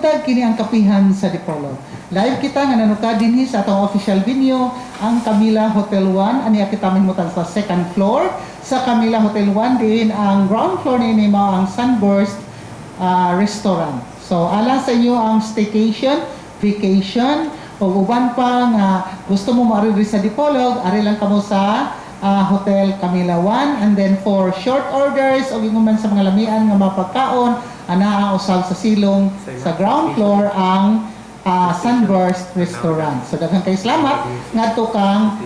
matugtad kini ang kapihan sa Dipolog. Live kita nga nanukad dinhi sa atong official venue ang Camila Hotel 1 ani kita mahimutang sa second floor sa Camila Hotel 1 din ang ground floor ni mao ang Sunburst restaurant. So ala sa inyo ang staycation, vacation o uban pa nga gusto mo maari sa Dipolog, ari lang kamo sa Hotel Camila 1. And then for short orders o man sa mga lamian nga mapagkaon ana usab sa silong sa ground floor ang Sunburst Restaurant. So daghang kay salamat ngadto kang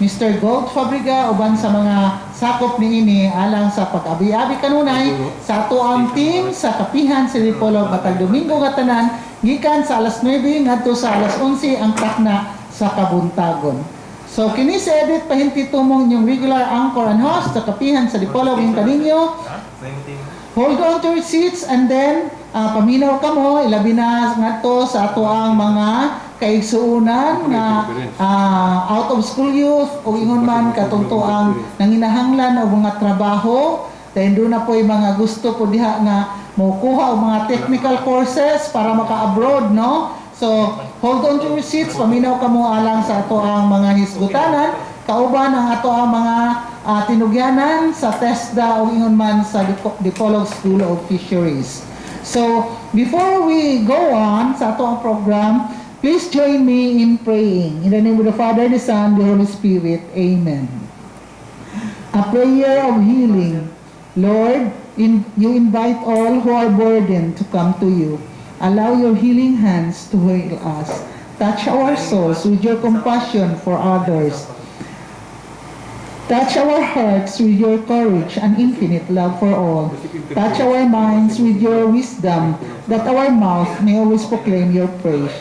Mr. Gold Fabriga uban sa mga sakop niini alang sa pag-abi-abi kanunay sa ato ang team sa kapihan sa Dipolog matag Domingo nga tanan gikan sa alas 9 ngadto sa alas 11 ang takna sa Kabuntagon. So kini si Edith pahinti tumong yung regular anchor and host sa kapihan sa Dipolog ng kaninyo. Hold on to your seats and then paminaw ka mo, ilabi na ngadto sa ato ang mga kaigsuunan nga out of school youth o ingon man katungto ang nanginahanglan o mga trabaho. Then doon na po yung mga gusto po diha nga makuha o mga technical courses para maka-abroad, no? So, hold on to your seats, paminaw ka mo alang sa ato ang mga hisgutanan, kauban ang ato ang mga tinugyanan sa TESDA o ingon man sa Dipolog School of Fisheries. So, before we go on sa ato ang program, please join me in praying. In the name of the Father, the Son, the Holy Spirit. Amen. A prayer of healing. Lord, you invite all who are burdened to come to you. Allow your healing hands to heal us. Touch our souls with your compassion for others. Touch our hearts with your courage and infinite love for all. Touch our minds with your wisdom, that our mouth may always proclaim your praise.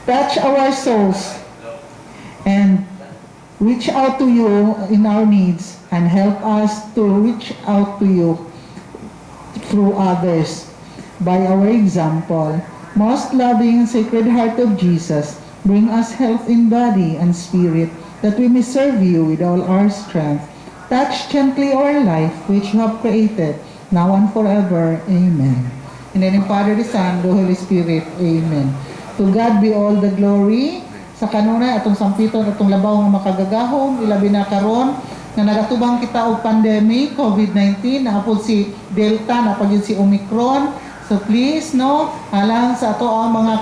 Touch our souls and reach out to you in our needs and help us to reach out to you through others by our example. Most loving and sacred heart of Jesus, bring us health in body and spirit, that we may serve you with all our strength. Touch gently our life which you have created, now and forever. Amen. In the name of the Father, the Son, the Holy Spirit. Amen. To God be all the glory. Sa kanunay atong sampiton atong labaw nga makagagahom ilabi na karon nga nagatubang kita og pandemic COVID-19 naapod si Delta napag si Omicron. So please no alang sa ato ang mga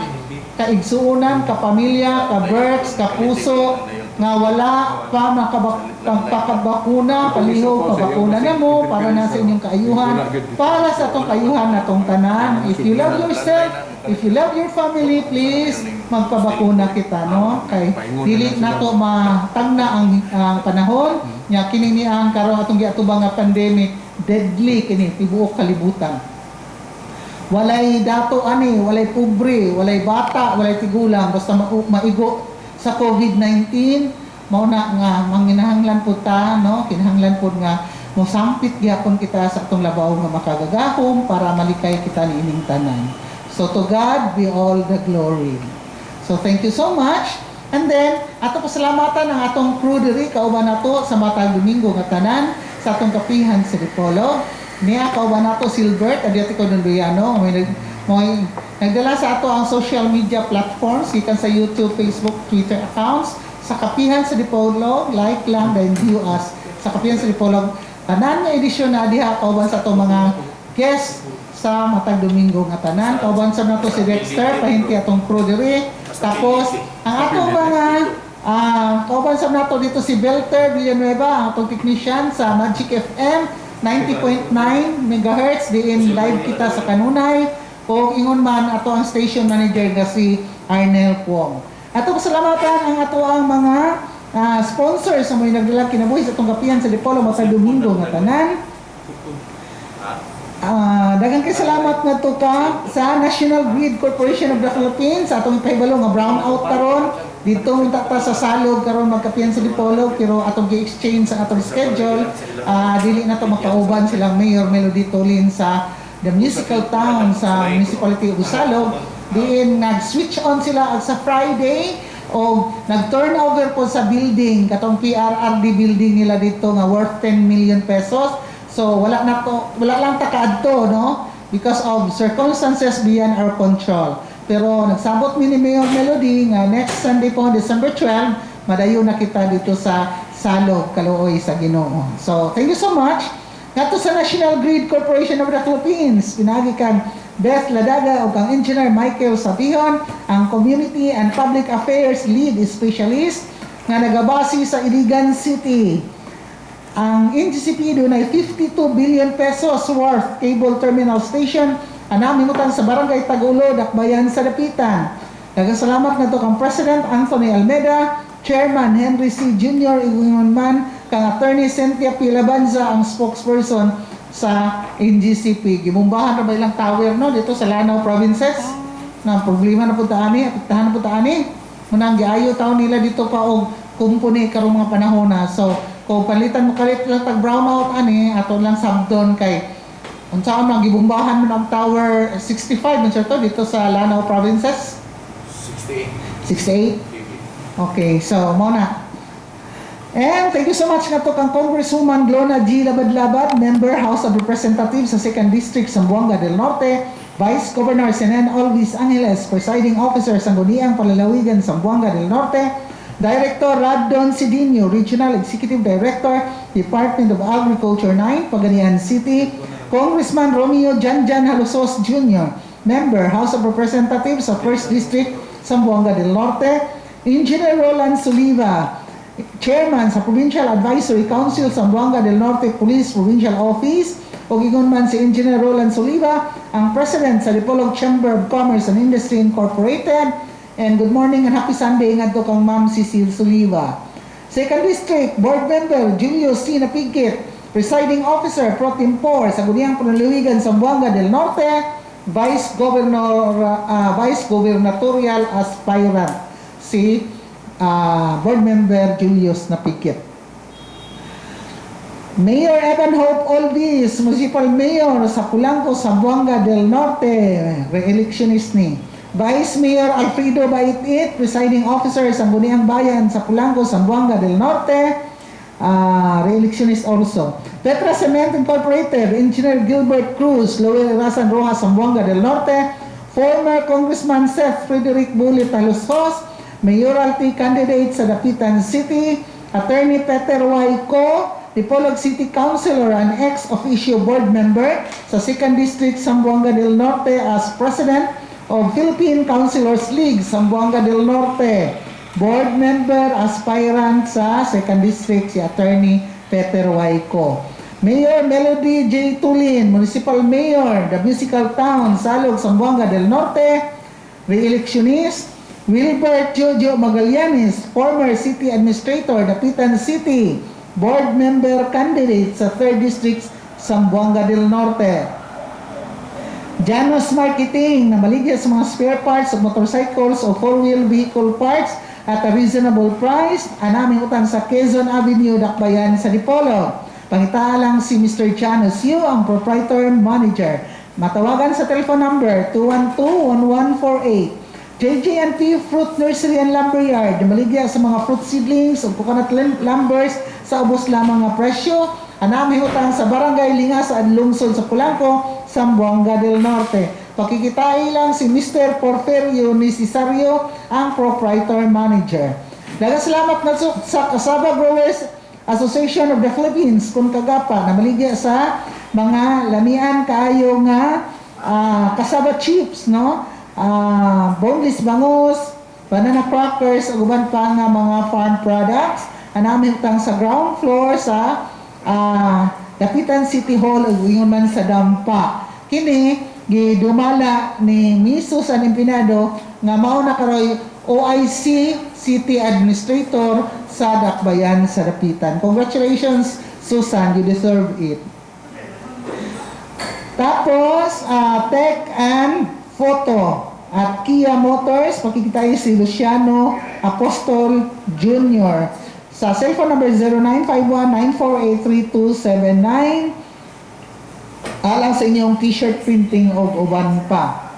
kaigsuunan, kapamilya, ka-works, kapuso nga wala pa makapagpakabakuna, palihog pabakuna na mo para na sa inyong kaayuhan, para sa atong kaayuhan natong tanan. If you love yourself, if you love your family, please magpabakuna kita, no? Kay dili nato matagna ang panahon nya kini ni ang karon atong giatubang nga pandemic, deadly kini tibuok kalibutan. Walay dato ani, walay pobre, walay bata, walay tigulang basta maigo sa COVID-19 mao na nga manginahanglan pud ta, no? Kinahanglan pud nga mosampit gyapon kita sa atong labaw nga makagagahom para malikay kita niining tanan. So to God be all the glory. So thank you so much. And then ato pasalamatan ang atong crew diri kauban nato sa matag Domingo nga tanan sa atong kapihan sa Dipolog. Niya kauban nato Silbert Adriatico Donduyano may nagdala sa ato ang social media platforms gikan sa YouTube, Facebook, Twitter accounts sa kapihan sa Dipolog. Like lang then view us sa kapihan sa Dipolog. Tanan nga edisyon na diha kauban sa ato mga guests sa matag Domingo nga tanan. Kauban sa nato si Dexter pahinti atong crew diri. Tapos ang atong mga kauban sa nato dito si Belter Villanueva, ang atong technician sa Magic FM 90.9 MHz diin live kita sa kanunay o ingon man ato ang station manager nga si Arnel Puong. Ato pasalamatan ang ato ang mga sponsors sa mga nagdala kinabuhi sa atong kapihan sa Dipolog matag Domingo nga tanan. Daghang kay salamat ngadto ka sa National Grid Corporation of the Philippines sa atong ipahibalo nga brownout karon dito unta ta sa salog karon magkapihan sa Dipolog pero atong gi-exchange sa atong schedule dili na to makauban silang Mayor Melody Tolin sa the musical town sa municipality of Salog. Diin nag-switch on sila sa Friday o nag-turnover po sa building katong PRRD building nila dito nga worth 10 million pesos. So wala lang ta kaadto, no? because of circumstances beyond our control. Pero nagsabot mi ni Mayor Melody nga next Sunday po, December 12, madayo na kita dito sa Salog, Calooy sa Ginoo. So, thank you so much. Kato sa National Grid Corporation of the Philippines, pinagi kang Beth Ladaga o kang Engineer Michael Sabihon, ang Community and Public Affairs Lead Specialist nga nagabasi sa Iligan City. Ang NGCP doon ay 52 billion pesos worth cable terminal station anaming utang sa Barangay Tagulo, Dakbayan sa Dapitan. Nagasalamat na to kang President Anthony Almeida, Chairman Henry C. Jr. Iguinman, kang Attorney Cynthia Pilabanza ang spokesperson sa NGCP. Gibumbahan na ba ilang tower no dito sa Lanao Provinces? Na problema na punta ani, apektahan na punta ani. Munang giayo taon nila dito pa og kumpuni karong mga panahon na. So, kung palitan mo kalit lang tag brownout ani, ato lang sabdon kay unsaon man gibumbahan mo ang Tower 65 man to dito sa Lanao Provinces? 68. Okay, so muna. And thank you so much nga to kang Congresswoman Glona G. Labad-Labad, Member House of Representatives sa 2nd District Zamboanga del Norte, Vice Governor Senen Alvis Angeles, Presiding Officer Sangguniang Palalawigan Zamboanga del Norte, Director Radon Sidinho, Regional Executive Director, Department of Agriculture 9, Pagadian City, Congressman Romeo Janjan Halusos Jr., Member House of Representatives sa 1st District Zamboanga del Norte, Engineer Roland Soliva, Chairman sa Provincial Advisory Council Zamboanga del Norte Police Provincial Office, o gigon man si Engineer Roland Soliva, ang President sa Dipolog Chamber of Commerce and Industry Incorporated. And good morning and happy Sunday nga to kang Ma'am Cecil Soliva. 2nd District Board Member Julio C. Napigkit, Presiding Officer Pro Tempore sa Guniang Panalawigan Zamboanga del Norte, Vice Gubernatorial Aspirant si Board Member Julius Napigkit. Mayor Evan Hope Olvis, Municipal Mayor sa Pulangco, Zamboanga del Norte, re-electionist ni. Vice Mayor Alfredo Baitit, Presiding Officer sa Guniang Bayan sa Pulangco, Zamboanga del Norte, re-electionist also. Petra Cement Incorporated, Engineer Gilbert Cruz, Lowell Rasan Rojas, Zamboanga del Norte, former Congressman Seth Frederick Bullit Talusos, Mayoralty candidate sa Dapitan City, Attorney Peter Y. Co, Dipolog City Councilor and ex-officio board member sa 2nd District Zamboanga del Norte as President of Philippine Councilors League Zamboanga del Norte. Board member aspirant sa 2nd District si Attorney Peter Y. Co. Mayor Melody J. Tulin, Municipal Mayor, The Musical Town, Salog, Zamboanga del Norte, re-electionist. Wilbert Jojo Magallanes, former City Administrator, Dapitan City, Board Member Candidate sa 3rd District, Zamboanga del Norte. Janos Marketing, na maligya sa mga spare parts of motorcycles o 4-wheel vehicle parts at a reasonable price, anaming utang sa Quezon Avenue, Dakbayan sa Dipolo. Pangitaalang si Mr. Janos Yu, ang Proprietor Manager. Matawagan sa telephone number 212-1148. JJ&P Fruit Nursery and Lumberyard, maligya sa mga fruit seedlings o coconut lumbers sa ubos lamang nga presyo. Anami utang sa Barangay Lingas at Lungsod sa Pulangco, Zamboanga del Norte. Pakikitai lang si Mr. Porfirio Necesario, ang Proprietor Manager. Nagasalamat na sa Cassava Growers Association of the Philippines kung kagapa na maligya sa mga lamian kaayo nga cassava chips, no? Boneless bangus, banana crackers, ug uban pa nga mga farm products. Anami utang sa ground floor sa Dapitan City Hall ug ingon man sa Dampa. Kini gidumala ni Miss Susan Empinado nga mao na karoy OIC City Administrator sa Dakbayan sa Dapitan. Congratulations Susan, you deserve it. Tapos tech and photo at Kia Motors, pakikitahin si Luciano Apostol Jr. sa cellphone number 0951-948-3279 alang sa inyong t-shirt printing o uban pa.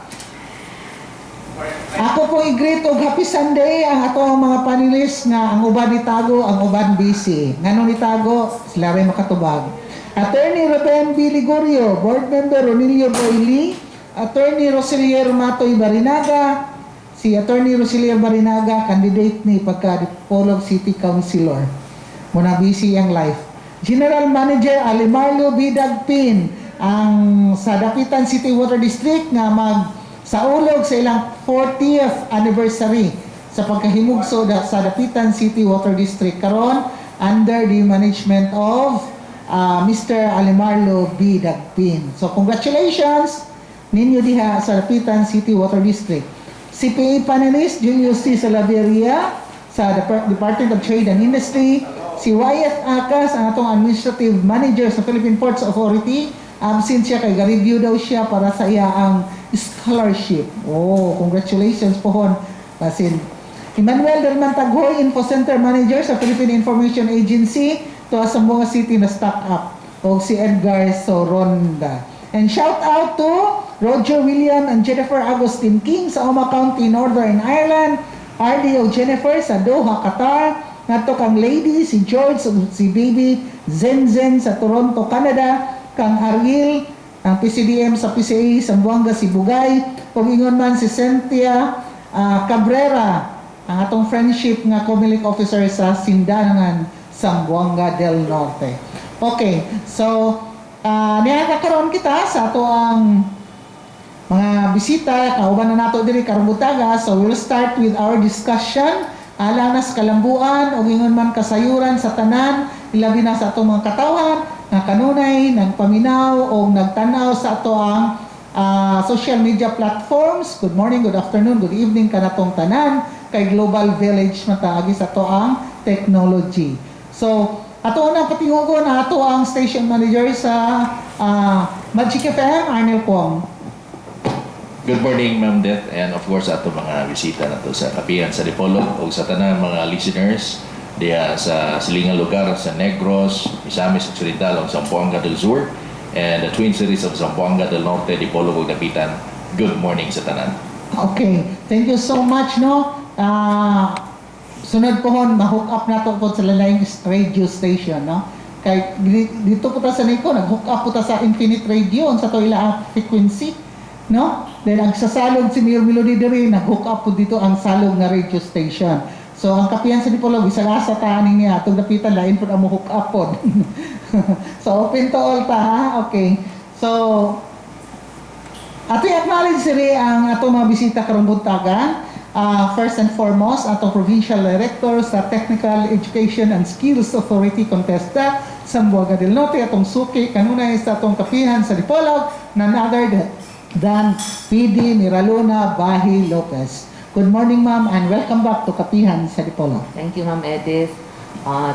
Ako po i-greet og happy Sunday ang atong mga panelists nga ang uban ni Tago, ang uban busy. Nganong ni Tago, sila rin makatubag. Attorney Ruben B. Ligorio, Board Member Ronilio Boyli, Attorney Roselier Matoy Barinaga, si Attorney Roselier Barinaga, candidate ni pagka Dipolog City Councilor. Muna busy ang life. General Manager Alimarlo B. Dagpin, ang sa Dapitan City Water District nga saulog sa ilang 40th anniversary sa pagkahimugso sa Dapitan City Water District karon under the management of Mr. Alimarlo B. Dagpin. So congratulations ninyo diha sa Dapitan City Water District. CPA panelist Julius C. Salaveria sa Department of Trade and Industry, si Wyatt Akas, ang atong Administrative Manager sa Philippine Ports Authority, absent siya kay ga-review daw siya para sa iya ang scholarship. Oh, congratulations po hon. Pasin. Emmanuel Delman Taghoy, Info Center Manager sa Philippine Information Agency, to Zamboanga City na stock up. O si Edgar Soronda. And shout out to Roger William and Jennifer Agustin King sa Oma County, Northern Ireland. RDO Jennifer sa Doha, Qatar. Nato kang lady, si George, si baby Zen sa Toronto, Canada. Kang Ariel, ang PCDM sa PCA, Zamboanga, Sibugay. Kung ingon man si Cynthia Cabrera, ang atong friendship nga Comelec officer sa Sindangan, Zamboanga del Norte. Okay, so niyakakaroon kita sa ato ang mga bisita, kauban na nato diri karong butaga. So we'll start with our discussion. Alanas kalambuan o ingon man kasayuran sa tanan, ilabi na sa atong mga katawan nga kanunay nagpaminaw o nagtanaw sa ato ang social media platforms. Good morning, good afternoon, good evening kanatong tanan kay Global Village mataagi sa ato ang technology. So ato na patingugon na ato ang station manager sa Magic FM, Arnel Pong. Good morning, Ma'am Det, and of course ato mga bisita na to sa Kapihan sa Dipolog o sa tanan mga listeners diya sa silingang lugar sa Negros, Misamis Occidental o Zamboanga del Sur, and the Twin Cities of Zamboanga del Norte, Dipolog o Dapitan. Good morning sa tanan. Okay, thank you so much, no? Sunod po hon, ma-hook up na to po sa lalayang radio station, no? Kay dito po ta sa Nico, nag-hook up po ta sa Infinite Radio, sa to ila frequency, no? Then ang sasalog si Mayor Melody diri, nag-hook up po dito ang salog na radio station. So ang Kapihan sa Dipolog, isang asa taaning niya, itong dapitan, lain po na mo hook up po. So open to all ta, ha? Okay. So, ato i-acknowledge siri ang atong mga bisita karong buntaga. First and foremost, atong Provincial Director sa Technical Education and Skills Authority Contesta, Zamboanga del Norte, atong suki kanunay sa atong Kapihan sa Dipolog, none other than PD Miraluna Bahi Lopez. Good morning, ma'am, and welcome back to Kapihan sa Dipolog. Thank you, Ma'am Edith.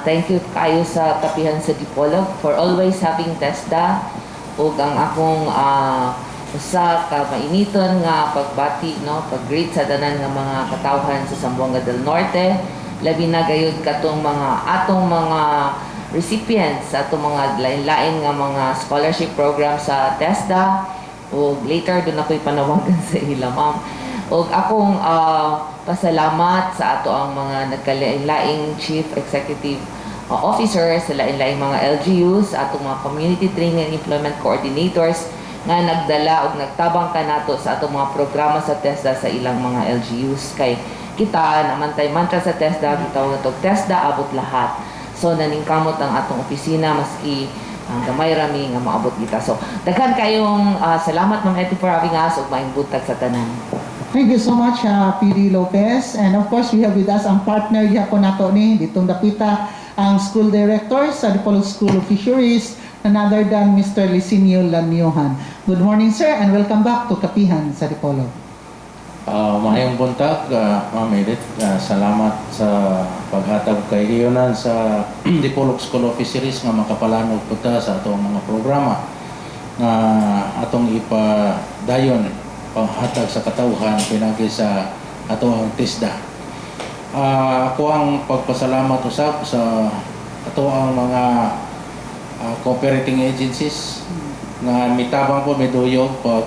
Thank you kayo sa Kapihan sa Dipolog for always having TESDA ug ang akong usa ka mainiton nga pagbati, no, pag-greet sa tanan nga mga katawhan sa Zamboanga del Norte, labi na gayud katong atong mga recipients sa atong mga lain-lain nga mga scholarship program sa TESDA ug later doon ako'y panawagan sa ila, ma'am. Ug akong pasalamat sa ato ang mga nagkalain-laing Chief Executive Officers sa lain-laing mga LGUs, sa atong mga Community Training and Employment Coordinators nga nagdala ug nagtabang kanato sa atong mga programa sa TESDA sa ilang mga LGUs. Kay kita naman tayo mantra sa TESDA, gitawag natong TESDA abot lahat. So naningkamot ang atong opisina maski ang gamay rami nga maabot kita. So daghan kayong salamat, Ma'am Edith, for having us ug maayong buntag sa tanan. Thank you so much, PD Lopez. And of course, we have with us ang partner yapon nato ni ditong dapita ang school director sa Dipolog School of Fisheries, none other than Mr. Licinio Lanyohan. Good morning, sir, and welcome back to Kapihan sa Dipolog. Mahayong buntag, Ma'am Edith. Salamat sa paghatag kay Leonan sa Dipolog School of Fisheries nga makapalanog punta sa atong mga programa nga atong ipadayon panghatag sa katawhan pinagi sa atong TESDA. Ako ang pagpasalamat usab sa atong mga cooperating agencies nga mitabang po meduyog pag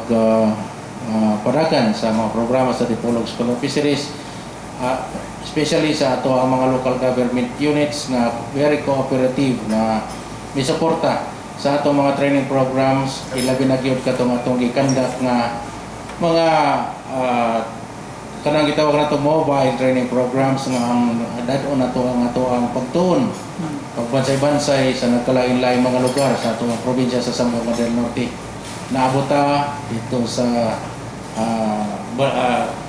padagan sa mga programa sa Dipolog School of Fisheries, especially sa atong mga local government units nga very cooperative na misuporta sa atong mga training programs, ilabi na gyud katong atong gikandak nga mga kanang gitawag nato mobile training programs nga ang dad-on nato ang pagtuon pagbansay-bansay sa nagkalain-lain mga lugar sa atong probinsya sa Zamboanga del Norte. Naabot ta dito sa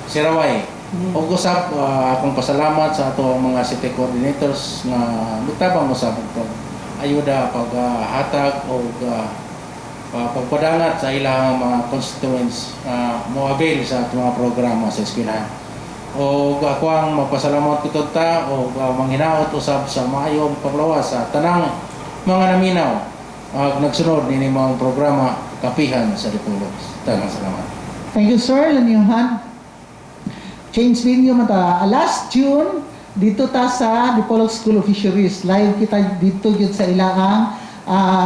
Siraway. O usap akong pasalamat sa ato mga city coordinators nga mutabang mo sa ayuda paghatag o pagpadangat sa ilang mga constituents mo avail sa ato mga programa sa eskwelahan. O ako ang mapasalamat ko ta o manghinaot usab sa maayong paglawas sa tanang mga naminaw nagsunod nini mga programa kapihan sa Dipolog. Tanang salamat. Thank you, sir. Lanyuhan. Change venue mata. Last June, dito ta sa Dipolog School of Fisheries. Live kita dito yun sa ilaang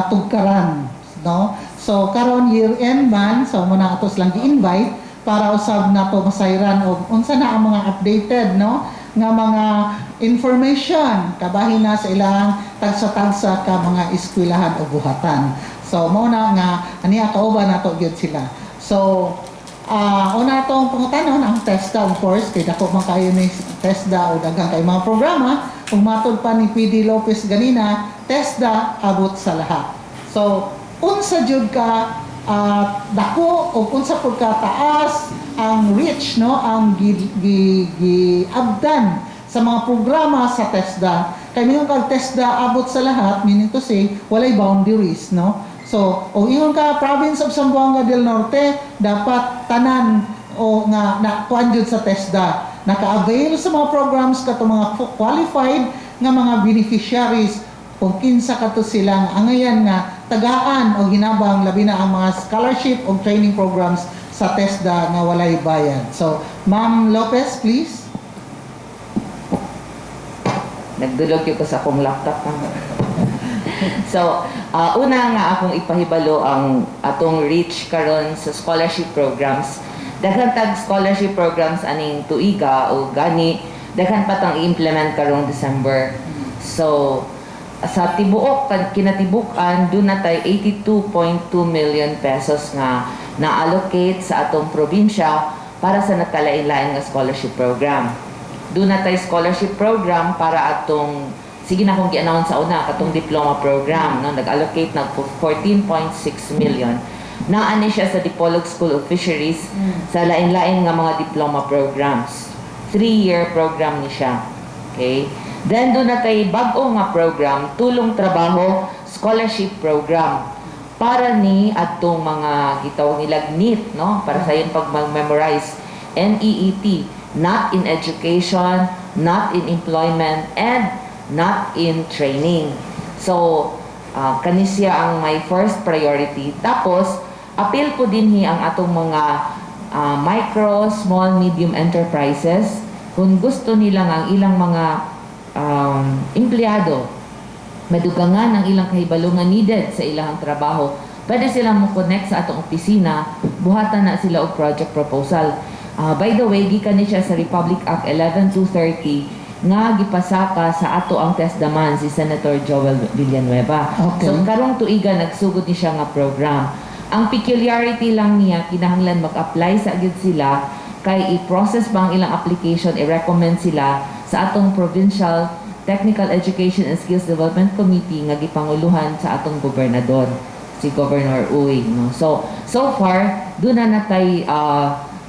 tugkaran. No? So, karon year-end man, so muna atos lang gi-invite para usab na to masayran o unsa na ang mga updated, no? Nga mga information kabahin na sa ilang tagsa-tagsa ka mga eskwelahan o buhatan. So, muna nga, aniya kauban na to yun sila. So, una itong pangutanon ang TESDA, of course, kaya dako man kayo ni TESDA o dagang kayo mga programa. Kung matod pa ni PD Lopez ganina, TESDA abot sa lahat. So, unsa jud ka dako o unsa pud ka taas ang reach, no, ang giabdan sa mga programa sa TESDA. Kaya mingon kag TESDA abot sa lahat, meaning to say, walay boundaries, no? So, o ingon ka province of Zamboanga del Norte, dapat tanan o nga nakuan jud sa TESDA, naka-avail sa mga programs kato mga qualified nga mga beneficiaries kung kinsa kato silang angayan nga tagaan o hinabang labi na ang mga scholarship o training programs sa TESDA nga walay bayad. So, Ma'am Lopez, please. Nagdulog ko sa akong laptop. So, una nga akong ipahibalo ang atong reach karon sa scholarship programs. Daghan tag scholarship programs aning tuiga o gani, daghan pa tang i-implement karong December. So, sa tibuok kinatibukan doon na tay 82.2 million pesos nga na-allocate sa atong probinsya para sa nakalain-lain nga scholarship program. Doon na tay scholarship program para atong sige na kung gi-announce sa una katong diploma program, no, nag-allocate na 14.6 million. Naani siya sa Dipolog School of Fisheries sa lain-lain nga mga diploma programs. 3-year program ni siya. Okay? Then doon na tay bag-o nga program, tulong trabaho scholarship program para ni atong mga gitawag nila NEET, no, para sa yun pag mag-memorize NEET, not in education, not in employment, and not in training. So, kanisya ang my first priority. Tapos, appeal po din ang atong mga micro, small, medium enterprises kung gusto nila ang ilang mga empleyado madugangan ang ilang kahibalungan needed sa ilang trabaho. Pwede silang mo-connect sa atong opisina, buhatan na sila og project proposal. By the way, gikan ni siya sa Republic Act 11230 nga gipasaka sa ato ang TESDA si Senator Joel Villanueva. Okay. So karong tuiga nagsugod ni siya nga program. Ang peculiarity lang niya kinahanglan mag-apply sa agad sila kay i-process ba ang ilang application, i-recommend sila sa atong Provincial Technical Education and Skills Development Committee nga gipanguluhan sa atong gobernador, si Governor Uy, no. So far doon na natay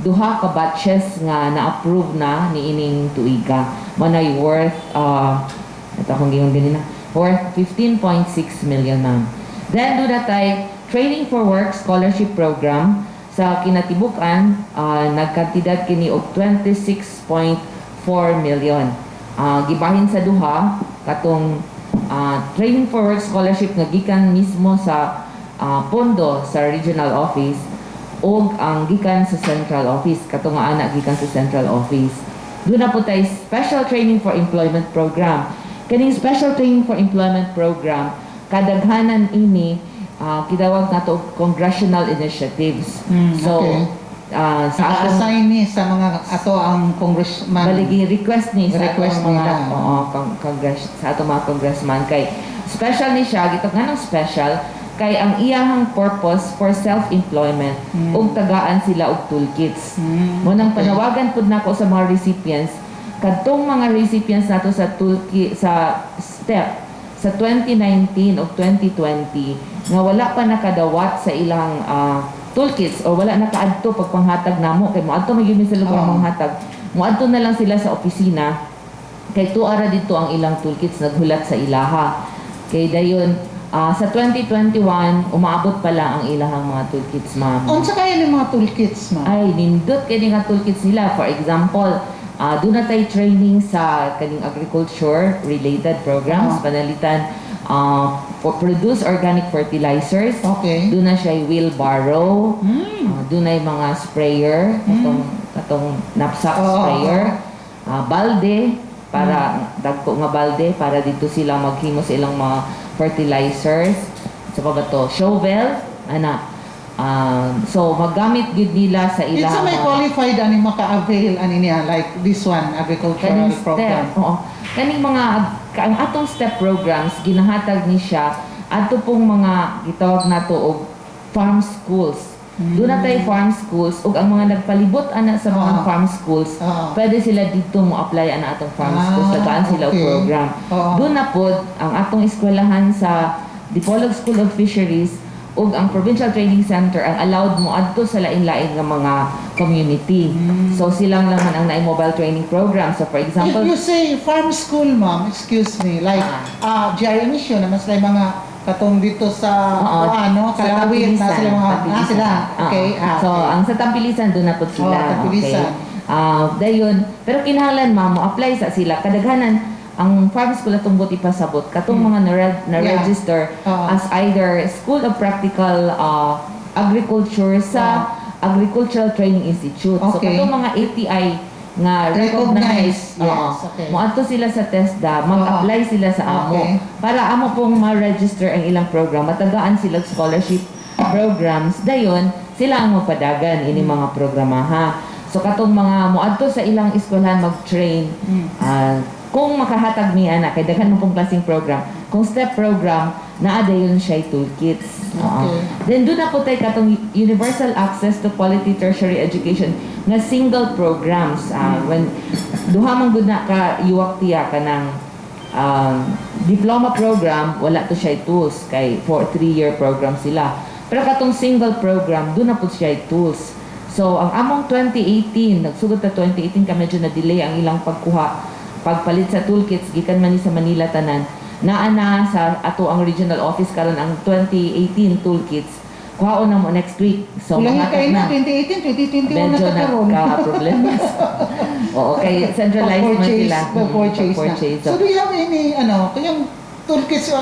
duha ka batches nga na-approve na ni ining tuiga. Manay worth ito akong gingon ganina, worth 15.6 million, ma'am. Then doon natay Training for Work Scholarship Program sa kinatibukan, nagkantidad kini og 26.4 million. Gibahin sa duha katong Training for Work Scholarship nga gikan mismo sa pondo sa regional office o ang gikan sa central office, katong nga anak gikan sa central office. Doon na po tayo Special Training for Employment Program. Kaning Special Training for Employment Program, kadaghanan ini kitawag na to congressional initiatives. So, Okay. sa atong Assign ni sa mga ato ang congressman. baligi request ni sa Request atong mga nila. congress, sa atong mga congressman kay special ni siya gito nga ng special kay ang iyahang purpose for self-employment ug tagaan sila og toolkits. Mo nang panawagan pud nako sa mga recipients kadtong mga recipients nato sa toolkit sa STEP sa 2019 o 2020 nga wala pa nakadawat sa ilang toolkits o wala nakaadto pagpanghatag namo kay moadto magyud mi sa lugar manghatag moadto na lang sila sa opisina kay tuara dito ang ilang toolkits naghulat sa ilaha kay dayon sa 2021 umaabot pa lang ang ilahang mga toolkits ma'am. Unsa kaya ng mga toolkits, ma'am? Ay nindot kay nga toolkits nila, for example doon na tayo training sa kaning agriculture related programs panalitan for produce organic fertilizers. Okay. Doon na siya wheelbarrow. Doon na yung mga sprayer, katong knapsack sprayer. Balde, para dagko nga balde, para dito sila maghimo sa ilang mga fertilizers. Sa pa ba to? Shovel, ana. So magamit gid nila sa It's ilang may qualified ani maka-avail ani niya like this one agricultural kaning program. step, oo. Kaning mga ang atong step programs ginahatag ni siya ato pong mga gitawag nato og farm schools. Doon na tayo farm schools ug ang mga nagpalibot ana sa mga farm schools pwede sila dito mo apply ana atong farm schools tagaan sila og program. Doon na pod ang atong eskwelahan sa Dipolog School of Fisheries ug ang Provincial Training Center ang allowed mo adto sa lain-lain nga mga community. So silang lang man ang naay mobile training program. So for example, If you say farm school, ma'am, excuse me, like GI mission naman sila yung mga katong dito sa ano, sa Kalawit na Tampilisan, sila mga Tampilisan. sila. Okay. So ang sa Tampilisan doon na po sila. Tampilisan. Dayon, pero kinahanglan ma'am mo apply sa sila kadaghanan ang farm school atong buti pasabot katong mga na-register as either School of Practical Agriculture sa Agricultural Training Institute. So Okay. katong mga ATI nga Recognized, recognized, yes, okay. moadto sila sa TESDA, mag-apply sila sa amo Okay. para amo pong ma-register ang ilang program, matagaan sila og scholarship programs, dayon sila ang mapadagan ini mga programaha. So katong mga moadto sa ilang eskwelahan mag-train, kung makahatag ni ana kay daghan mo pong klaseng program, kung step program naa dayon siya toolkits. Okay. Then doon na po tayo katong universal access to quality tertiary education nga single programs. When duha man gud na ka iwak tiya kanang diploma program, wala to siya tools kay for 3-year program sila. Pero katong single program, doon na po siya tools. So ang among 2018, nagsugod ta 2018 ka medyo na delay ang ilang pagpalit sa toolkits gikan man ni sa Manila tanan. Naa na sa ato ang regional office karon ang 2018 toolkits. Kuhaon na mo next week. So Ulang mga kayo na 2018, 2021 na medyo kakaroon. nagka-problema. Oo, kay centralized man sila. Purchase. So do you have any kanyang toolkits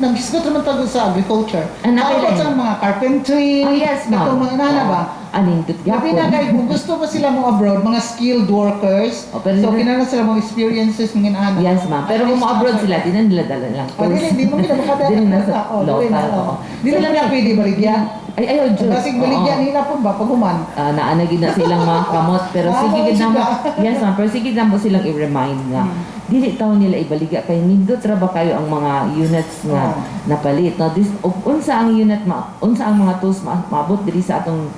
nag-isgot naman tayo sa agriculture. Tapos ang mga carpentry, yes, ma'am. katong mga inana ba? Anindot Gabi na kay kung gusto pa sila mo abroad, mga skilled workers. pero So hindi- kinahanglan sila mga experiences mga inana. Yes, ma'am. Pero kung abroad sila, di na nila dala lang. Hindi mo kita makadala. Di na sa local. Di na nila pwede baligyan. Ay, ayaw, Diyos. Basig baligyan nila po ba pag human. Naanagin na silang mga kamot. Pero sige gid na mo. Yes, ma'am. Pero sige na mo silang i-remind nga. Dili taon nila ibaliga kay nindot ra ba kayo ang mga units nga napalit. No, unsa ang unit unsa ang mga tools maabot diri sa atong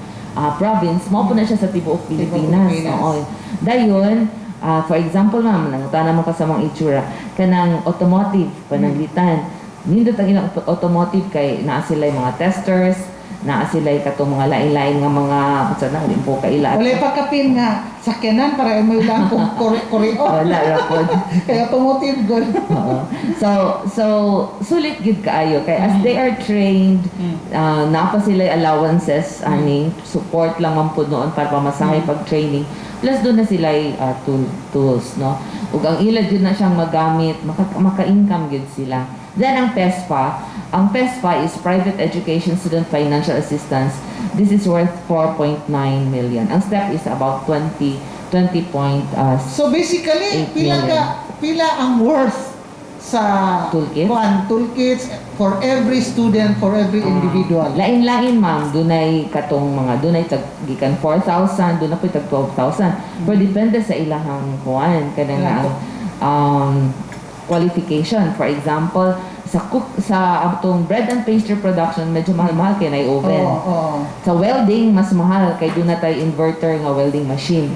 province, mao po na siya sa tibuok Pilipinas. Oo. Dayon, for example, ma'am, nangutan naman ka sa mga itsura, kanang automotive, pananglitan. Nindot ang ilang automotive kay naa sila yung mga testers, naa sila yung katong mga lain-lain nga mga, sa na, hindi po kaila. Wala pagkapin nga sakyanan para mo lang kung koreo. Wala ra po. Kaya automotive good. Oo. So sulit gid kaayo kay as they are trained, napa sila allowances ani support lang man pud noon para pamasahe pag training. Plus doon na sila tools, no. Ug ang ila gyud na siyang magamit, maka-income gyud sila. Then ang PESPA is Private Education Student Financial Assistance. This is worth 4.9 million. Ang STEP is about 20 point So basically, 8 pila ang worth sa Toolkit? toolkits for every student, for every individual. Lain-lain ma'am, dunay katong mga dunay gikan 4,000, dunay po tag 12,000. Pero depende sa ilahang kuan kanang qualification. For example, sa atong bread and pastry production medyo mahal-mahal kay nay oven. Oo. Sa welding mas mahal kay doon na tayo inverter nga welding machine.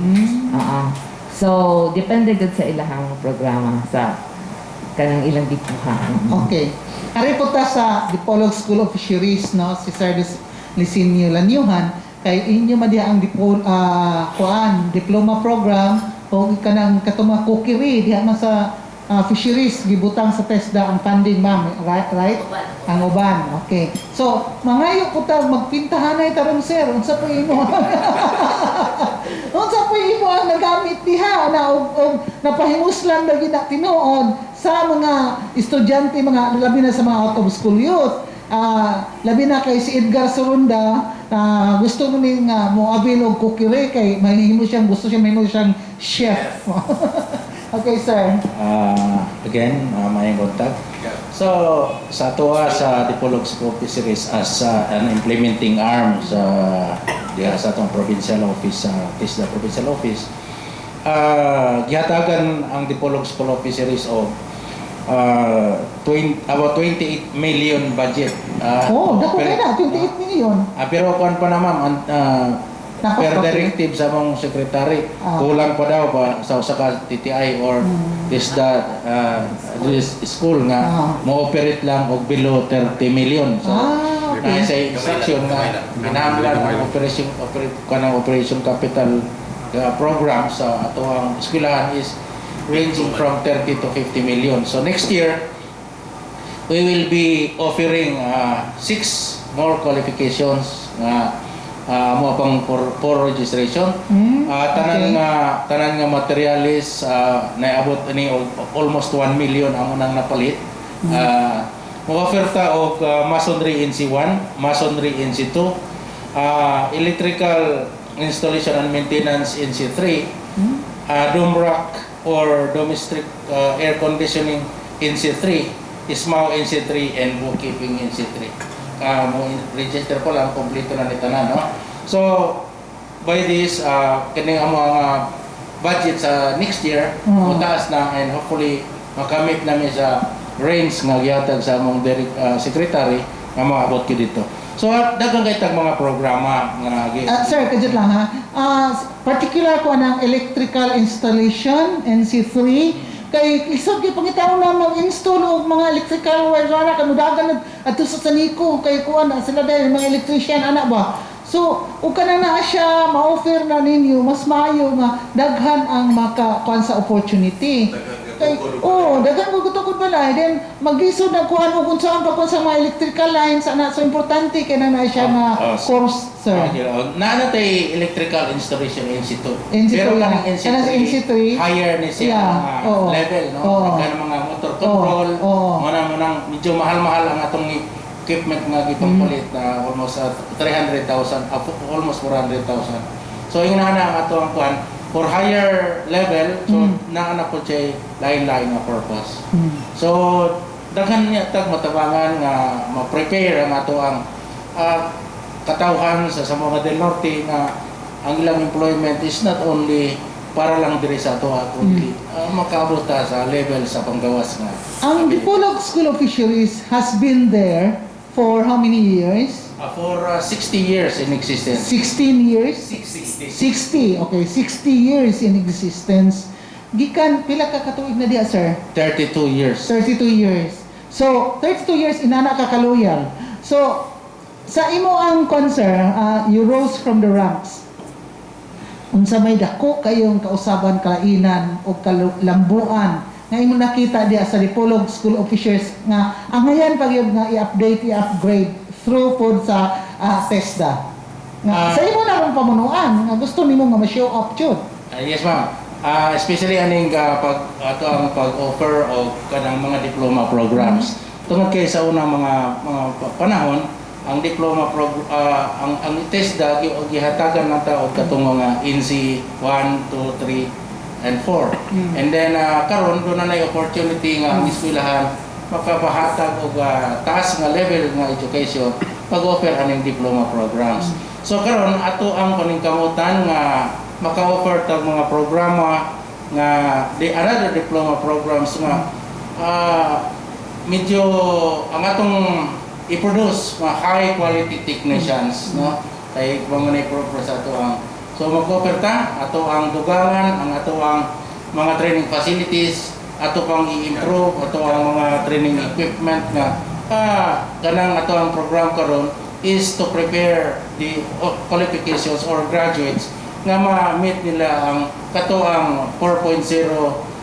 So depende gud sa ilahang programa sa kanang ilang dipuha. Okay. Ari po ta sa Dipolog School of Fisheries, no, si Sir Licinio Lanyuhan, kay inyo madiha ang diploma program o kanang katuma kukiri diha man sa fisheries gibutang sa TESDA ang funding, ma'am, right? Ang uban. Okay. So, mangayo ko ta magpintahanay taron, sir. Unsa po imo? Unsa po imo ang nagamit diha na og napahimuslan na gina tinuod sa mga estudyante, mga labi na sa mga out of school youth. Labi na kay si Edgar Sorunda, gusto mo ning mo avail og kukire kay gusto siyang chef. Okay, sir. Again, mayang buntag. So, sa tuwa sa Dipolog School of Fisheries as an implementing arm diha sa atong provincial office, sa TESDA provincial office, gihatagan ang Dipolog School of Fisheries o about 28 million budget. Dako na 28 million. Pero kuan pa na, ma'am, per directive sa mong secretary, kulang pa daw pa sa usa ka TTI or TESDA this school nga mo-operate lang og below 30 million. So, Okay. sa instruction nga kinahanglan ang operation capital program sa atoang eskwelahan is ranging from 30 to 50 million. So next year, we will be offering 6 more qualifications nga mo pang for registration. Tanan nga materialis naabot ni almost 1 million ang unang napalit. Mo-offer ta og masonry NC1, masonry NC2, electrical installation and maintenance NC3, dome rack or domestic air conditioning NC3, ISMAO NC3, and bookkeeping NC3. Mo register po lang, kompleto na ni tanan, no? So by this kining amo ang budget sa next year mutaas na, and hopefully makamit namin sa range nga gihatag sa among secretary nga maabot ko dito. So daghang kay tag mga programa nga Sir, kadjud lang ha. Particular ko ng electrical installation NC3 kay isod kay pangitaw na mag-install og mga electrical wire ra kanudagan adto sa saniko kay kuan sila dahil mga electrician ana ba. So ug kana na siya ma-offer na ninyo mas maayo nga daghan ang makakuan sa opportunity. Kay daghan mo gutukod pala then mag-isod na kuan og unsaon pa kun sa mga electrical lines ana, so importante kay na siya nga course, sir. Na tay electrical installation NC2. Pero kanang NC3 higher ni siya level, no? Kanang mga motor control, manang medyo mahal-mahal ang atong equipment nga gitong palit na almost 300,000, almost 400,000. So ingana ang atong kuan for higher level, so naana po siya lain-lain nga purpose. So daghan niya tag matabangan nga ma-prepare ang ato ang katawhan sa Zamboanga del Norte nga ang ilang employment is not only para lang diri sa ato kundi makaabot sa level sa panggawas nga. Ang Dipolog School of Fisheries has been there for how many years? For 60 years in existence. 16 years? 60. Okay, 60 years in existence. Gikan, pila ka katuig na diya, sir? 32 years. 32 years. So, 32 years, inana ka kaloyal. So, sa imo ang concern, you rose from the ranks. Unsa may dako kayong kausaban, kalainan o kalambuan nga imo nakita diya sa Dipolog School of Fisheries nga ang ngayon pag nga i-update, i-upgrade through pod sa TESDA. Sa imo na ron pamunuan nga gusto nimo nga ma-show up jud. Yes, ma'am. Especially aning pag-offer o kanang mga diploma programs. Tungod kay sa unang mga panahon, ang diploma ang TESDA gihatagan lang ta og katong mga NC 1, 2, 3 and 4. And then karon do na nay opportunity nga ang eskwelahan makapahatag og taas nga level nga education pag-offer aning diploma programs. So karon ato ang paningkamutan nga maka-offer tag mga programa nga another diploma programs nga medyo ang atong i-produce mga high quality technicians, no? Kay mga na-i-propose sa ato ang so mag-offer ta ato ang dugangan, ang ato ang mga training facilities, ato pang i-improve ato ang mga training equipment nga kanang ato ang program karon is to prepare the qualifications or graduates nga ma-meet nila ang katuang 4.0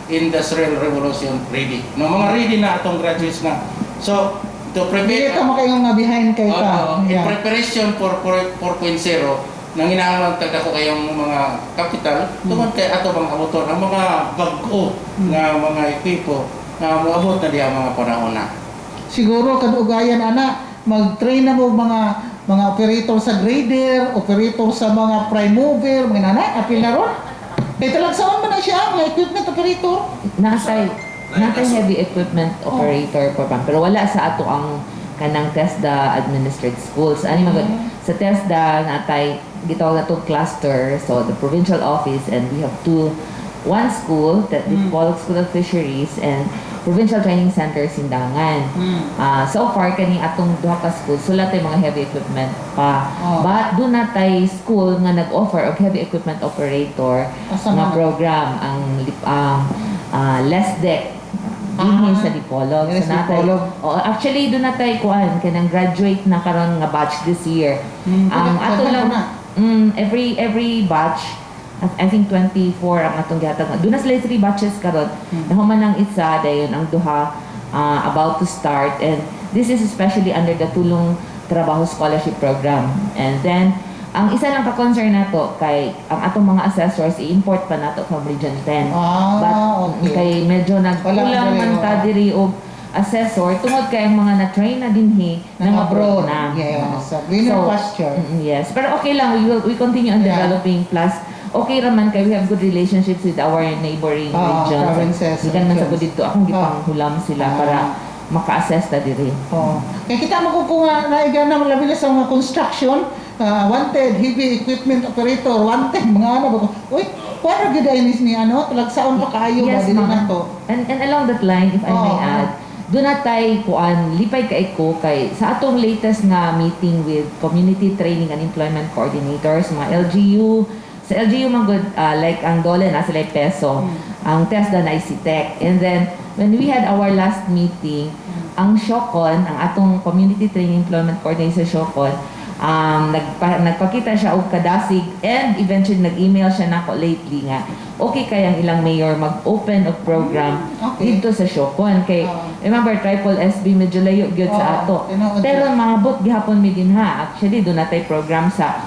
industrial revolution ready. No, mga ready na atong graduates na. So, to Hindi prepare ka makayong nga behind kay ka. in preparation for 4.0 nang inaanglang tagda ko kayong mga capital tungod kay ato bang abuton ang mga bag-o nga mga equipo na moabot na diha mga panahon na. Siguro kadugayan ana mag-train na mo mga operator sa grader, operator sa mga prime mover, mga nana, apil na ron. Kaya talagsaon man na siya, mga equipment operator. Natay heavy equipment operator program pero wala sa ato ang kanang TESDA administered schools. Ani magod sa TESDA natay gitawag na itong cluster, so the provincial office, and we have one school, the Dipolog School of Fisheries, and Provincial Training Center Sindangan. So far kani atong duha ka school sulat tay mga heavy equipment pa. But do na tay school nga nag-offer og heavy equipment operator nga program ang LESDEC dinhi sa Dipolog. Yes, So natay, Dipolog. actually do na tay kuan kanang graduate na karon nga batch this year. Ang ato lang every batch I think 24 ang atong gihatag. Doon na sila 3 batches karon. Nahuman ang isa dayon ang duha about to start, and this is especially under the Tulong Trabaho Scholarship Program. And then ang isa lang ka-concern nato kay ang atong mga assessors i-import pa nato from Region 10. But kay medyo nagkulang man ta diri og assessor tungod kay ang mga na-train na dinhi nang abroad na. Yes, greener pasture. Yes, pero okay lang, we continue on developing, plus okay raman kay we have good relationships with our neighboring regions. Provinces. Gikan man sa ko dito akong gipanghulam sila para maka-assess ta diri. Kaya kita makukuha na igana labi sa mga construction, wanted heavy equipment operator, wanted mga ano ba. Uy, paano gid ni talagsaon pa kaayo ba Yes, dili ma'am. na to. And along that line, if I may add, doon na tayo kuan lipay kay ko kay sa atong latest nga meeting with community training and employment coordinators, mga LGU. Sa LGU man good, like ang dole na sila peso, ang TESDA na ICTech. And then when we had our last meeting, ang Shokon, ang atong community training employment coordinator Shokon, nagpakita siya og kadasig, and eventually nag-email siya nako lately nga okay kayang ilang mayor mag-open og program dito sa Shokon kay remember triple SB medyo layo gyud sa ato, pero mabot gihapon mi din ha. Actually do natay program sa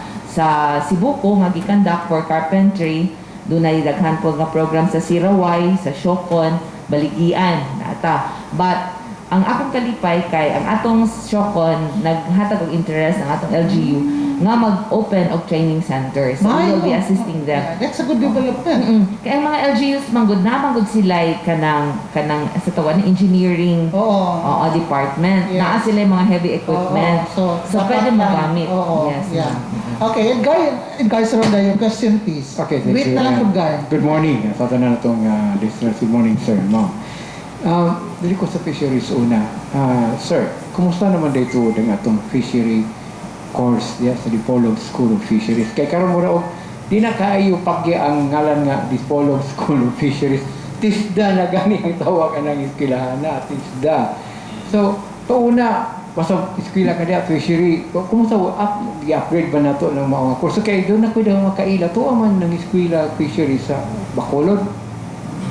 Sibuko nga gikandak for carpentry, do na daghan po nga program sa Siraway, sa Shokon, Baligian nata. But ang akong kalipay kay ang atong Shokon naghatag og interest ang atong LGU nga mag-open og training centers. So we will be assisting them. That's a good development. Kaya ang mga LGUs manggod na manggod sila kanang sa tawag engineering department. Yes. Naa sila yung mga heavy equipment. So pwede magamit. Yes. Yeah. Okay, Edgar Saronda, your question please. Okay, thank Wait you. na lang Edgar. Good morning. Sa tanan natong listeners, good morning sir, ma'am. Dili ko sa fisheries una. Sir, kumusta naman dito ang atong fishery course diya sa Dipolog School of Fisheries? Kay karon mo raw di na kaayo pagya ang ngalan nga Dipolog School of Fisheries. TISDA na gani ang tawag ang iskilahan na TISDA. So, una basta eskwela ka diya fishery. Kumusta i-upgrade ba nato ng mga course? Kay doon na pwede makaila to man ng eskwela fishery sa Bacolod.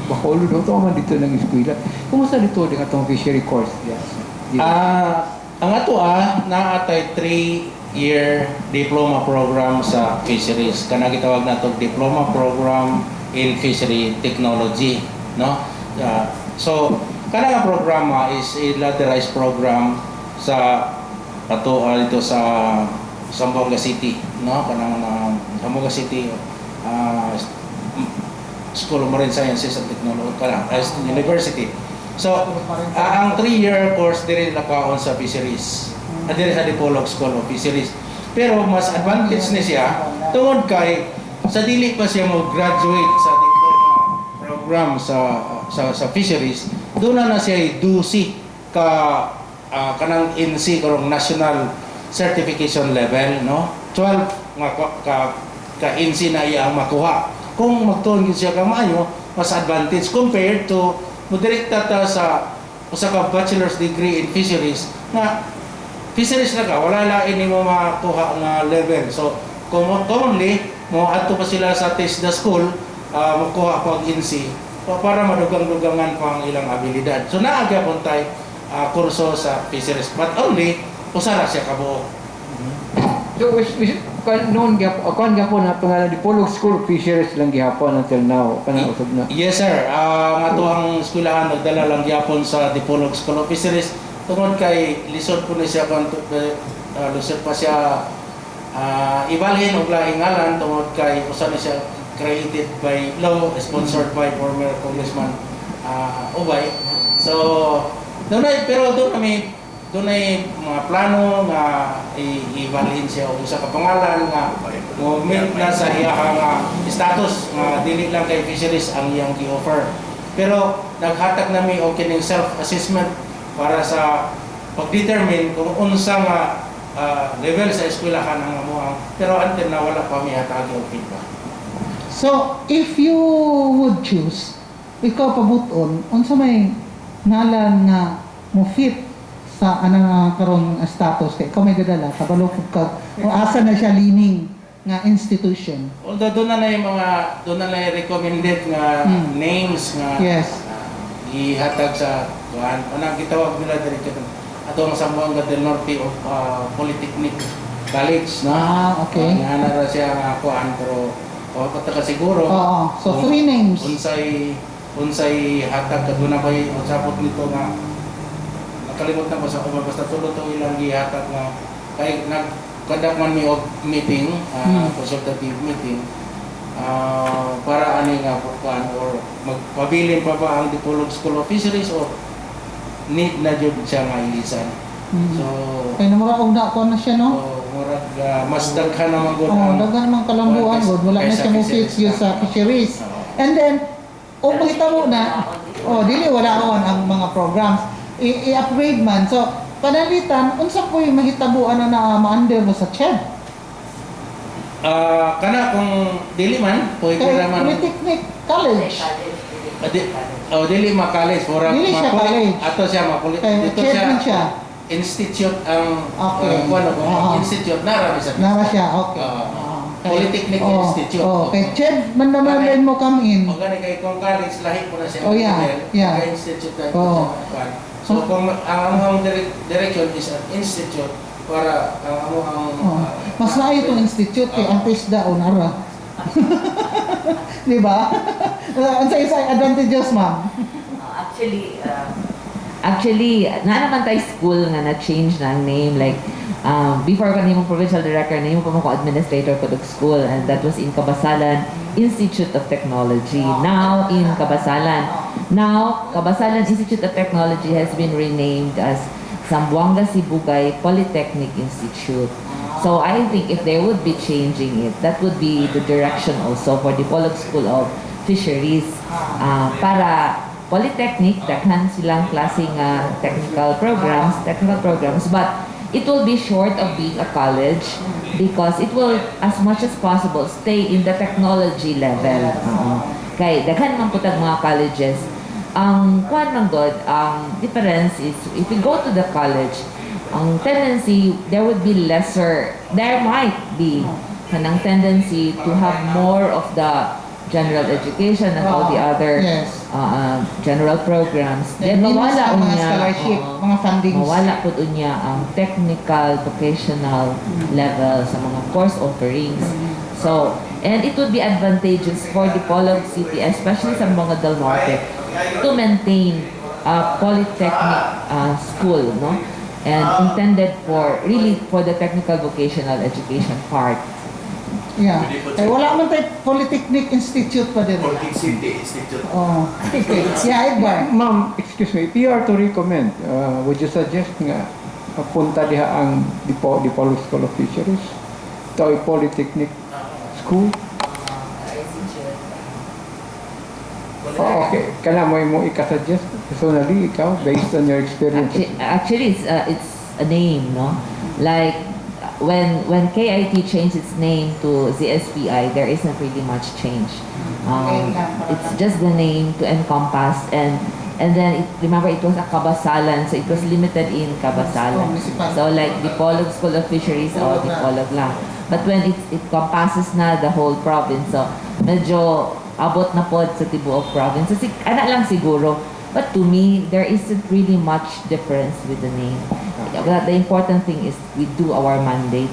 Bacolod to man dito ng eskwela. Kumusta dito din atong fishery course diya? Ang ato na atay 3-year diploma program sa fisheries. Kana gitawag nato diploma program in fishery technology, no? So kana nga programa is a ladderized program sa ato dito sa Zamboanga City, no? Kanang Zamboanga City School of Marine Sciences and Technology University. So, ang 3-year course diri nakaon sa fisheries. Diri sa Dipolog School of Fisheries. Pero mas advantage ni siya tungod kay sa dili pa siya mo graduate sa diploma program sa fisheries, doon na siya dusi ka kanang NC karong national certification level, no? 12 nga ka NC na iya ang makuha. Kung magtuon gyud siya ka maayo, mas advantage compared to direkta ta sa usa ka bachelor's degree in fisheries nga fisheries na ka, wala lain nimo makuha nga level. So commonly mo adto pa sila sa TESDA school, makuha pag NC para madugang-dugangan pa ang ilang abilidad. So naagya pun tay kurso sa fisheries, but only usa ra siya kabuok. So, noon gapon na pangalan di Polog School of Fisheries lang gihapon until now. Kanang usab na. Yes sir, ang ato ang eskwelahan nagdala lang gyapon sa Dipolog School of Fisheries tungod kay lisod po ni siya lisod pa siya ibalhin og laing ngalan tungod kay usa na siya created by law, sponsored by former Congressman Ubay. So pero doon ay mga plano nga ibalhin siya o sa kapangalan nga movement na sa iyang status nga dili lang kay fisheries ang iyang gi-offer. Pero naghatag nami og kining self-assessment para sa pag-determine kung unsa nga level sa eskwelahan ang amuang, pero until na wala pa mi hatagi og feedback. So, if you would choose, ikaw pabuton, unsa may ngalan nga mo fit sa karon status kay ikaw may gadala kabalo ka o asa na siya leaning nga institution. Although doon na recommended nga names nga Yes. ihatag sa kuan, anang gitawag nila diri ato ang Zamboanga del Norte of Polytechnic College na. Okay. Nga na ra siya nga kuan pero ka siguro. Oo. So, 3 names. Unsay hatag kaduna bay usapot nito nga nakalimutan ko sa kuma basta tulo to ilang gihatag nga kay nagkandak man mi og meeting, consultative meeting para ani nga kuan or magpabilin pa ba ang Dipolog School of Fisheries or need na jud siya nga ilisan. So Kaya namura una ko na siya, no? murag mas daghan naman gud Daghan naman kalambuan gud wala na siya mo fit yun sa fisheries. And then, makita mo na, dili wala on ang mga programs. I-upgrade man. So, panalitan, unsa po yung mahitabuan na ma-under mo sa CHED? kana kung dili man pwede Kay naman Polytechnic College. dili ma college murag Dili siya college. ato siya Kay dito CHED man siya. institute ang Okay. institute na sa Nara siya, okay. Polytechnic Institute. Kay CHED man naman rin mo come in. O gani kay kung college lahi po na siya. Oh, yeah, yeah. Kay institute na Oh. so kung ang among direction is an institute para ang among Mas naayo itong institute kay ang TESDA o nara. Di ba? Ang sa advantages, ma'am. Actually, na naman tayo school nga na-change na ang name. Like, before ka nimo provincial director, nimo pa mo ko administrator ko ng school, and that was in Kabasalan Institute of Technology. Now, in Kabasalan. Now, Kabasalan Institute of Technology has been renamed as Zamboanga Sibugay Polytechnic Institute. So I think if they would be changing it, that would be the direction also for the Polog School of Fisheries. Para Polytechnic, daghan silang klaseng technical programs, but it will be short of being a college because it will, as much as possible, stay in the technology level. Kay daghan man putag mga colleges. Ang kuan man god, ang difference is if we go to the college, ang tendency there might be kanang tendency to have more of the general education and all the other Yes. general programs. Then mawala mga unya scholarship, mga fundings. mawala pud unya ang technical, vocational level sa mga course offerings. So, and it would be advantageous for the Polog City, especially sa mga Del Norte, to maintain a polytechnic school, no? And intended for the technical vocational education part. Yeah. Kaya wala man tayo Polytechnic Institute pa din. City Institute. Oh. Yeah, Edgar. Ma'am, excuse me, if you are to recommend, would you suggest nga punta diha ang Dipolog School of Fisheries to a Polytechnic School? Oh, okay. Kana mo ikasuggest personally, ikaw, based on your experience? Actually, it's a name, no? Like when KIT changed its name to ZSPI, there isn't really much change. It's just the name to encompass and then remember it was a kabasalan, so it was limited in kabasalan. So like Dipolog School of Fisheries o Dipolog lang. But when it encompasses na the whole province, so medyo abot na pod sa tibuok province. So ana lang siguro. But to me, there isn't really much difference with the name. But the important thing is we do our mandate.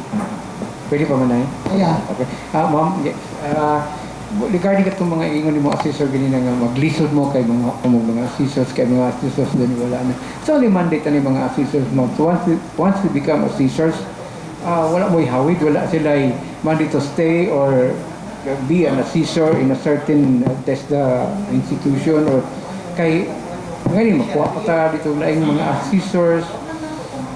Pwede pa man na Yeah. Okay. Ma'am, regarding itong mga ingon ni mga assessor ganina nga maglisod mo kay mga assessors kay mga assessors din wala na. So ni mandate ni mga assessors mo. So once we become assessors, wala mo ihawid, wala sila mandate to stay or be an assessor in a certain TESDA institution or kay ngayon makuha pa ta dito laing mga assessors.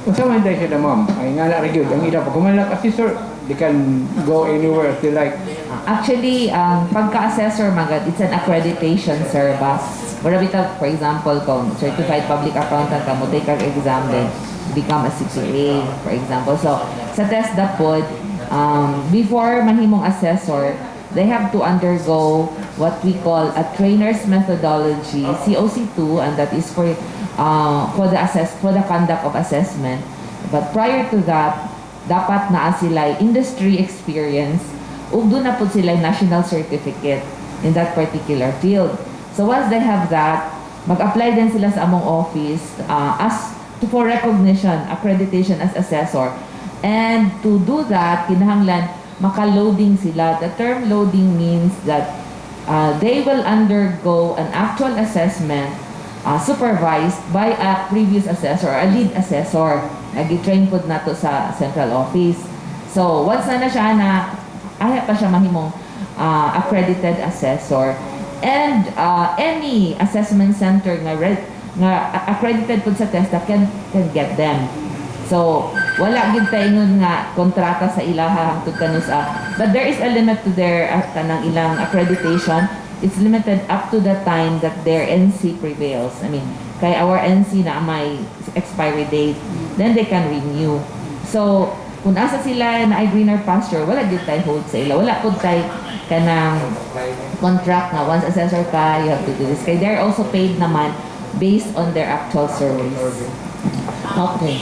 Unsa man dai siya ma'am? Ay nga na gyud ang ila pag kumalak assessor, they can go anywhere they like. Actually, pagka-assessor magad, it's an accreditation, sir, ba? For example, kung certified public accountant ka mo, take ang exam then become a CPA, for example. So, sa TESDA pod, before manhimong assessor, they have to undergo what we call a trainer's methodology, COC2, and that is for the conduct of assessment. But prior to that, dapat naa sila industry experience ug doon na po sila national certificate in that particular field. So once they have that, mag-apply din sila sa among office for recognition, accreditation as assessor. And to do that, kinahanglan maka-loading sila. The term loading means that they will undergo an actual assessment supervised by a previous assessor, a lead assessor. Nag-train po na to sa central office. So, once na siya na, ay pa siya mahimong accredited assessor. And any assessment center nga accredited po sa TESDA can get them. So, wala gid taingon nga kontrata sa ilaha hangtod kanus but there is a limit to their kanang ilang accreditation. It's limited up to the time that their NC prevails. I mean, kay our NC na may expiry date, then they can renew. So, kung asa sila na ay greener pasture, wala gid tay hold sa ila. Wala pud tay kanang contract na once assessor ka, you have to do this. Kay they're also paid naman based on their actual service. Okay.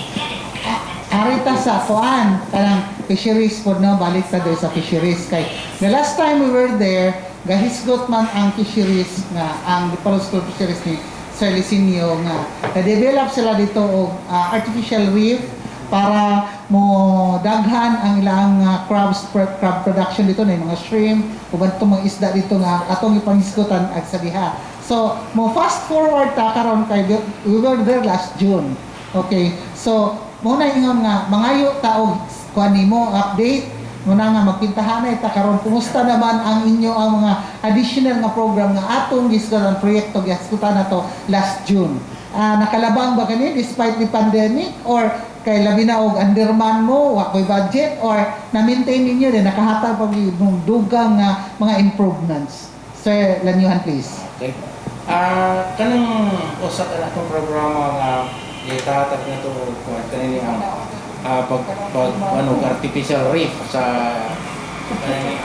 Arita sa kuan, kanang fisheries po no, balik ta doon sa fisheries kay the last time we were there, gahisgot man ang fisheries nga ang Dipolog School of Fisheries ni Sir Licinio nga na-develop sila dito og artificial reef para mo daghan ang ilang crab production dito na mga shrimp ug adto mga isda dito nga atong ipanghisgotan ag sa diha. So mo fast forward ta karon kay we were there last June. Okay. So muna ingon nga mangayo ta og kuan nimo update muna nga magpintahanay ta karon kumusta naman ang inyo ang mga additional nga program nga atong gisgotan proyekto gisgotan nato last June. Nakalabang ba kani despite the pandemic or kay labi na og underman mo wa koy budget or na-maintain ninyo din nakahatag pag dugang mga improvements. Sir Lanyuhan, please. Okay. Kanang usa ka natong programa nga itahatag na to kanini ang artificial reef sa kanini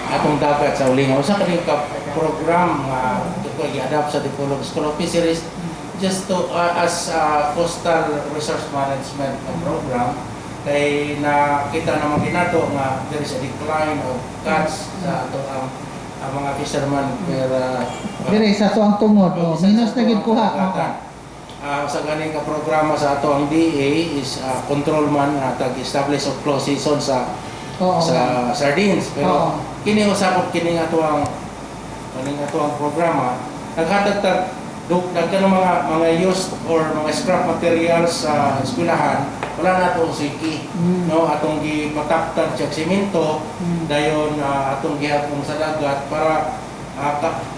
atong dagat sa ulingaw sa kanini ka program nga ito i-adapt sa Dipolog School of Fisheries just to as coastal resource management program kay nakita naman kinato nga there is a decline of catch sa ato ang mga fishermen Dire sa to ang tungod minus na gid kuha. Sa ganing ka programa sa ato ang DA is control man tag-establish of closed season sa sardines pero kini usapot kini ato ang programa naghatag daghan ng mga used or mga scrap materials sa eskwelahan wala na to siki no atong gipataktan sa semento dayon atong gihapon sa dagat para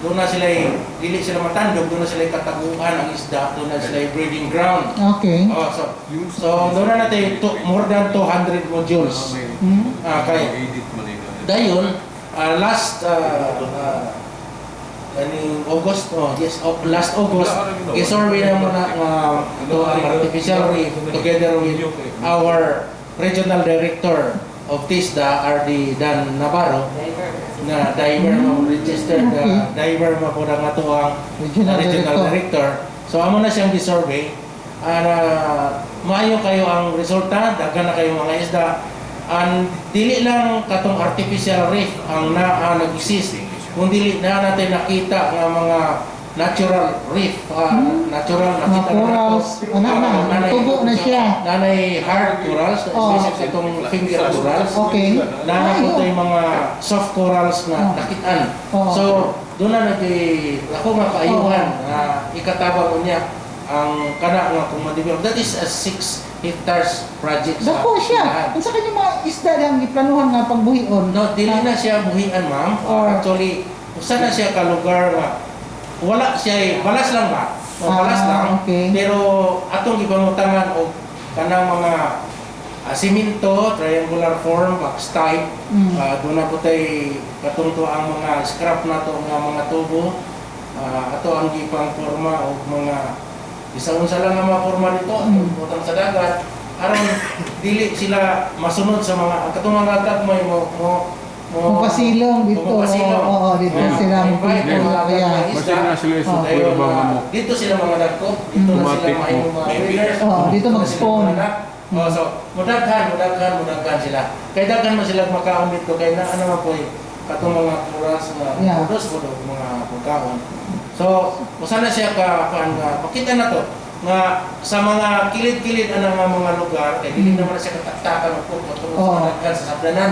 doon na sila dili sila matandog, doon na sila kataguan ang isda, doon na sila breeding ground. Okay. So doon na natin more than 200 modules. Kaya dayon last kaning August, last August, isurvey na muna ito ang artificial reef together with our regional director of TISDA, RD Dan Navarro, na diver mo registered diver mo po nga ito ang regional director. So amo na siyang gisurvey. Maayo kayo ang resulta, daghan na kayo mga isda. Dili lang katong artificial reef ang nag-exist. Kung dili na natin nakita nga mga natural reef, natural nakita na nato. Tubo na siya. Nanay hard corals, especially itong finger corals. Okay. Nanay po yung mga soft corals na nakitaan. So, doon na ako makaayuhan na ikatabang niya ang kana nga kung ma-develop. That is a 6 hectares project sa Dako siya. lahat. Kung sa kanya mga isda lang iplanuhan nga pagbuhion. No, dili na siya buhian, ma'am. Actually, usa na siya ka lugar nga wala siya, balas lang ba? Balas lang. Okay. Pero atong ipamutangan og kanang mga simento, triangular form, box type. Doon na po tayo katungto ang mga scrap na to, mga tubo. Ato ang gipang forma o mga isa-unsa lang ang mga forma nito, butang sa dagat. Aron dili sila masunod sa mga katong mga tag Pasilong dito. Oo, dito sila dito sila mga dagko, dito na sila mga breeders. Dito mag-spawn. So, mudaghan sila. Kay daghan man sila makaon dito kay na ano man po katong mga kuras nga pudos po mga pagkaon. So, usa na siya makita na to nga sa mga kilid-kilid ang mga lugar kay dili naman siya kataktakan og tungod sa daghan sa sabdanan.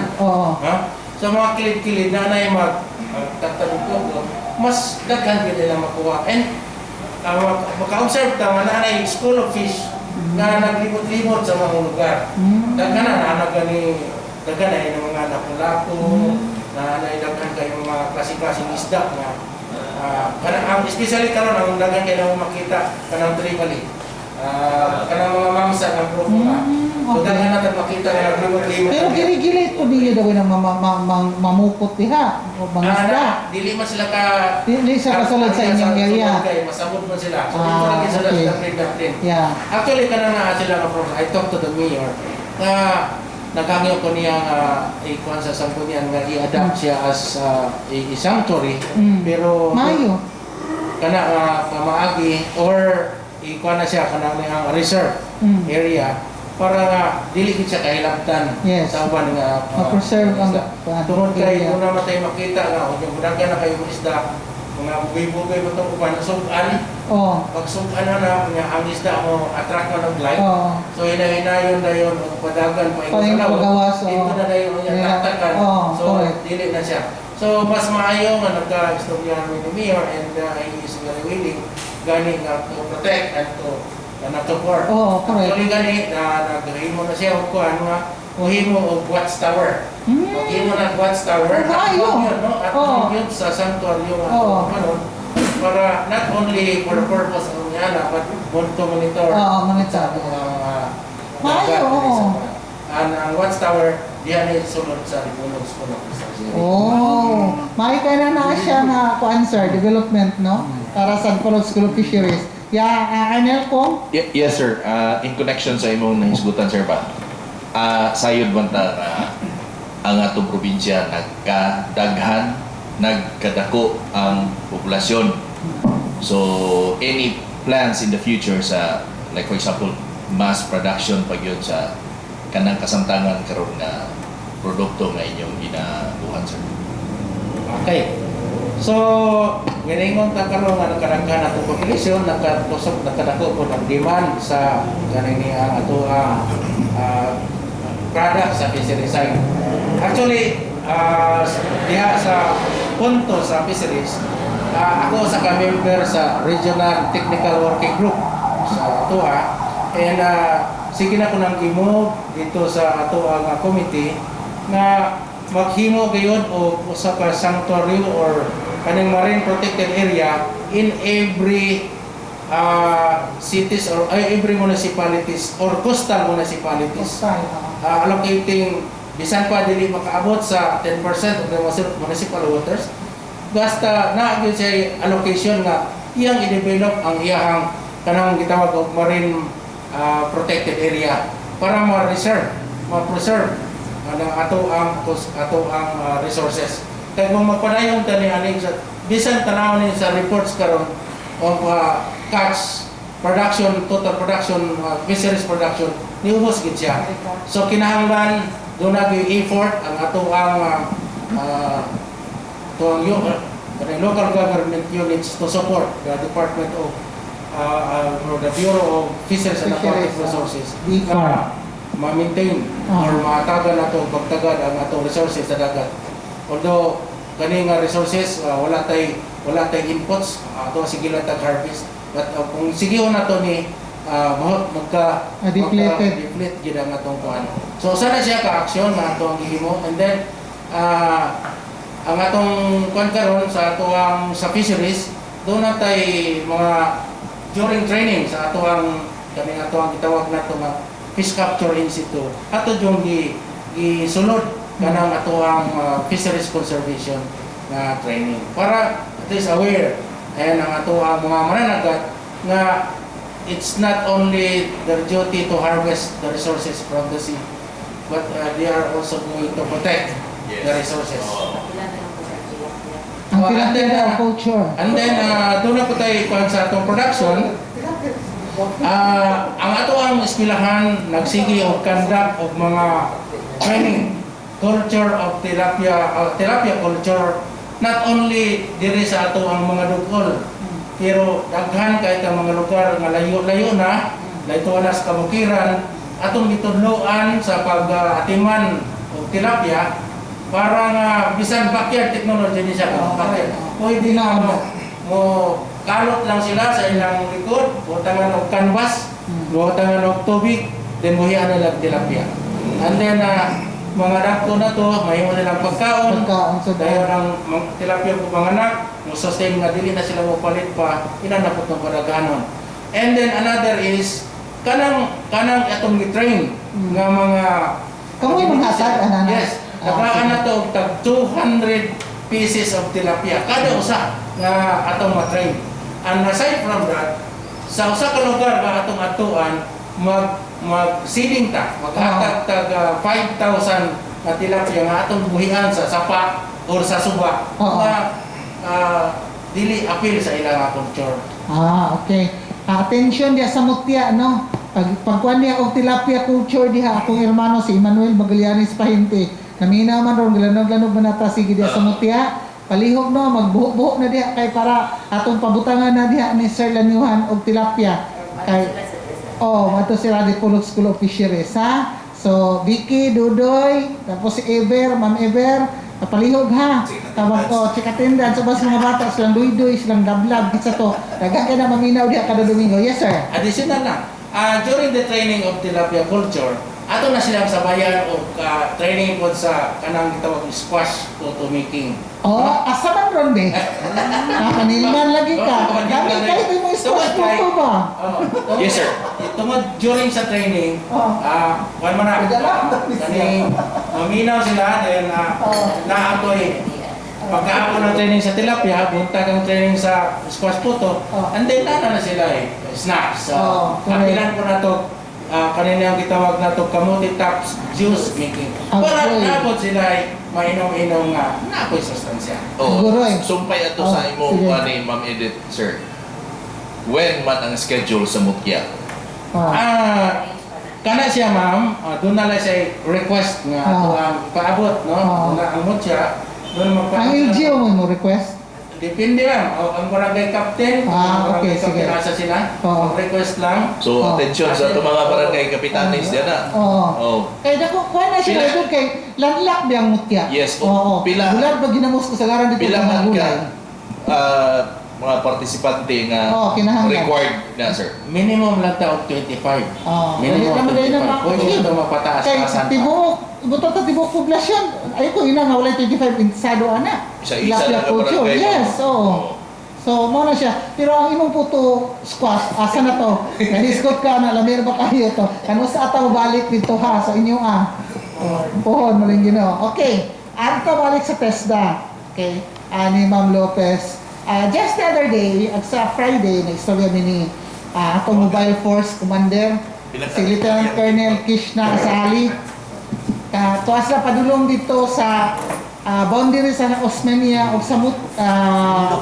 Ha? Sa mga kilid-kilid na nay magtatag og mas daghan gyud nila makuha. And maka-observe ta nga nanay school of fish na naglibot-libot sa mga lugar. Daghan na daghan na yung mga lapu-lapu, daghan kayo mga klase-klaseng isda nga especially karon ang daghan kayo makita kanang tripoli. Kanang mga mamsa ng profuga. So daghan natin makita nga naglibot-libot. Pero gili-gili po niyo daw ng mamukot diha o mga isda. Dili man sila ka Dili sa kasulod sa inyong area. Masabot man sila. So dito lagi sila sa Daplin. Yeah. Actually kanang sila nga I talked to the mayor na nagangyo ko niya ikuan sa sangkunian nga i-adapt siya as a sanctuary pero Mayo. kana nga maagi or ikuan na siya kanang ang reserve area para nga dili gid siya kahilabtan sa uban nga ma-preserve ang tungod kay kung naman tayo makita nga og mudagan na kayo isda mga bugay-bugay mo itong uban sugan. Pag sugan na nga ang isda mo attract mo ng light. So hinahinayon na yun o padagan mo yung pagawas. Dito na na yun yung tatakan. So dili na siya. So mas maayo nga nagka-istoryahan ni Mayor and he is very willing gani nga to protect and to support. Actually gani naghimo na siya og kuan nga uhimo og watchtower. Uhimo na watchtower. At yun sa sanctuary yung para not only for the purpose of niya but to monitor. Monitor. Ang watchtower diyan ay sunod sa Lipunog School of Fisheries. May kaya na siya na answer development no para sa Lipunog School of Fisheries. Anel ko? Yes sir, in connection sa imong nahisgutan sir ba? Sayod banta ang atong probinsya nagkadako ang populasyon. So any plans in the future sa like for example mass production pag yun sa kanang kasamtangan karon nga produkto nga inyong ginabuhat sir? Okay. So, ngayon ta karon nga nakadaghan atong populasyon, nakadako po ng demand sa kanini ang ato product sa fisheries side. Actually, diha sa punto sa fisheries, ako sa ka-member sa Regional Technical Working Group sa ATOA and sige na ko nang i-move dito sa ATOA committee na maghimo gayon o sa sanctuary or kanang marine protected area in every cities or every municipalities or coastal municipalities. Allocating bisan pa dili makaabot sa 10% of the municipal waters basta na gyud siya allocation nga iyang i-develop ang iyang kanang gitawag og marine protected area para ma-preserve ang ato ang resources. Kaya kung magpadayon tani ani sa bisan tanaw ni sa reports karon of catch production, total production, fisheries production, niubos gid siya. So kinahanglan doon na effort ang ato ang local government units to support the Department of or the Bureau of Fisheries and Aquatic Resources na ma-maintain or maatagan nato pagtagad ang atong resources sa dagat. Although kani nga resources wala tay inputs ato sige lang tag harvest, but kung sigihon nato ni deplete gid ang atong kuan. So sana siya ka aksyon na ato ang gihimo, and then ang atong kuan karon sa ato ang sa fisheries doon natay mga during training sa ato ang kani ato ang gitawag nato nga Fish Capture Institute ato yung gisulod kanang ato ang fisheries conservation na training para at least aware and ang ato ang mga mananagat nga it's not only their duty to harvest the resources from the sea, but they are also going to protect the resources. Ang tilapia culture. And then doon na po tayo kuhan sa atong production. Ang ato ang eskwelahan nagsigi og conduct og mga training culture of tilapia culture, not only diri sa ato ang mga dugol, pero daghan kay ka mga lugar nga layo-layo na dayto na sa kabukiran atong gitudloan sa pag-atiman og tilapia para nga bisan backyard technology ni siya backyard. Pwede na mo kalot lang sila sa ilang likod, butangan og canvas, butangan og tubig, then buhian na lang tilapia. And then mga dagko na to, mahimo nilang pagkaon So dahil ang tilapia po panganak, yung sustain nga dili na sila mapalit pa, inanapot ng kadaganon. And then another is kanang atong gitrain nga mga Kamoy mga hasad ana na. Yes, nagaan na to tag 200 pieces of tilapia kada usa nga atong matrain. And aside from that, sa usa ka lugar nga atong atuan mag-seeding ta, maghatag tag 5,000 na tilapia nga atong buhian sa sapa or sa suba nga dili apil sa ilang culture. Okay. Attention dia sa mutya, no? Pagkuan niya og tilapia culture diha akong hermano si Emmanuel Magallanes Pahinte. Namina man ron glanog-glanog man ata sige diha sa mutya. Palihog no, magbuhok-buhok na diha kay para atong pabutangan na diha ni Sir Lanyuhan og tilapia. Kay mato sila di Pulog School of Fisheries, ha? So, Vicky, Dudoy, tapos si Ever, Ma'am Ever, palihog ha. Tawag ko, chikatindan, so bas mga bata, silang duy-duy, silang dablab, isa to. Dagan ka na maminaw diha kada Domingo. Yes, sir. Additional lang, during the training of tilapia culture, ato na silang sabayan og training po sa kanang gitawag squash photo making. Asa man ron be? Nakanilman lagi ka. Dami kayo ito mo squash photo ba? Yes, sir. Tungod during sa training, kuwan man na, kaning maminaw sila, then naatoy pagkaapon ng training sa tilapia, buntag ang training sa squash photo, and then na sila snacks. Kapilan po na to, kanina ang gitawag na to kamuti tops juice making. Para napod sila ay mainom-inom nga napoy sustansya. Sumpay ato sa imong ni Ma'am Edith, sir. When man ang schedule sa mutya? Kana siya ma'am, doon na lang siya request nga ato ang paabot, no? Doon na ang mutya, doon Ang LGO mo request? Depende lang. Ang barangay captain, ang barangay captain asa sila, request lang. So, attention sa itong mga barangay kapitanes diyan na. Kaya dako, kuha na siya doon kay lanlak biyang mutya. Yes. Pila. Bulan ba ginamos ko sa garan dito Pila mga man gulay? ka mga partisipante nga required na, sir? Minimum lang ta og 25. Minimum 25. Pwede ito mapataas-taasan pa. Buto ta tibok poblasyon. Ay ko ina nga walay 25 insado ana. Isa lang ang barangay. Yes, So, mo na siya. Pero ang imong puto squash, asa na to? Nahiskot ka na, lamir ba kayo to? Ano sa ataw balik dito ha, sa inyo Pohon, maling Ginoo. Okay, ato balik sa TESDA. Okay. ni Ma'am Lopez. Just the other day, at sa Friday, na-istorya ni atong Mobile Force Commander, si Lieutenant Colonel Kishna Asali. Tuwas na padulong dito sa boundary sa Osmeña o sa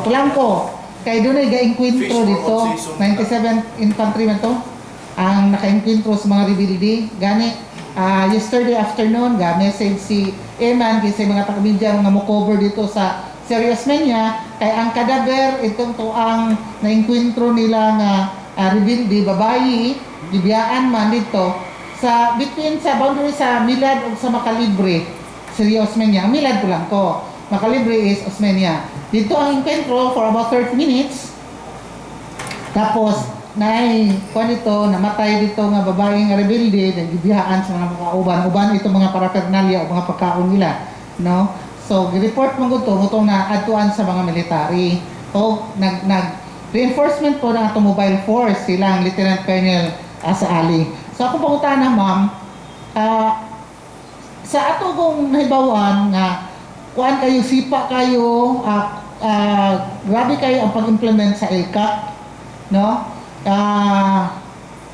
Polanco. Kaya doon ay ga-enkwentro dito, 97th Infantryman to, ang naka-enkwentro sa mga rebelde. Gani, yesterday afternoon, message si Eman kasi mga taga-media nga mo-cover dito sa Osmeña, kay ang kadaver itong to ang na-enkwentro nila nga rebelde, babayi, gibiyaan man dito sa between sa boundary sa Milad o sa Macalibre, Osmeña. Milad ko lang ko. Macalibre is Osmeña. Dito ang enkwentro for about 30 minutes. Tapos namatay dito nga babae nga rebelde, nagibihaan sa mga kauban-uban itong mga paraphernalia o mga pagkaon nila, no? So, gi-report man gusto na atuan sa mga military. So, reinforcement po ng atong mobile force silang Lieutenant Colonel Asali. So, ako pangutana, ma'am, sa ato kong nahibawan nga kuan kayo, sipa kayo, grabe kayo ang pag-implement sa LCAP, no?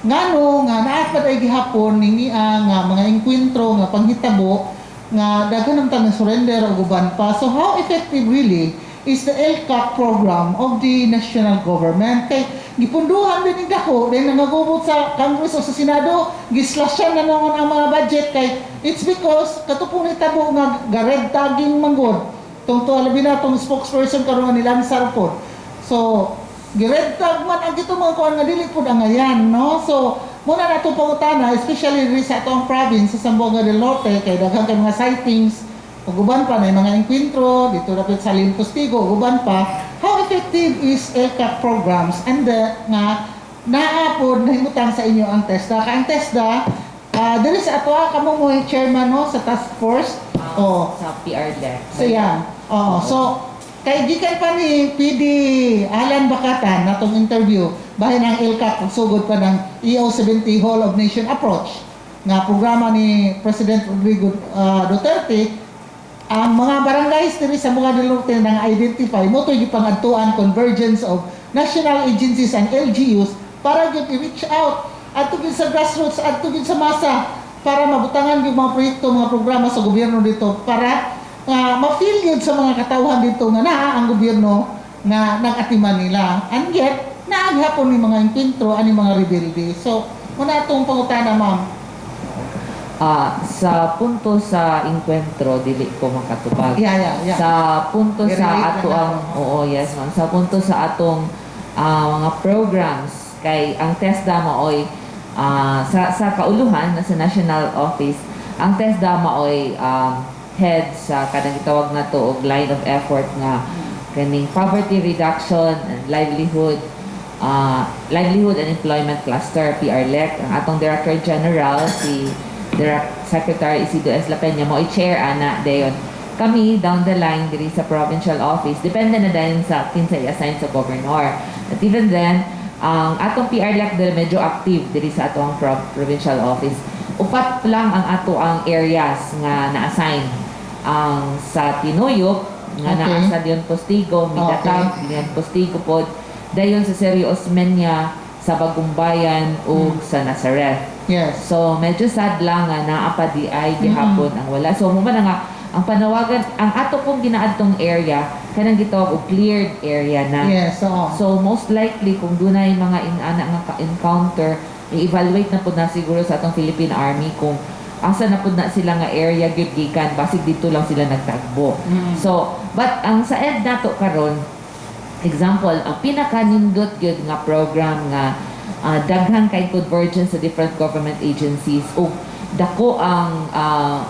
Ngano nga naapad ay gihapon ningi nga mga enkwentro nga panghitabo nga daghan ang tanang surrender o guban pa. So how effective really is the LCAP program of the national government? Kay gipunduhan din ng dako, then nangagubot sa Congress o sa Senado, gislasyan na naman ang mga budget kay it's because katupong itabo nga red tagging manggod. Tungto alabi na itong spokesperson karon nga nilansar po. So, gi-red tag man ang gito mga kuan nga dili pud ang ayan, no? So, muna na itong pangutana, especially sa itong province sa Zamboanga del Norte, kay daghan kay mga sightings, o guban pa na mga enkwentro, dito rapid sa Postigo, guban pa. How effective is LCAP programs and nga naapod nahimutang sa inyo ang TESDA? Kaya ang TESDA, dili sa ato kamo mo chairman no sa task force Sa PR-LEC. So yan. So kay gikan pa ni PD Alan Bakatan natong interview bahin ang LCAP sugod pa ng EO70 Whole of Nation Approach nga programa ni President Rodrigo Duterte. Ang mga barangays diri sa mga Norte nang identify mo to gipangadtuan convergence of national agencies and LGUs para i-reach out at tugid sa grassroots at tugid sa masa para mabutangan yung mga proyekto, mga programa sa gobyerno dito para ma-feel yun sa mga katawhan dito nga naa ang gobyerno na nag-atiman nila. And yet, naaghapon ni mga enkwentro ani mga rebelde. So, muna itong pangutana, ma'am. Sa punto sa enkwentro, dili ko makatubag. Yeah. Sa punto I-relate sa ato na ang, yes ma'am, sa punto sa atong mga programs, kay ang TESDA maoy, sa kauluhan, sa national office, ang TESDA maoy head sa kanang gitawag na to og line of effort nga kaning poverty reduction and livelihood and employment cluster, PR-LEC. Ang atong Director General, si Secretary Isidro S. La Peña, mo i-chair ana dayon. Kami down the line diri sa provincial office, depende na din sa kinsa i-assign sa governor. At even then, ang atong PR-LEC dili medyo active diri sa atong provincial office. Upat lang ang ato ang areas nga na-assign. Ang sa Tinuyok nga naa sa Leon Postigo, Midatag, Leon Postigo pod, dayon sa Osmeña, sa Bagumbayan ug sa Nazareth. Yes. So medyo sad lang nga naa pa di ay gihapon ang wala. So mo man nga ang panawagan ang ato pong ginaadtong area kanang gitawag og cleared area na. Yes, So most likely kung dunay mga ana nga encounter, i-evaluate na pud na siguro sa atong Philippine Army kung asa na pud na sila nga area gyud gikan basig dito lang sila nagtagbo. So but ang sa ED nato karon, example, ang pinakanindot gyud nga program nga daghang kay convergence sa different government agencies ug dako ang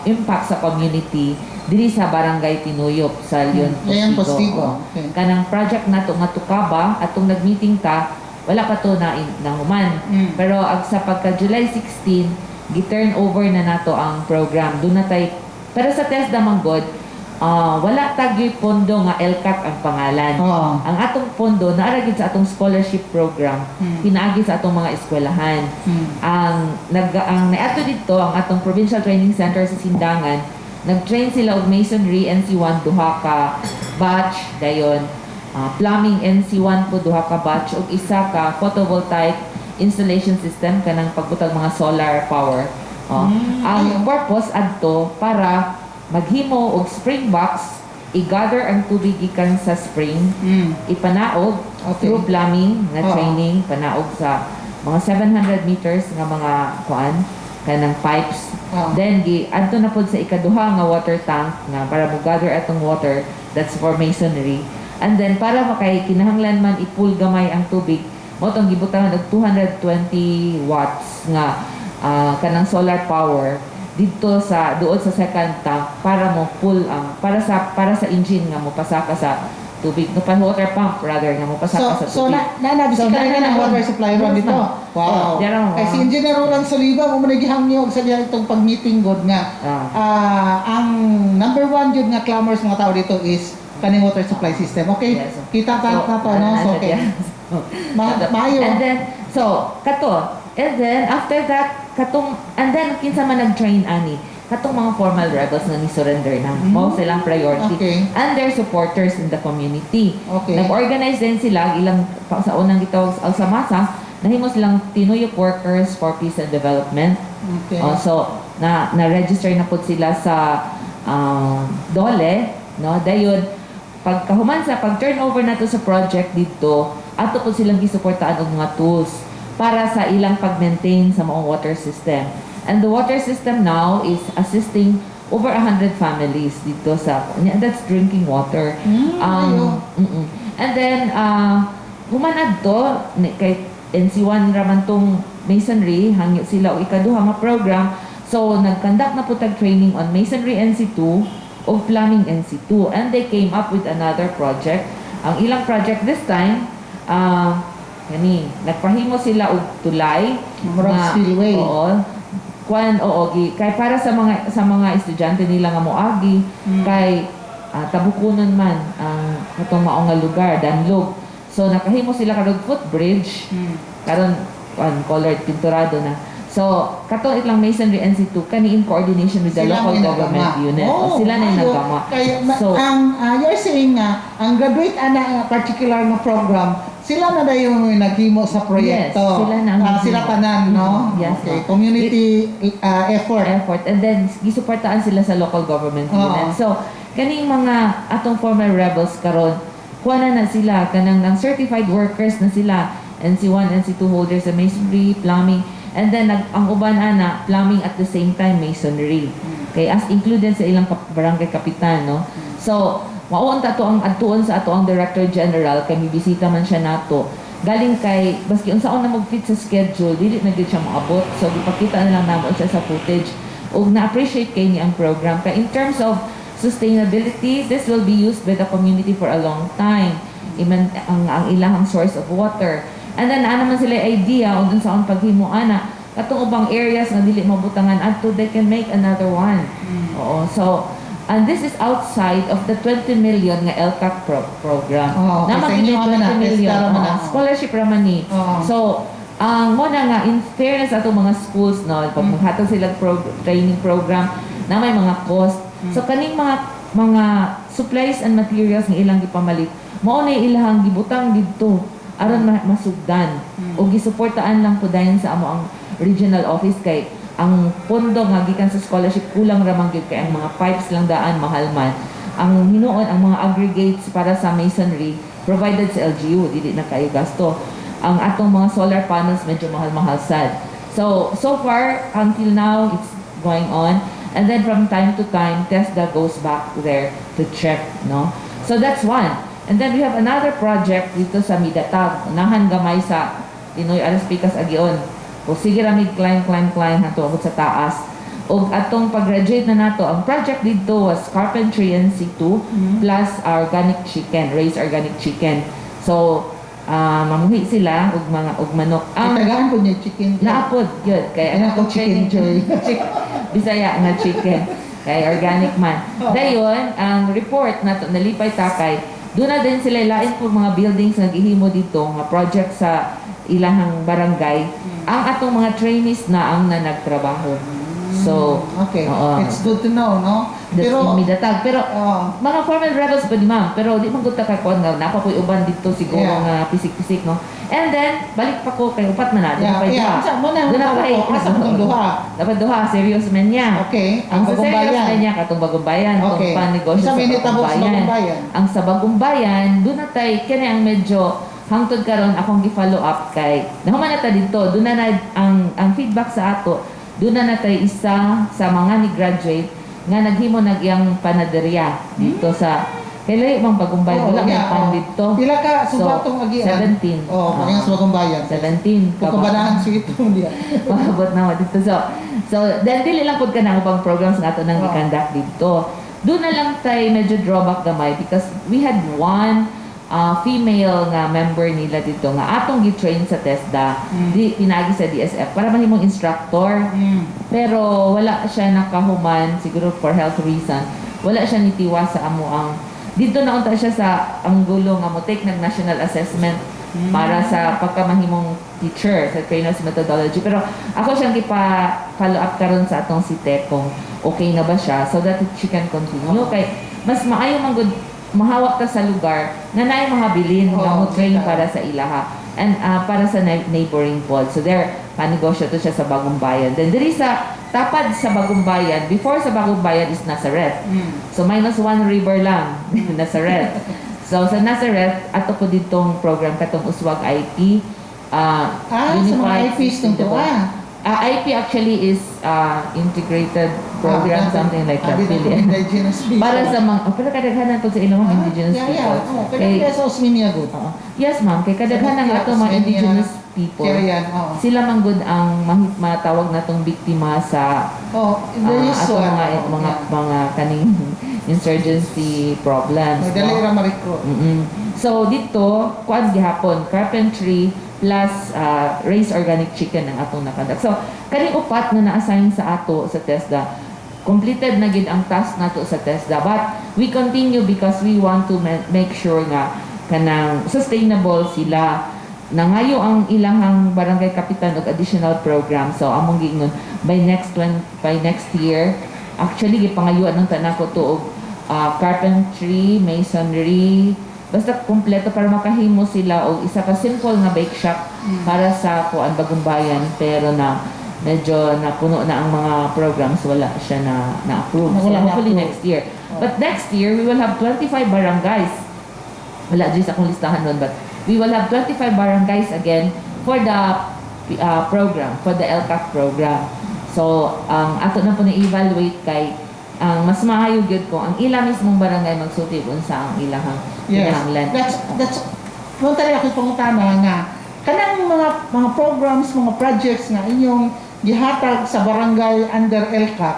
impact sa community diri sa Barangay Tinuyop sa Leon Postigo. Okay. Kanang project nato nga Tukaba atong nagmeeting ta, wala pa to na human. Pero sa pagka July 16 gi-turn over na nato ang program. Doon na tay pero sa TESDA manggod, wala tagi pondo nga LCAP ang pangalan. Ang atong pondo naara gid sa atong scholarship program, pinaagi sa atong mga eskwelahan. Ang naato dito ang atong Provincial Training Center sa Sindangan nag-train sila og masonry NC1 duha ka batch dayon. Plumbing NC1 po duha ka batch ug isa ka photovoltaic installation system kanang pagbutang mga solar power. Ang purpose adto para maghimo og spring box, i-gather ang tubig gikan sa spring, ipanaog through plumbing nga training, panaog sa mga 700 meters nga mga kanang pipes. Then adto na pod sa ikaduha nga water tank nga para mo gather atong water, that's for masonry. And then para makay kinahanglan man i-pull gamay ang tubig, mo tong gibutangan og 220 watts nga kanang solar power dito sa duol sa second tank para mo pull ang para sa engine nga mo pasaka sa tubig no pa water pump rather nga mo pasaka sa tubig. So bisita na ng water supply ron dito. Wow. Kay si Engineer Roland Soliva mo nagihangyo og sa diya itong pag-meeting god nga ang number one jud nga clamors mga tao dito is kaning water supply system. Okay? Yes. Kita ta no so okay. Maayo. And then and then after that and then kinsa man nag-train ani katong mga formal rebels nga ni surrender na mo silang priority and their supporters in the community. Nag-organize din sila ilang sa unang gitawag sa masa nahimo silang tinuyok workers for peace and development. So na-register na pud sila sa DOLE no dayon pagkahuman sa pag-turnover nato sa project dito ato po silang gisuportaan og mga tools para sa ilang pag-maintain sa maong water system. And the water system now is assisting over 100 families dito sa that's drinking water. And then humanad to kay NC1 raman tong masonry hangyo sila og ikaduha nga program. So nag-conduct na po tag training on masonry NC2 o plumbing NC2 and they came up with another project. Ang ilang project this time nagpahimo sila og tulay nga spillway. Kay para sa mga estudyante nila nga moagi kay tabukunon man ang katong mao nga lugar danlog. So nakahimo sila karog footbridge karon colored pinturado na. So katong itlang masonry NC2 kani in coordination with the Sila local may government nagama. unit. Sila na yung nagama. So ang you're saying nga ang graduate ana particular nga program sila na dayon naghimo sa proyekto. Yes, sila na ang sila tanan no. Yes, Okay, community effort. and then gisuportaan sila sa local government unit. So kaning mga atong former rebels karon kuha na sila kanang nang certified workers na sila NC1 NC2 holders sa masonry plumbing and then ang uban ana plumbing at the same time masonry. Okay, as included sa ilang barangay kapitan no. So mao to ang adtuon sa ato ang Director General kay bisita man siya nato. Galing kay baski unsaon na mag-fit sa schedule, dili na gyud siya maabot. So gipakita na lang namo siya sa footage. Ug na-appreciate kay ni ang program. Kay in terms of sustainability, this will be used by the community for a long time. Ang ilahang source of water. And then naman sila idea ug unsaon paghimo ana katong ubang areas nga dili mabutangan adto they can make another one. So and this is outside of the 20 million nga LCAC program. Kasi inyo 20 million. scholarship raman ni. So, ang mo na nga, in fairness ato mga schools, no, pag maghatag sila training program na may mga cost. So, kaning mga supplies and materials nga ilang gipamalit, mao na ilahang gibutang dito aron masugdan. O gisuportaan lang po dayon sa amo ang regional office kay ang pondo nga gikan sa scholarship kulang ra man gyud kay ang mga pipes lang daan mahal man. Ang hinuon ang mga aggregates para sa masonry provided sa LGU dili na kayo gasto. Ang atong mga solar panels medyo mahal-mahal sad. So far until now it's going on and then from time to time TESDA goes back there to check no. So that's one. And then we have another project dito sa Midatag nahan gamay sa Pinoy Araspikas Agion. O sige ra mig climb hanto abot sa taas. Og atong pag-graduate na nato, ang project dito was carpentry NC2 plus organic chicken, raised organic chicken. So mamuhi sila og manok. Tagaan po niya chicken. Naapod yun kay Ako chicken joy. Bisaya nga chicken kay organic man. Dayon ang report nato nalipay takay. Doon na din sila lain po mga buildings nga gihimo dito nga project sa ilahang barangay. Ang atong mga trainees na ang nagtrabaho. So, okay. It's good to know, no? That's Pero- imidatag. Pero Oh. mga former rebels pa ni ma'am, pero di man gud ta kakuan nga napapoy uban dito siguro Yeah. nga pisik-pisik no. And then balik pa ko kay upat man na, di pa Yeah. Sa mo na Doon na pa eh. asa mo tong duha. Dapat duha, serious man niya. Okay. Ang sa Bagong serious Bayan. man niya katong Bagong Bayan, Okay. tong pan-negosyo Isa sa minute Bagong ako sa Bagong Bayan. Ang sa Bagong Bayan, doon na tay kini ang medyo hangtod karon akong gi-follow up kay nahuman na ta dito, doon na ang feedback sa ato, doon na natay isa sa mga ni graduate nga naghimo nagyang panaderya dito sa kailan mang Bagong Bayan, wala may pan dito. Pila ka So, subatong agian? 17. Oh, Ah. kaya sa Bagong Bayan. 17. Pagkabanahan sa ito diya. Maabot na mo dito. So then dili lang pud ka na upang programs nga ato nang Oh. i-conduct dito. Doon na lang tay medyo drawback gamay because we had one female nga member nila dito nga atong gi-train sa TESDA, di pinagi sa DSF para mahimong instructor. Pero wala siya nakahuman siguro for health reason. Wala siya nitiwa sa amo ang dito na unta siya sa anggulo nga mo take ng national assessment para sa pagkamahimong teacher sa trainers methodology. Pero ako siyang gipa-follow up karon sa atong si Tek kung okay na ba siya so that she can continue. Kay mas maayo man gud mahawak ta sa lugar na naay mga bilin nga mo train kita. para sa ilaha and para sa neighboring pod. So there, panegosyo to siya sa Bagong Bayan. Then diri sa tapad sa Bagong Bayan, before sa Bagong Bayan is Nazareth. So -1 river lang, Nazareth. So sa Nazareth, ato po ditong program katong Uswag IP. Sa mga Unified IPs System nito Development. IP actually is integrated program, something like that. Really. Indigenous people. Para sa mga, pero kadaghanan po sa ilang mga indigenous people. Kaya sa Osminia good. Yes ma'am, kay kadaghanan ng ato mga Osminia, indigenous people. Kaya yan, oo. Sila man gud ang matawag natong biktima sa Oh, very ato usual. mga kaning insurgency problems. Madali no? ra ma-recruit. So dito, kuan gihapon, carpentry plus raised organic chicken ang atong nakadak. So kaning upat na na-assign sa ato sa TESDA, completed na gid ang task nato sa TESDA. But we continue because we want to make sure nga kanang sustainable sila. Nangayo ang ilahang barangay kapitan og additional program. So among giingon by next year, actually gipangayuan ng tanako to og carpentry, masonry, basta kumpleto para makahimo sila og isa ka simple nga bake shop para sa kuan Bagong Bayan, pero na medyo napuno na ang mga programs, wala siya na-approve. So Wala hopefully na-approve. next year. But next year, we will have 25 barangays. Wala dyan sa akong listahan nun, but we will have 25 barangays again for the program, for the LCAP program. So, ang ato na po na-evaluate kay ang mas maayo gyud ko ang ila mismong barangay magsulti unsa ang ilahang Yes. kinahanglan. That's nung tali ako pangutana nga kanang mga programs, mga projects nga inyong gihatag sa barangay under LCAP.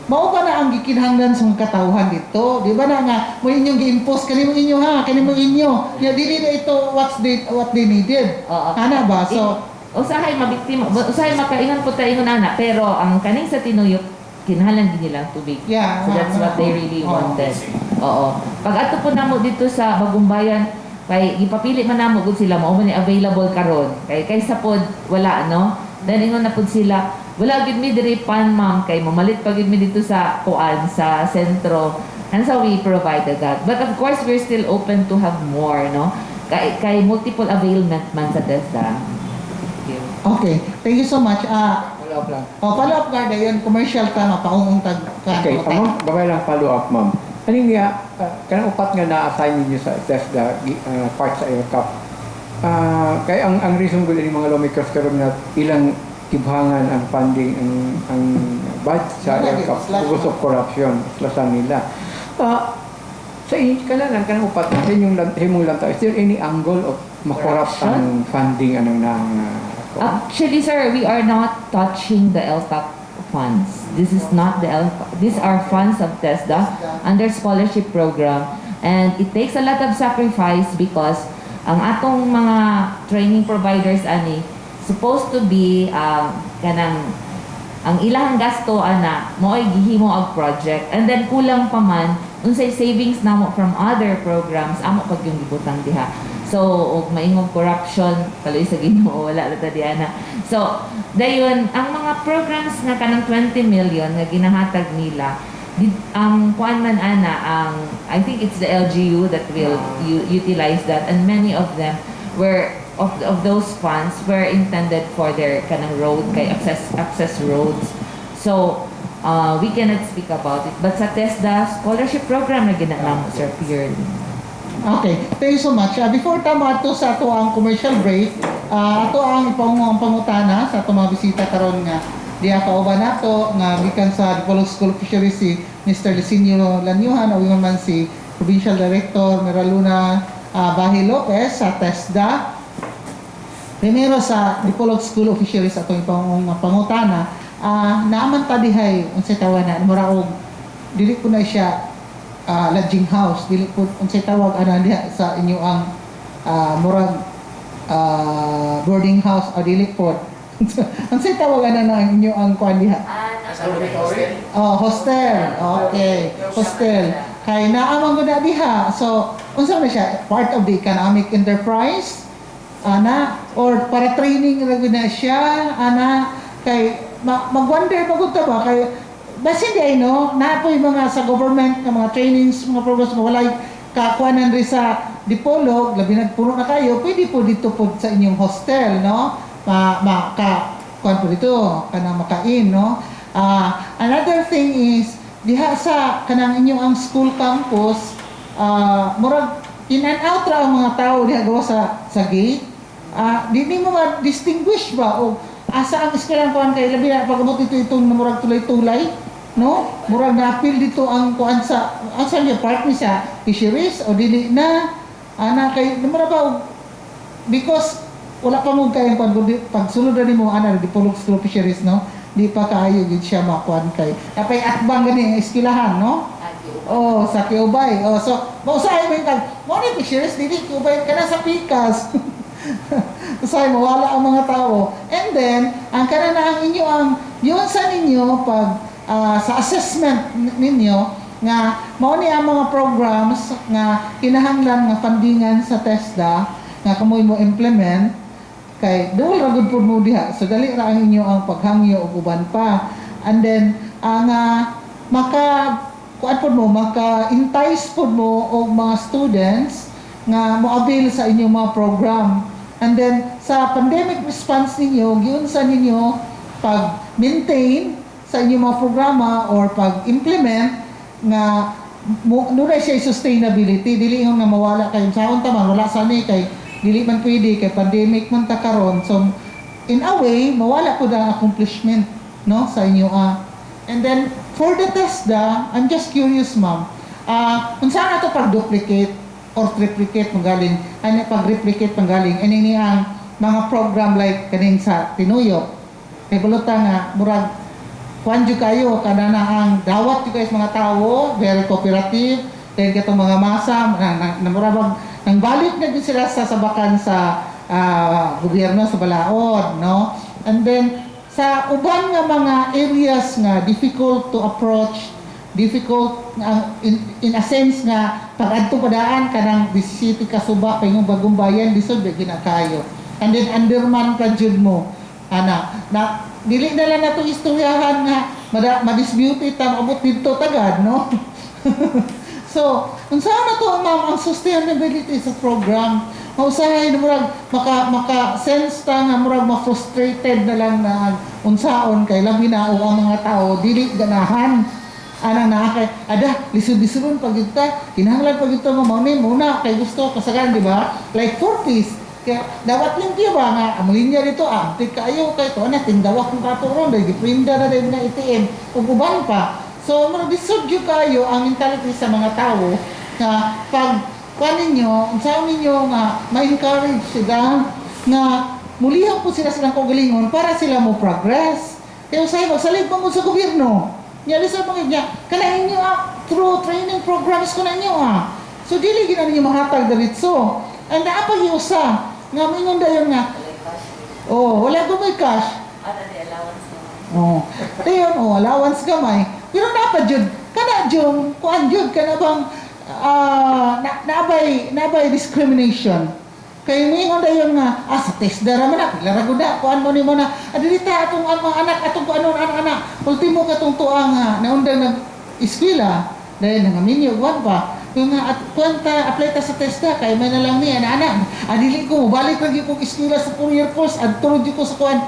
Mao ba na ang gikinahanglan sa mga katawhan dito? Di ba na nga mo inyong gi-impose kanimo inyo ha, kanimo inyo. Ya dili na ito what they needed. Oo. Ana ba? So Usahay mabiktima, usahay makaingon po tayo na, pero ang kaning sa tinuyok kinahanglan din nila ang tubig. Yeah, So that's what they really oo. wanted. Oo. Pag ato po namo dito sa Bagong Bayan, kay gipapili man namo gud sila mao man ni available karon. Kaysa pod wala no. Then ingon na pod sila, wala gid mi diri pan ma'am kay mamalit pa gid mi dito sa kuan sa sentro. And so we provided that. But of course we're still open to have more no. Kay multiple availment man sa TESDA. Thank you. okay, thank you so much. Follow up lang. Follow up guard yun, commercial ka no, paungong tag Okay, among gabay lang follow up, ma'am. Kaning nga, kanang upat nga na-assign ninyo sa TESDA, part sa LCAP. Kaya ang reason ko din mga lawmakers karon na ilang tibhangan ang funding ang budget sa LCAP because of corruption, slasan nila. Sa inyo, kanang upat, sa inyong lantaw, is there any angle of makorrupt ang funding anong Actually, sir, we are not touching the LCAP funds. This is not the LCAP. These are funds of TESDA under scholarship program. And it takes a lot of sacrifice because ang atong mga training providers ani supposed to be kanang ang ilahang gasto ana mo'y gihimo og project and then kulang pa man unsay savings namo from other programs amo pag yung gibutang diha. So, og maingong corruption, kaloy sa Ginoo wala ra ta diana. So, dayon ang mga programs nga kanang 20 million nga ginahatag nila, kuan man ana ang I think it's the LGU that will utilize that, and many of them were of those funds were intended for their kanang road kay access roads. So we cannot speak about it, but sa TESDA scholarship program na ginanamo, Sir Pierre. Okay, thank you so much. Before tama ato sa ato ang commercial break, ato ang pangutana sa ato mga bisita karon nga diha kauban nato nga gikan sa Dipolog School of Fisheries si Mr. Licinio Lanyuhan o yung man si Provincial Director Meraluna Bahi Lopez sa TESDA. Primero sa Dipolog School of Fisheries atong pangutana, naaman ta dihay unsay tawanan mura og dili ko na siya lodging house, dili po unsay tawag ana diha sa inyo ang murag boarding house o dili po unsay tawag ana na inyo ang kuan diha? Hostel. Okay, hostel. Kay naamang gud diha. So unsa na siya, part of the economic enterprise ana or para training ra gud na siya ana kay mag-wonder magud ta ba kay basin di ay no, napoy mga sa government nga mga trainings, mga programs nga walay kakuanan rin sa Dipolog, labi nagpuno na kayo, pwede po dito po sa inyong hostel, no? Kuan po dito, kanang makain, no? Another thing is, diha sa kanang inyong ang school campus, murag in and out ra ang mga tao diha gawa sa gate. Di mo ma-distinguish ba o asa ang eskwelahan kuan kay labi na pagabot ito itong murag tulay-tulay, no? Murag na-appeal dito ang kuan sa niya part ni sa fisheries o dili na ana kay mura ba because wala pa mo kay kuan pag sulod na nimo ana Dipolog School of Fisheries, no? Di pa kaayo gid siya makuan kay napay atbang gani ang eskwelahan, no? Sa Kiubay. So mausahay mo kag mo ni fisheries dili Kiubay kana sa Pikas. Say mawala ang mga tao. And then, ang kana na ang inyo ang yun sa ninyo pag sa assessment ninyo nga mao ni ang mga programs nga kinahanglan nga fundingan sa TESDA nga kamoy mo implement kay dawal ra gud pud mo diha. So dali ra ang inyo ang paghangyo og uban pa. And then ang maka entice pud mo og mga students nga mo-avail sa inyong mga program. And then, sa pandemic response ninyo, giunsa ninyo pag-maintain sa inyong mga programa or pag-implement nga nuna siya sustainability. Dili yung nga mawala kayo. Sa unta man, wala sani kay dili man pwede kay pandemic man ta karon. So, in a way, mawala po ang accomplishment, no, sa inyo. And then, for the TESDA, I'm just curious, ma'am. Kung saan ito pag-duplicate or triplicate manggaling, pag-replicate manggaling, ini ang mga program like kaning sa Tinuyok. Kay bulota nga, murag, kuan jud kayo, kana na ang dawat jud kayo sa mga tao, very cooperative, then katong mga masa, murag, nang balik na din sila sa sabakan sa gobyerno sa Balaod, no? And then, sa uban nga mga areas nga difficult to approach, difficult in a sense nga pag-adto padaan kanang City Kasuba kay ng bagong bayan lisod ginakayo. And then underman ka jud mo ana na dili na lang nato istoryahan nga ma-dispute ta abot dito tagad, no? So unsa na to ma'am ang sustainability sa program? Mausahay na murag maka sense ta nga murag ma-frustrated na lang na unsaon kay labi na ang mga tao dili ganahan anang nakakay, lisod-lisodon pag ito, kinahanglan pag ito muna, kay gusto, kasagan, di ba? Like 40s, kaya dawat limpyo ba nga, amalinya dito, antik kayo, kay ito, tindawak ng katuron, dahil giprinda na din na ATM, uguban pa. So, lisod yun kayo ang mentality sa mga tao, na pag, ninyo, saan ninyo nga, ma-encourage sila, nga, mulihan po sila silang kagalingon para sila mo progress. Kaya sa'yo, magsalig pa mo sa gobyerno. Yali sa mga niya, kanain nyo through training programs ko na nyo So, dili gina ninyo mahatag diritso. And naapag iusa, nga mingon dayon nga, wala ko may cash. Allowance gamay. Pero napad jud, kana jud, kuan jud, kana bang, naabay discrimination. Kaya mingon dayon nga, sa TESDA raman na, laragod na, kuan mo ni mo na, adilita atong mga anak, atong kuan anak-anak, ultimo katong tuang naundang eskwela. Dahil nangaminyo, buwan pa. Yung at kwenta, apply ta sa TESDA, kaya may na lang niya, anak, adili ko, balik lagi kong eskwela sa 4-year course, at tulog ko sa kuwan.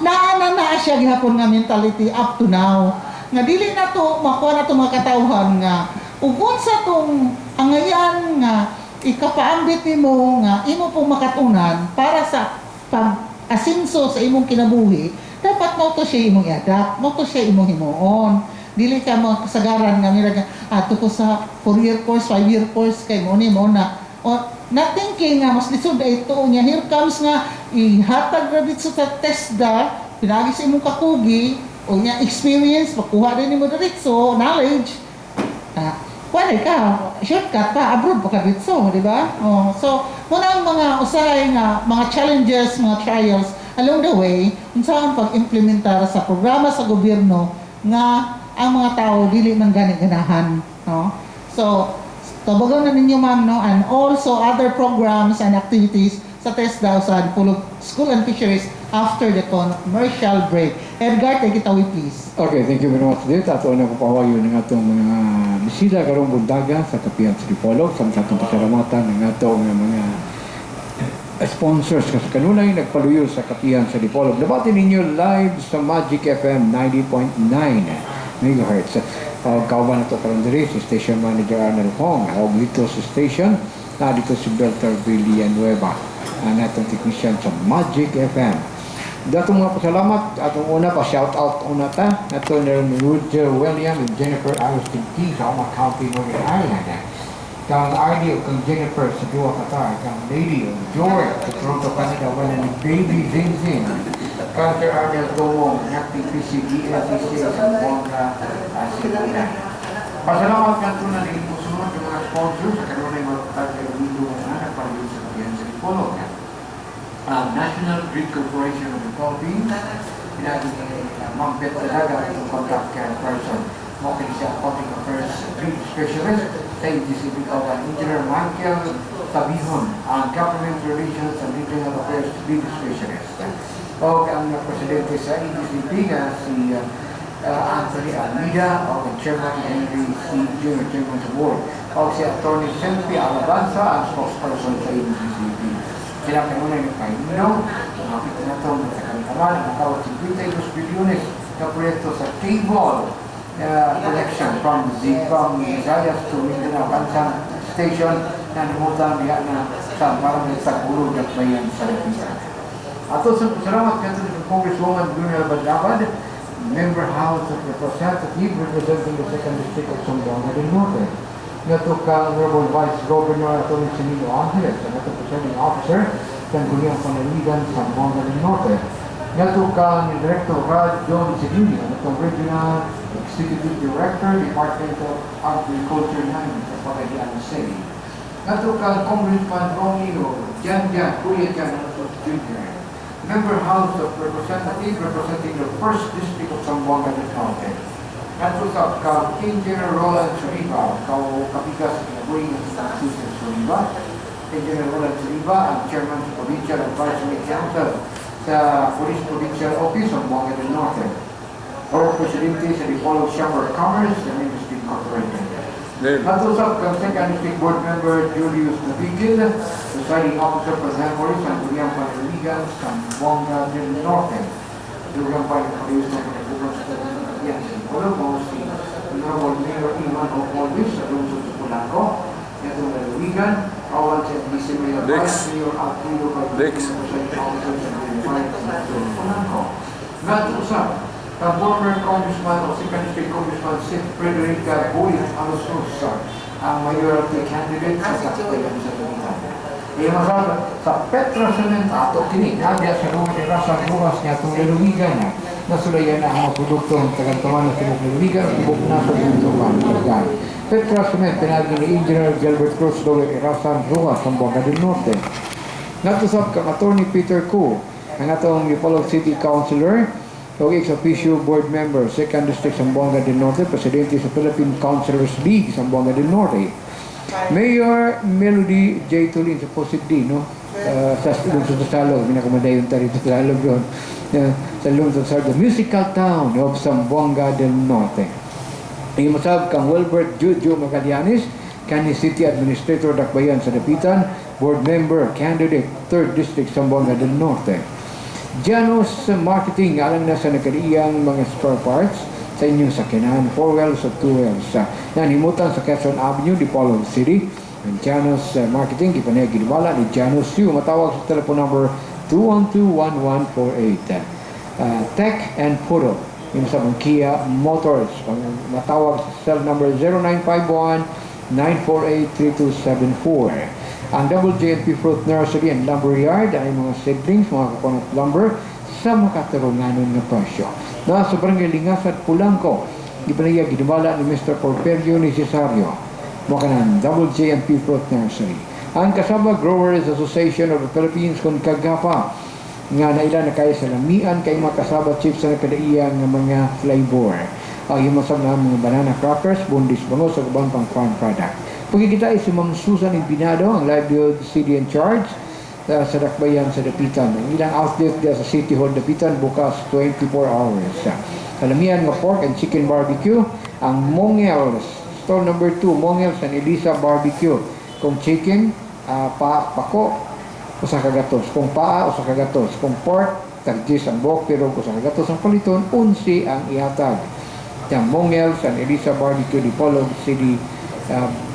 Naana na siya gihapon nga mentality up to now. Nga dili na to, makuha na to mga katawhan nga, ugon sa tong angayan nga, ikapaambit mo nga, imo pong makatunan para sa pag-asinso sa imong kinabuhi, dapat mo to siya imong i-adapt, mo to siya imong himuon. Dili ka mga kasagaran nga nila ato ko sa 4-year course, 5-year course kay mo ni mo na not thinking nga mas lisod ay ito niya here comes nga ihatag ra dito sa TESDA pinagi sa imong kakugi o niya experience makuha din nimo diretso knowledge pwede ka shortcut pa abroad pa ka dito di ba so muna ang mga usahay nga mga challenges mga trials along the way unsaon pag-implementar sa programa sa gobyerno nga ang mga tao dili man gani ganahan no so tabagan na ninyo ma'am no and also other programs and activities sa TESDA sa Dipolog School and Fisheries after the commercial break. Edgar, take it away please. Okay, thank you very much dito. Ato na ko pawayo ng atong mga bisita karong bundaga sa Kapihan sa Dipolog sa atong pasalamatan ng atong mga sponsors kasi kanunay nagpaluyo sa Kapihan sa Dipolog. Nabati ninyo live sa Magic FM 90.9 MHz. Kauban na ito karon diri si Station Manager Arnel Hong. Dito sa station na dito si Belter Villanueva. Natong technician sa Magic FM. Datong mga pasalamat atong una pa shout out una ta nato ni Roger William and Jennifer Agustin T sa Oma County, Northern Ireland. Kang RD o kang Jennifer sa Dua Qatar, kang Lady o George sa Toronto, Canada, wala ni Baby Zinzin. Kang Sir Arnel Gomong, Nakti PCD, LTC sa Buanga, Sila. Pasalamat ka ito na naging pusunod ng mga sponsors sa kanunay magpapag ng video na nagpapalito sa Kapihan sa Dipolog. National Grid Corporation of the Philippines, pinagin ni Ma'am Beth Talaga ang contact care person. Mungkin siya accounting affairs grid specialist sa AGCB Kawan, Engineer Michael Tabihon, ang government relations and regional affairs grid specialist. O ang presidente sa AGCB nga si Anthony Almeida, o ang chairman Henry C. Jr. Chairman sa board. O si Attorney Cynthia Alabanza, ang spokesperson sa AGCB. Sila kanunay ng Paino, makita na ito sa kanitaman, ang tawag 52 bilyones na proyekto sa table connection from Visayas to Mindanao Bansang Station na namutang diya na sa parang nagtagulog at bayan sa Lapitan. Ato sa salamat kanto ni Congresswoman Brunel Badabad, Member House of Representatives representing the 2nd District of Zamboanga del Norte. Nato kang Honorable Vice Governor Atty. Cimino Angeles, ang nato presiding officer ng Kuliang Panaligan sa Zamboanga del Norte. Nato kang Director Rad John Cedilli, ang natong Regional Executive Director, Department of Agriculture ng Pagadian City. Nato kang Congressman Romeo Jan, Kuya Jan Jr., Member House of Representatives representing the 1st District of Zamboanga del Norte. Nato kang King General Roland Suriba, kapikas ng Kinabuhi ng Susan Suriba. King General Roland Suriba, ang Chairman sa Provincial Advisory Council sa Police Provincial Office ng Zamboanga del Norte. Or Presidente sa Dipolog Chamber of Commerce and Industry Corporation. Natusap kang 2nd District Board Member Julius Navigil, Presiding Officer for Memories ng Kuliang Panaligan sa Zamboanga del Norte. Dugang Panaligan ng Pagkakulang sa Kapihan sa Dipolog mo si Honorable Mayor Iman Ocolvis sa Lungsod sa Polanco. Ito na Luwigan, Awal sa Vice Mayor Vice Mayor Alfredo Presiding Officer sa Lungsod sa Polanco. Natusap ang former Congressman o 2nd District Congressman si Frederica Boy Alosus, ang mayority candidate sa Sakbayan sa Pilipinas. Imasal sa Petra Cement ato kini nadya sa lugar ni Rasan Ruas niya itong laluwigan niya nasulayan na ang mga produkto ng tagantaman ng tibok laluwigan at tibok na sa tibok. Petra Cement pinagi ni Engineer Gilbert Cruz lugar ni Rasan Ruas ang Zamboanga del Norte. Natusap kang Attorney Peter Koo, ang atong Dipolog City Councilor o ex-officio board member, 2nd District Zamboanga del Norte, presidente sa Philippine Councilors League Zamboanga del Norte. Mayor Melody J. Tulin sa Posit D, no? Sa Lungsod sa Salog, minakamadayon tayo sa Salog doon. Sa Lungsod sa The Musical Town of Zamboanga del Norte. Imasab kang Wilbert Jojo Magallanes, kanhi City Administrator Dakbayan sa Dapitan, Board Member, Candidate, 3rd District, Zamboanga del Norte. Janos Marketing, alang na sa nagkaliang mga spare parts sa inyong sakyanan, 4 wheels at 2 wheels. Nanimutan sa Quezon Avenue, Dipolog City. Ang Janos Marketing, ipanay ginawala ni Janos Yu. Matawag sa telephone number 212-1148. Tech and Photo, yung sa Kia Motors. Matawag sa cell number 0951-948-3274. Ang Double JNP Fruit Nursery and Lumberyard ay mga seedlings, mga coconut lumber sa makatarunganon na presyo. Sa Barangay Lingasat, Pulangco, ipanay ginawala ni Mr. Porperio ni Cesario. Makanan, Double JNP Fruit Nursery. Ang Kasaba Growers Association of the Philippines kung kagapa nga naila na kayo sa lamian kay mga kasaba chips na kadaiyang ng mga flavor. Ang imasam na mga banana crackers, bundis bangos sa ubang pang farm product. Pagkikita ay si Ma'am Susan Impinado, ang livelihood city in charge sa Dakbayan sa Dapitan. Ang ilang outlet dia sa City Hall Dapitan bukas 24 hours. Kalamian nga pork and chicken barbecue, ang Mongels, store number 2, Mongels and Elisa Barbecue. Kung chicken, pako, usa ka gatos. Kung paa, usa ka gatos. Kung pork, tagdis ang buhok, pero usa ka gatos ang paliton, 11 ang ihatag. Yang Mongels and Elisa Barbecue, Dipolog City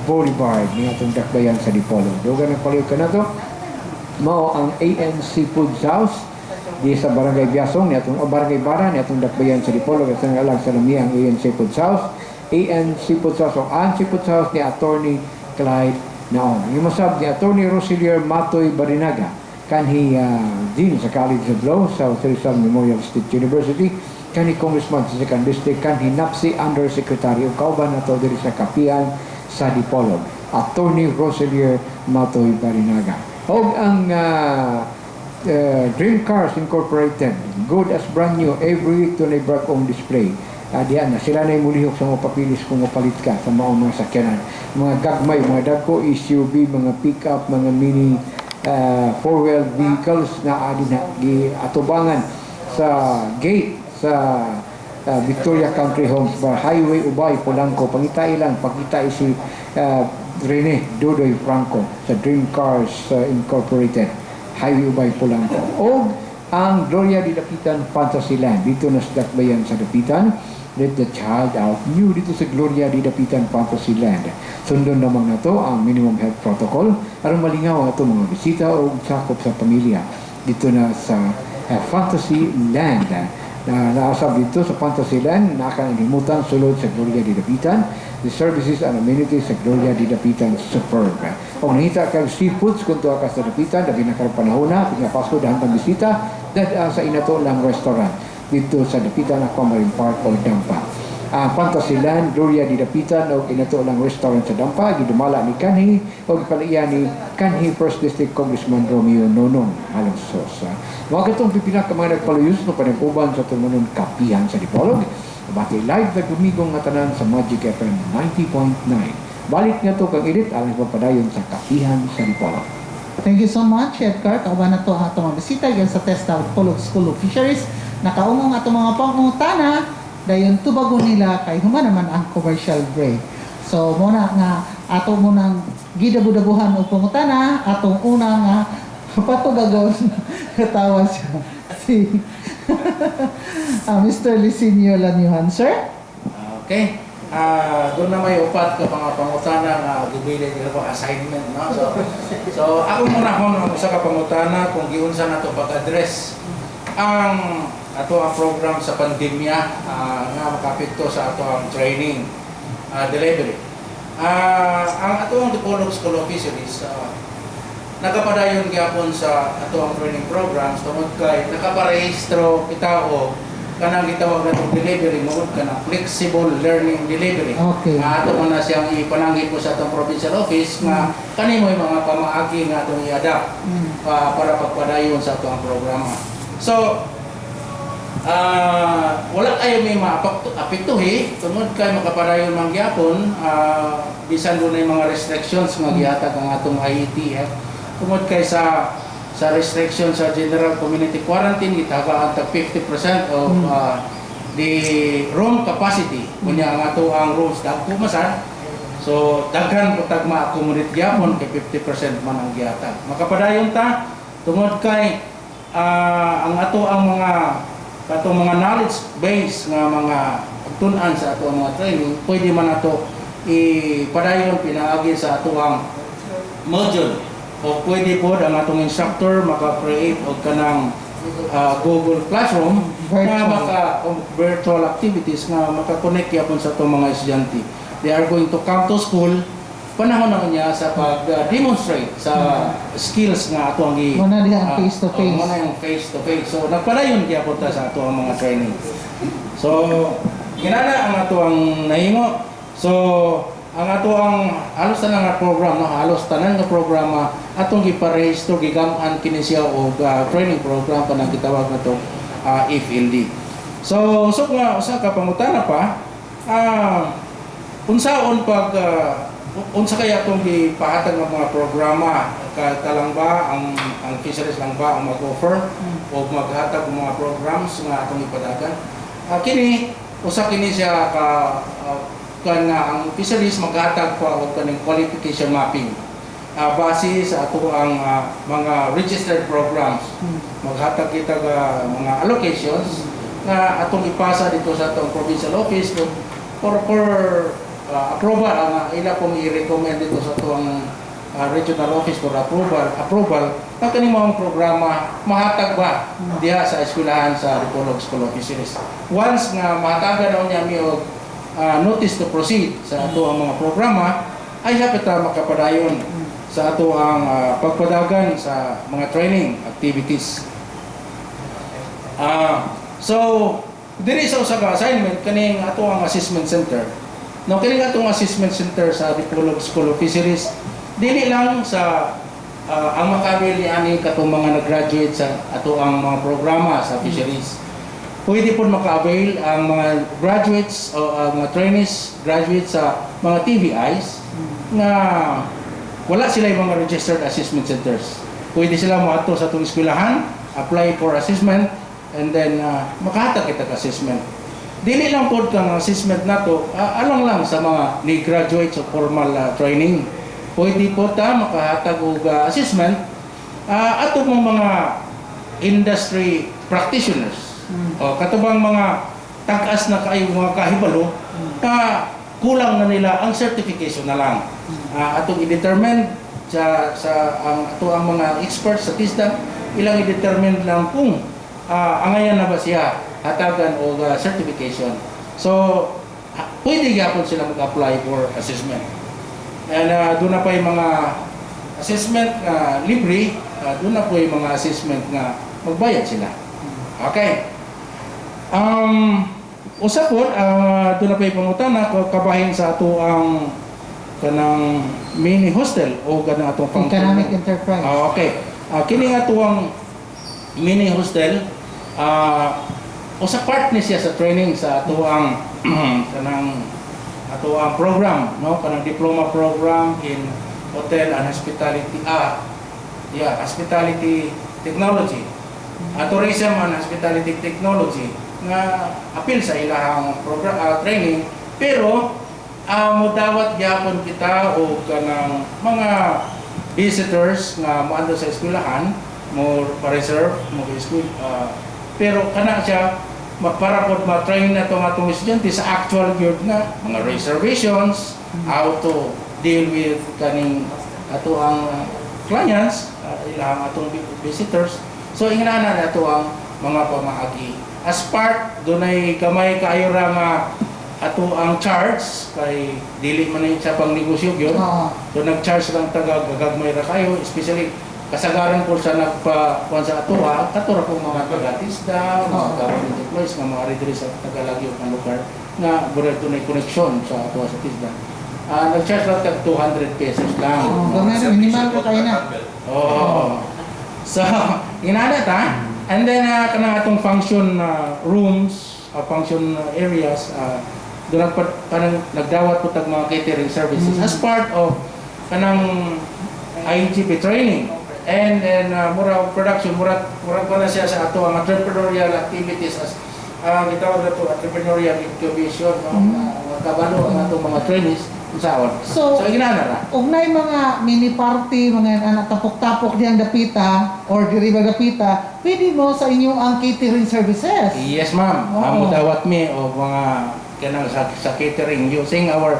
Boulevard, ng atong Dakbayan sa Dipolog. Dogan ang paliw ka na to, mao ang ANC Foods House, di sa Barangay Biasong, ni atong Barangay Bara, ni atong Dakbayan sa Dipolog, at sa alang sa lami ang ANC Foods House. ANC Foods House, o ANC Foods House ni Attorney Clyde Naon. Yung masab ni Attorney Rosilier Matoy Barinaga, kanhi Dean sa College of Law sa Rizal Memorial State University, kanhi Congressman sa 2nd District, kanhi NAPSI Undersecretary o kauban na to diri sa Kapian sa Dipolog, Attorney Rosilier Matoy Barinaga. O ang Dream Cars Incorporated, good as brand new, every week to na brag-ong display. Diyan na, sila na mulihok sa mga papilis kung mapalit ka sa maong mga sakyanan. Mga gagmay, mga dagko, SUV, mga pick-up, mga mini 4-wheel vehicles na adi na atubangan sa gate sa Victoria Country Homes Bar, Highway Ubay, Polanco. Pangita ilang, pagkita si Rene Dodoy Franco sa Dream Cars Incorporated, Highway Ubay, Polanco. O ang Gloria di Dapitan Fantasyland, dito na sa Dakbayan sa Dapitan. Let the child out new dito sa Gloria di Dapitan Fantasyland. Sundon naman na to ang minimum health protocol aron malingaw ang itong mga bisita o sakop sa pamilya dito na sa Fantasyland. Naasab dito sa Fantasyland, nakakalimutan sulod sa Gloria di Dapitan. The services and amenities sa Gloria di Dapitan superb. Kung nakita kang seafoods kung tuwa ka sa Dapitan, labi na karang panahon na, pinapasko dahan pang bisita, sa inato lang restaurant dito sa Dapitan, Aquamarine Park o Dampa. Ang Fantasyland, Gloria di Dapitan o inato lang restaurant sa Dampa, gidumala ni Kanhi o gipalaiya ni Kanhi 1st District Congressman Romeo Nonong Alonsos. Mga katong pipinak ka mga nagpaluyos no panag-uban sa tumunon Kapihan sa Dipolog. Bati live na gumigong nga tanan sa Magic FM 90.9. Balik nga to kang edit alang papadayon sa Kapihan sa Dipolog. Thank you so much, Edgar. Kauban na to ang atong mga bisita yan sa Testa Dipolog School of Fisheries. Nakaungong atong mga pangutana dayon tubagon nila kay human naman ang commercial break. So muna nga ato mo nang gidabudabuhan og pangutana, atong una nga patugagon katawa siya si Mr. Licinio Lanyuhan, sir. Okay. Doon na may upat ka mga pangutana nga gibilin nila pa assignment, no? So ako muna hon ang usa ka pangutana kung giunsa nato pag-address ang ato ang program sa pandemya nga makapekto sa ato ang training delivery. Ang ato ang Dipolog School of Fisheries nagapadayon gyapon sa ato ang training programs tungod kay nakaparehistro kita o kanang gitawag natong delivery mo kanang flexible learning delivery. Okay. Ato man na siyang ipananggit po sa atong provincial office nga kanimo mga pamaagi nga atong i-adapt para pagpadayon sa ato ang programa. So wala kayo may maapektuhi tungod kay makapadayon man gyapon bisan dunay mga restrictions nga gihatag ang atong IETF tungod kay sa restriction sa general community quarantine gitagaan tag 50% of the room capacity kunya ang ato ang rooms dagko masan. So daghan po tag ma-accommodate gyapon kay 50% man ang gihatag. Makapadayon ta tungod kay ang ato ang mga knowledge base nga mga tun-an sa ato ang mga training, pwede man ato ipadayon pinaagi sa ato ang module o pwede po ang atong instructor maka-create og kanang Google Classroom nga virtual activities nga maka-connect yapon sa atong mga estudyante. They are going to come to school panahon na niya sa pag-demonstrate sa skills nga ato ang Muna diha face to face. muna yung face to face. So nagpadayon gyapon ta sa ato ang mga training. So ginana ang ato ang nahimo. So ang ato ang halos tanan nga program, no, halos tanan nga programa atong giparehistro gigam-an kini siya og training program pa nang gitawag nato FLD. So nga usa ka pangutana pa unsaon pag unsa kaya atong gipahatag nga mga programa kalang ba ang fisheries lang ba ang mag-offer o maghatag ng mga programs nga atong ipadagan kini usa kini siya ang fisheries maghatag pa og kaning qualification mapping base sa ato ang mga registered programs maghatag kita ga mga allocations nga atong ipasa dito sa atong provincial office for approval ang ila pong i-recommend dito sa tuwang regional office for approval ang kaning mga programa mahatag ba diha sa eskwelahan sa Dipolog School of Fisheries. Once nga mahatagan na niya mi og notice to proceed sa ato ang mga programa ay hapit ta makapadayon sa ato ang pagpadagan sa mga training activities. So diri sa usa ka assignment kaning ato ang assessment center. No, kini atong assessment center sa Dipolog School of Fisheries, dili lang sa ang makabili ani katong mga nag-graduate sa ato ang mga programa sa fisheries. Pwede po maka-avail ang mga graduates o mga trainees, graduates sa mga TVIs na wala sila yung mga registered assessment centers. Pwede sila moadto sa atong eskwelahan, apply for assessment, and then makahatag kita assessment. Dili lang po kang assessment nato alang lang sa mga ni graduate sa formal training. Pwede po ta makahatag og assessment ato mga industry practitioners. O katubang mga tag-as na kayo mga kahibalo kulang na nila ang certification na lang. Atong i-determine sa ang ato ang mga experts sa TISDA ilang i-determine lang kung angayan na ba siya hatagan o certification. So, pwede gyapon sila mag-apply for assessment. And doon na pa yung mga assessment na libre, doon na po yung mga assessment na magbayad sila. Okay. Usa po, doon na pa yung pangutana, kabahin sa ato ang kanang mini hostel o kanang atong Economic enterprise. Okay. Kini nga tuwang mini hostel, usa part ni siya sa training sa ato ang kanang ato ang program, no, kanang diploma program in hotel and hospitality hospitality technology, tourism and hospitality technology nga apil sa ilahang program training, pero modawat gyapon kita o kanang mga visitors nga moadto sa eskwelahan mo pa-reserve mo school pero kana siya para po ma-train na itong atong estudyante sa actual yun nga mga reservations, how to deal with kaning ato ang clients, ilang atong visitors. So ingana na ito ang mga pamaagi. As part, doon ay kamay kayo ra nga ato ang charge kay dili man siya pang negosyo yun. So nag-charge lang gagagmay ra kayo, especially kasagaran po sa nagpa-kuhan sa atua, katura po mga taga-TISDA, mga government employees, mga diri sa tagalagyo ng lugar na bureto na connection sa atua sa TISDA. Nag-charge lang tag 200 pesos lang. Minimal ka kayo na. So, inana ta. And then, kanang atong function rooms, function areas, doon nagdawat po tag mga catering services as part of kanang IGP training. And then mura production mura pa na siya sa ato ang entrepreneurial activities as gitawag na to entrepreneurial incubation, no? Kabalo ang atong mga trainees unsaon. So, ginana ra. Ugnay mga mini party, mga anak tapok-tapok diyang dapita or diri ba dapita, pwede mo sa inyong ang catering services. Yes, ma'am. Oo. Mudawat mi o mga kanang sa catering using our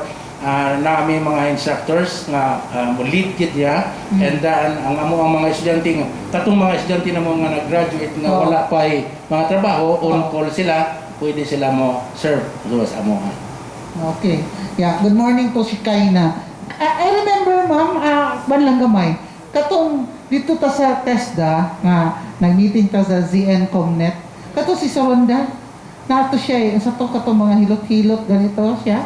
nami mga instructors nga lead kit ya and then ang mga estudyante katong mga estudyante na mga nag-graduate nga Oo. wala pa mga trabaho on Oo. call sila, pwede sila mo serve sa amo. Okay. Yeah, good morning po si Kaina. I remember, ma'am, banlang gamay. Katong dito ta sa TESDA nga nag-meeting ta sa ZN Comnet. Kato si Soronda. Nato siya sa to katong mga hilot-hilot ganito siya.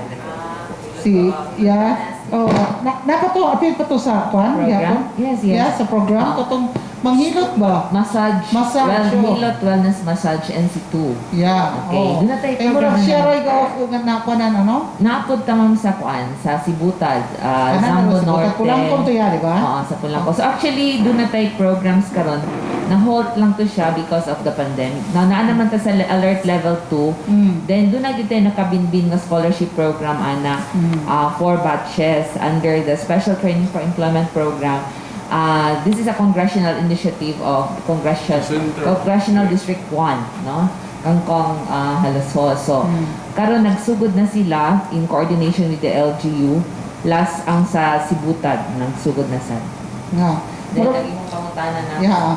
Nakato apil pa to sa kwan, Program? Yes. Yeah, sa program katong manghilot ba? Massage. Massage, oh. Hilot Wellness Massage NC2. Yeah. Okay, doon na tayo program Siya na- ray nakuanan ano? Naapod tamang sa kuan, sa Sibutad, Sa Zambo Norte. Pulang Konto yan, di ba? Oo, sa Pulang So actually, doon na tayo programs karon. Na-halt lang to siya because of the pandemic. Naa naman ta sa alert level 2. Mm. Then doon na tayo nakabinbin nga scholarship program ana for batches under the Special Training for Employment Program. This is a congressional initiative of Congressional District 1, no? Kangkong Halasho. So, karon nagsugod na sila in coordination with the LGU. Last ang sa Sibutad, nagsugod na sa. Nga. Then, Murag- naging pangutana na. Yeah.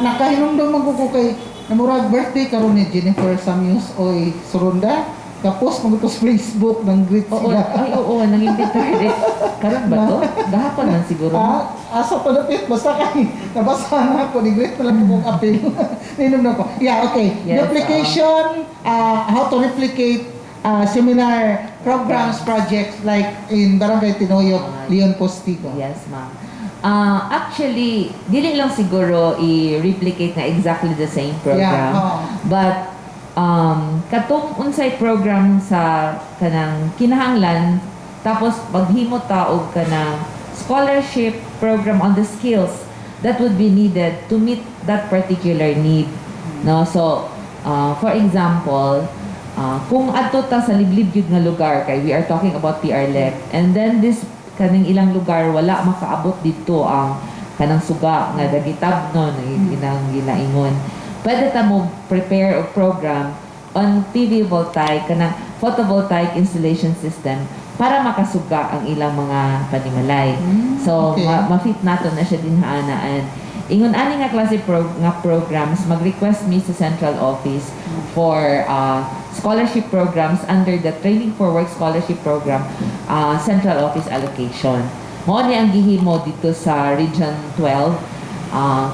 Nakahinumdum man ko kay namurag birthday karon ni Jennifer Samius oy Surunda. Tapos magutos Facebook ng greet Oo, sila. naging bitter. Karon ba to? Gahapon man siguro. Asa pa dapit basta kay nabasa na ako ni greet na lang kong apel. Ninom na ko. Yeah, okay. Yes, Duplication, how to replicate similar programs, projects like in Barangay Tinoyok, Leon Postigo. Yes, ma'am. Actually, dili lang siguro i-replicate na exactly the same program. Yeah, oo. But katong unsay program sa kanang kinahanglan tapos paghimo ta og kanang scholarship program on the skills that would be needed to meet that particular need. No, so for example, kung adto ta sa liblib gyud nga lugar kay we are talking about PRLEC and then this kaning ilang lugar wala makaabot dito ang kanang suga nga dagitabnon inang ginaingon. Pwede ta mo prepare og program on PV voltaic kanang photovoltaic installation system para makasuga ang ilang mga panimalay. So okay. ma-fit nato na siya dinhaana and ingon ani nga klase programs mag-request mi sa central office for scholarship programs under the Training for Work Scholarship Program central office allocation. Mao ni ang gihimo dito sa Region 12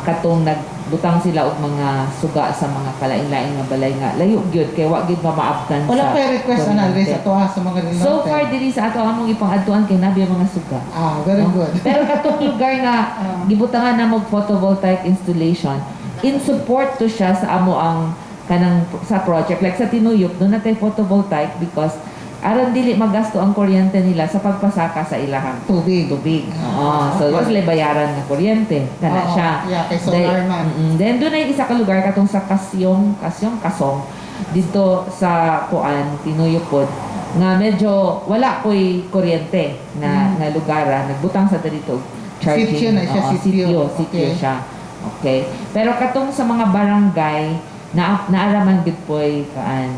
katong nagbutang sila og mga suga sa mga kalain-lain nga balay nga layo gyud kay wa gyud maabtan sa Wala pa request na rin sa tuwa sa mga relote. So far diri sa ato among ipang-adtuan kay nabi ang mga suga. Very No? good. Pero katong lugar nga gibutangan na mag photovoltaic installation, in support to siya sa amo ang kanang sa project like sa Tinuyok doon natin photovoltaic because aron dili magasto ang kuryente nila sa pagpasaka sa ilahang Tubig. Oo. So sila bayaran ng kuryente kana Oo, siya. yeah, kay solar man. Then doon ay isa ka lugar katong sa Kasong dito sa kuan Tinuyok pod nga medyo wala koy kuryente na lugar nagbutang sa dito charging. Sitio na siya, Oo, sitio. sitio Okay. siya. Okay. Pero katong sa mga barangay naaraman gid poy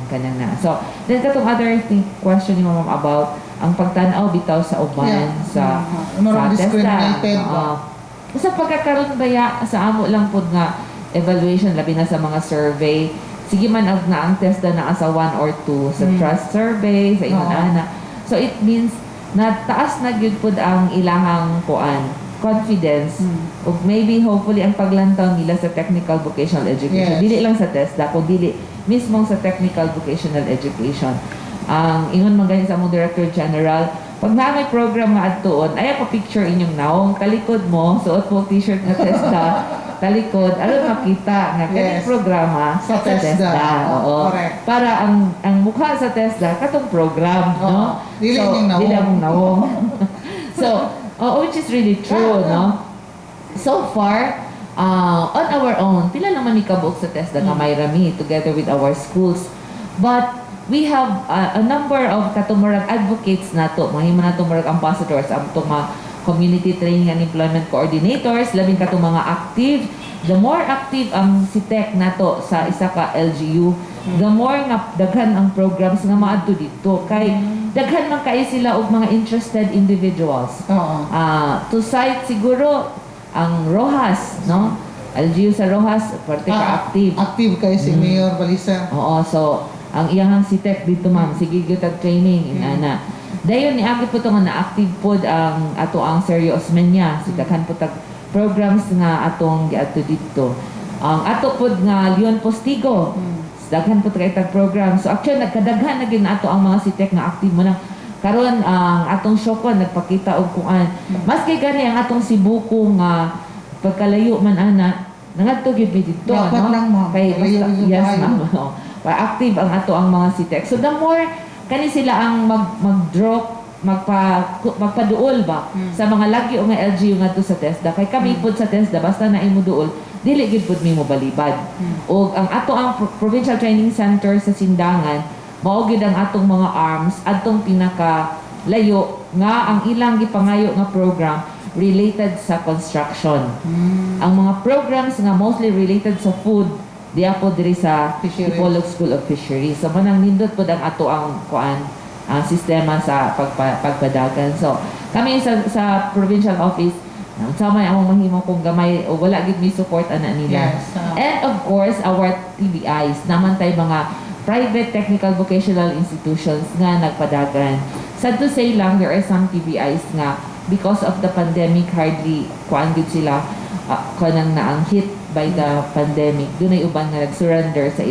kanang na. So, then katong other question ni ma'am about ang pagtan-aw bitaw sa uban Yeah. sa Marang TESDA. discriminated ba? Oo. Sa pagkakaroon baya sa amo lang pod nga evaluation labi na sa mga survey. Sige man og na ang TESDA na sa 1 or 2 sa trust survey sa ingon Oo. ana. So it means na taas na gyud pod ang ilahang confidence ug maybe hopefully ang paglantaw nila sa technical vocational education Yes. dili lang sa TESDA kundi dili mismo sa technical vocational education. Ang ingon man gayon sa among Director General, pag na may program nga adtuon, ay pa picture inyong naong talikod mo, suot mo t-shirt nga TESDA, talikod, aron makita nga kani Yes. programa Sa TESDA. Oo. Correct. Para ang mukha sa TESDA katong program, Oo. no? Dili So, inyong naong. dili among naong. So, which is really true, no? So far, on our own, pila naman mi kabuok sa TESDA nga may rami together with our schools. But we have a number of katumurag advocates nato, mahimo nato murag ambassadors, ang mga community training and employment coordinators, labing katong mga active. The more active ang CTEC nato sa isa ka LGU, the more nga daghan ang programs nga maadto dito. Kay daghan man kayo sila og mga interested individuals. Oo. To cite siguro ang Rojas, no? LGU sa Rojas, parte ka active. Active kay si Mayor Balisa. Oo, so ang iyang CTEC dito ma'am, sige gyud tag training inana. Dayon ni agi po to nga na-active pod ang ato ang Sergio Osmeña, si daghan po tag programs nga atong giadto dito. Ang ato pod nga Leon Postigo, daghan po kay tag program. So actually nagkadaghan na gid ato ang mga CTEC nga active mo na. Karon ang atong Siokon nagpakita og kuan. Mas kay gani ang atong Sibuko nga pagkalayo man ana, nangadto gid mi dito, Dapat no? lang, ma'am. Kay Pagkalayo basta, yung yes bahay. ma'am. No? Active ang ato ang mga CTEC. So the more kani sila ang mag-draw magpaduol ba sa mga lagi o nga LGU nga to sa TESDA. Kay kami pod sa TESDA basta na imo duol dili gid pod mi mo balibad. O ang ato ang Provincial Training Center sa Sindangan mao gid ang atong mga arms adtong pinaka layo nga ang ilang gipangayo nga program related sa construction. Ang mga programs nga mostly related sa food diya po diri sa Fisheries. Dipolog School of Fisheries. So manang nindot pod ang ato ang kuan ang sistema sa pagpadagan. So, kami sa provincial office, sa may among mahimo kung gamay o wala gid mi support ana nila. Yes, And of course, our TBIs, naman tay mga private technical vocational institutions nga nagpadagan. Sad to say lang, there are some TBIs nga because of the pandemic hardly kuan gid sila kanang naang hit by the pandemic. Dunay uban nga nag-surrender sa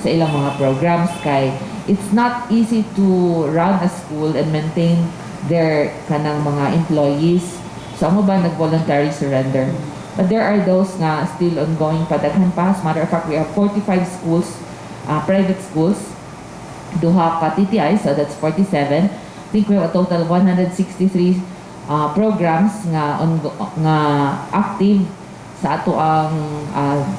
ilang mga programs kay it's not easy to run a school and maintain their kanang mga employees. So, mo ba nag-voluntary surrender? But there are those nga still ongoing padaghan pa. As a matter of fact, we have 45 schools, private schools, duha ka TTI, so that's 47. I think we have a total of 163 programs nga active sa ato ang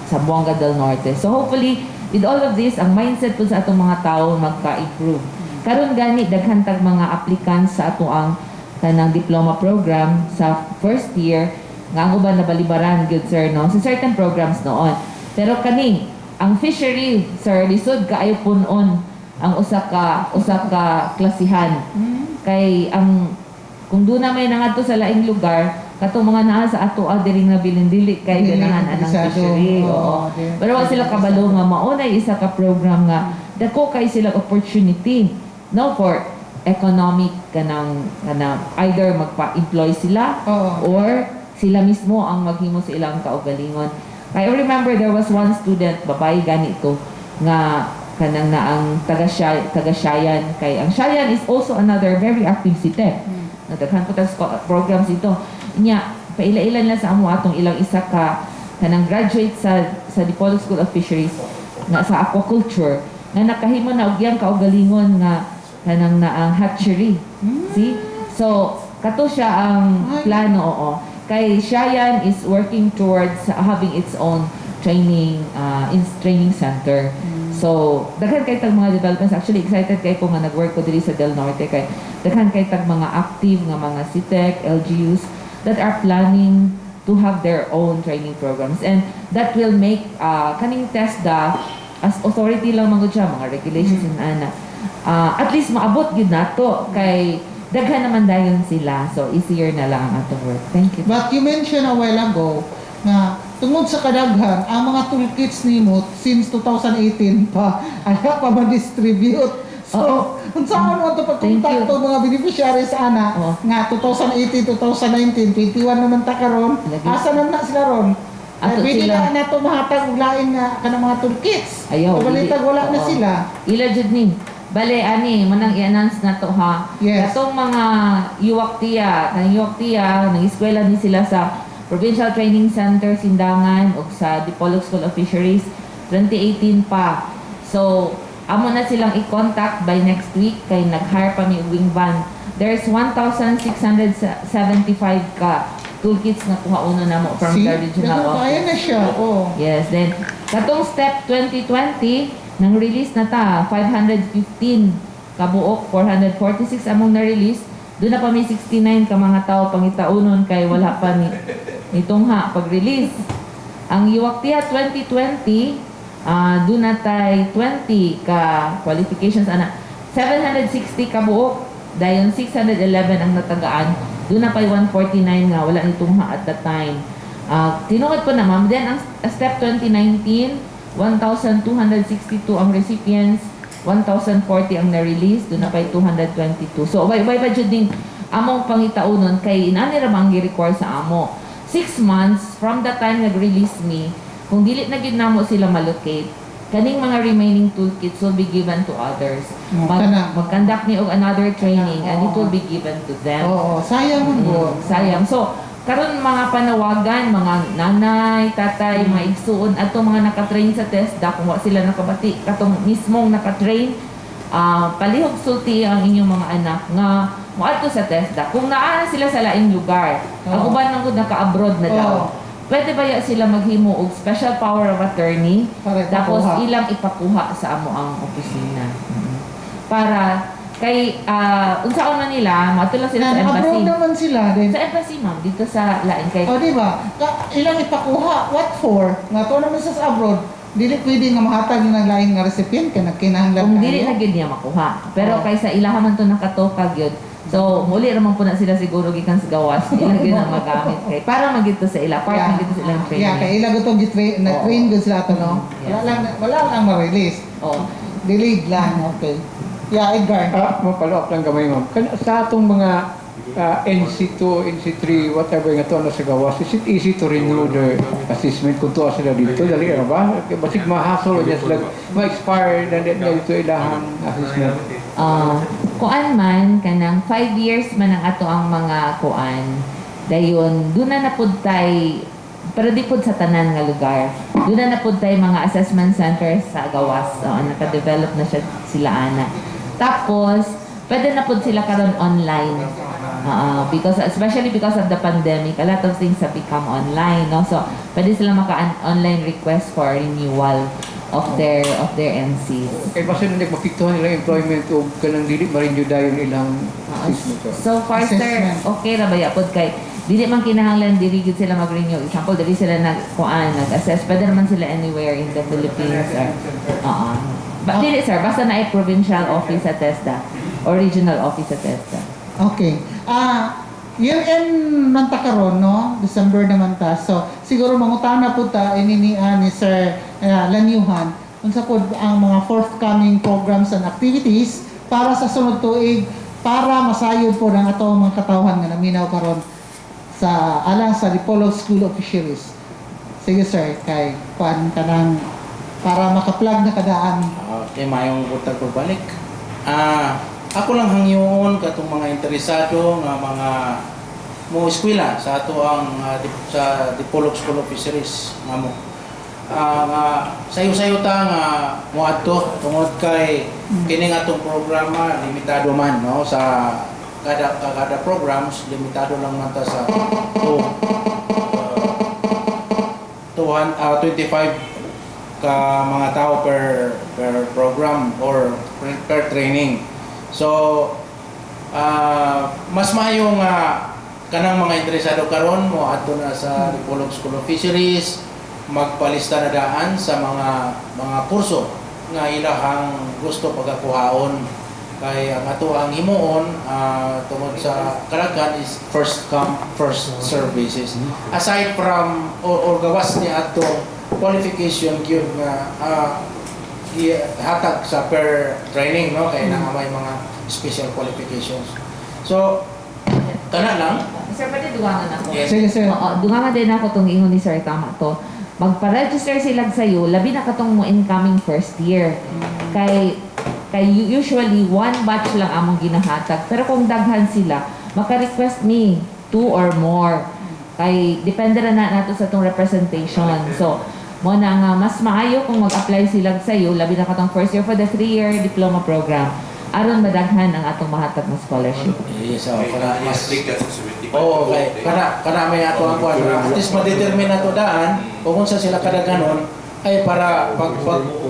Zamboanga del Norte. So hopefully, with all of this, ang mindset po sa atong mga tao magka-improve. Karon gani daghan tag mga applicants sa ato ang kanang diploma program sa first year nga ang uban nabalibaran gyud sir no sa certain programs noon. Pero kani ang fishery sir lisod kaayo punon ang usa ka klasihan. Kay ang kung doon na may nangadto sa laing lugar katong mga naa sa ato diri nga bilin-dili kay ganahan anang fishery. Oo. Pero wa sila kabalo nga maunay isa ka program nga dako kay sila opportunity no for economic kanang either magpa-employ sila or sila mismo ang maghimo sa ilang kaugalingon. I remember there was one student babae ganito nga kanang naang taga-Shayan kay ang Shayan is also another very active CTEC. Nagdaghan po tag programs ito. Nya paila-ilan lang sa amo atong ilang isa ka kanang graduate sa Dipolog School of Fisheries nga sa aquaculture nga nakahimo na og iyang kaugalingon nga kanang naang hatchery. See? So kato siya ang plano oo. Kay Shayan is working towards having its own training center. So, daghan kay tag mga developments. Actually, excited kay ko nga nag-work ko diri sa Del Norte kay daghan kay tag mga active nga mga CTEC, LGUs that are planning to have their own training programs. And that will make kaning TESDA as authority lang magud siya, mga regulations and ana. At least maabot gid nato kay daghan naman dayon sila. So, easier na lang ang atong work. Thank you. But you mentioned a while ago na tungod sa kadaghan, ang mga toolkits nimo since 2018 pa, ala pa ma-distribute. So, kung saan mo ito pagkontakto mga beneficiaries ana, nga 2018, 2019, 21 naman ta karon, asa na sila ron? Pwede na na ito mahatag og lain nga kanang mga toolkits. Ayaw. Pabalitag wala na sila. Ila jud ni. Bale ani manang i-announce na to ha. Yes. Katong mga Yuwaktiya, nang eskwela ni sila sa Provincial Training Center Sindangan ug sa Dipolog School of Fisheries 2018 pa. So, amo na silang i-contact by next week kay nag-hire pa mi og wing van. There's 1,675 ka toolkits nga kuha na mo from See? the regional Kaya office. na siya, oh. Yes, then katong step 2020 nang release na ta 515 kabuok 446 among na-release. Doon na pa may 69 ka mga tao pangitaunon kay wala pa nitong pag-release. Ang Yuwaktiya 2020 doon na tay 20 ka qualifications 760 kabuok dayon 611 ang natagaan. Doon na pa'y 149 nga wala nitong at that time. Tinungod po na ma'am. Then ang step 2019, 1,262 ang recipients, 1,040 ang na-release, doon na pa'y 222. So, why ba dyan din among pangitaunon kay inani ramang gi-require sa amo. 6 months from the time nag-release me, kung dili na gid namo sila malocate, kaning mga remaining toolkits will be given to others. Mag-conduct ni og another training and it will be given to them. Oo, sayang mo. Sayang. So, karon mga panawagan, mga nanay, tatay, mga igsuon, ato mga nakatrain sa TESDA, kung wa sila nakabati, katong mismong nakatrain, palihog sulti ang inyong mga anak nga moadto sa TESDA. Kung naa sila sa laing lugar, ang uban nang naka-abroad na daw. Pwede ba sila maghimo og special power of attorney tapos ilang ipakuha sa amo ang opisina. Para kay unsaon man nila matulong sila sa embassy. Abroad naman sila din. Sa embassy ma'am dito sa lain kay di ba? Ilang ipakuha, what for? Nga to naman sa abroad. Dili pwede nga mahatag ng lain nga recipient kay nagkinahanglan. kung dili na gyud niya makuha. Pero kay sa ilaha man to nakatoka gyud. So, muli naman po na sila siguro gikan sa gawas. Ilang yun ang magamit kay. Para magito sa ila. Para magito sa ilang training. Yeah, kay ilang ito na-train ko sila ito, no? Wala lang ma-release. Oo. Delayed lang, okay. Yeah, Edgar. Mapalo-up lang gamay, ma'am. Sa atong mga NC2, NC3, whatever nga to na sa gawas, is it easy to renew the assessment kung tuwa sila dito? Dali na ba? Basig mahasol niya sila, ma-expire na dito ilahang assessment. Kuan man, kanang 5 years man ang ato ang mga kuan. Dayon, doon na napudtay, pero di pud sa tanan nga lugar. Doon na napudtay mga assessment centers sa gawas. So, naka-develop na siya sila ana. Tapos, pwede na pud sila karon online. Especially because of the pandemic, a lot of things have become online, no? So, pwede sila maka-online request for renewal of their NCs. Eh, basta na nagmapiktuhan nilang employment o kanang dili ma-renew dayon ilang assessment. So far, sir, okay ra ba yapod kay dili man kinahanglan diri gid sila mag-renew. Example, diri sila nag-assess, pwede naman sila anywhere in the Philippines. Dili sir, basta na provincial office sa TESDA or regional office sa TESDA. Okay. Year-end man ta karon, no? December naman ta. So, siguro mangutana po ta ni Sir Lanyuhan unsa pod ang mga forthcoming programs and activities para sa sunod tuig para masayod po ng ato mga katawhan nga naminaw karon sa alang sa Dipolog School of Fisheries. Sige sir, kay kuan kanang para maka-plug na kadaan. Okay, mayong butag ko balik. Ako lang hangyoon katong mga interesado nga mga mo eskwela sa ato ang sa Dipolog School of Fisheries nga mo. Sayo-sayo ta nga mo adto tungod kay kining atong programa limitado man no sa kada programs limitado lang man ta sa 25 ka mga tao per program or per training. So, mas maayo nga kanang mga interesado karon mo adto na sa Dipolog School of Fisheries magpalista na daan sa mga kurso nga ilahang gusto pagakuhaon kay ang ato ang himuon tungod sa karagan is first come first serve basis. Aside from or gawas ni ato qualification gyud nga hatag sa per training no kay may mga special qualifications. So kana lang. Sir, pwede dugangan ako. Yes. Sige sir. Dugangan din ako tong ingon ni Sir, tama to. Magpa-register sila sa'yo, labi na katong mo incoming first year. Kay usually one batch lang among ginahatag. Pero kung daghan sila, maka-request me 2 or more. Kay depende na nato sa tong representation. So, mo na nga mas maayo kung mag-apply sila sa'yo, labi na katong first year for the 3-year diploma program. aron madaghan ang atong mahatag ng scholarship. Yes, para mas Oo, okay. Kana may ato ang kuan. At least ma-determine na to daan kung unsa sila kadaganon ay para pag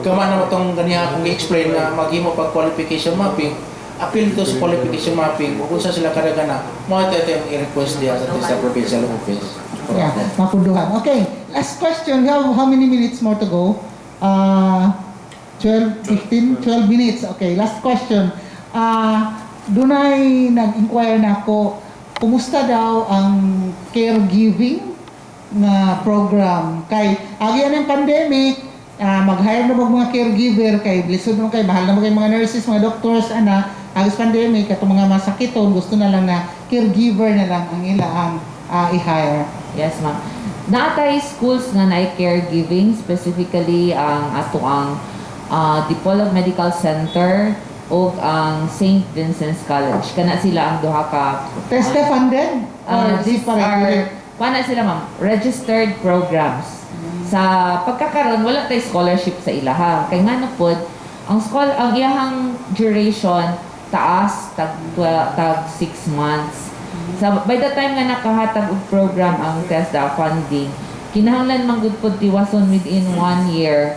kama na itong ganiya akong i-explain na maghimo pag qualification mapping, appeal to sa qualification mapping kung unsa sila kadagana, mo ito yung i-request diya sa provincial office. Yeah, mapunduhan. Okay, last question. We have how many minutes more to go? 12, 15, 12 minutes. Okay, last question. Dunay nag-inquire na ako, kumusta daw ang caregiving na program? Kay, agyan ng pandemic, mag-hire na mga caregiver, kay lisod mo kay, mahal na mga mga nurses, mga doctors, agos pandemic, atong mga masakiton, gusto na lang na caregiver na lang ang ilang i-hire. Yes, ma'am. Naatay schools nga na caregiving, specifically ang ato ang Dipolog Medical Center o ang St. Vincent's College. Kana sila ang duha ka Teste funded? Or these are pana sila ma'am, registered programs. Sa pagkakaroon wala tay scholarship sa ilaha. Kay ngano pod ang iyahang duration taas tag 6 months. By the time nga nakahatag og program ang TESDA funding, kinahanglan man gud pod tiwason within 1 year.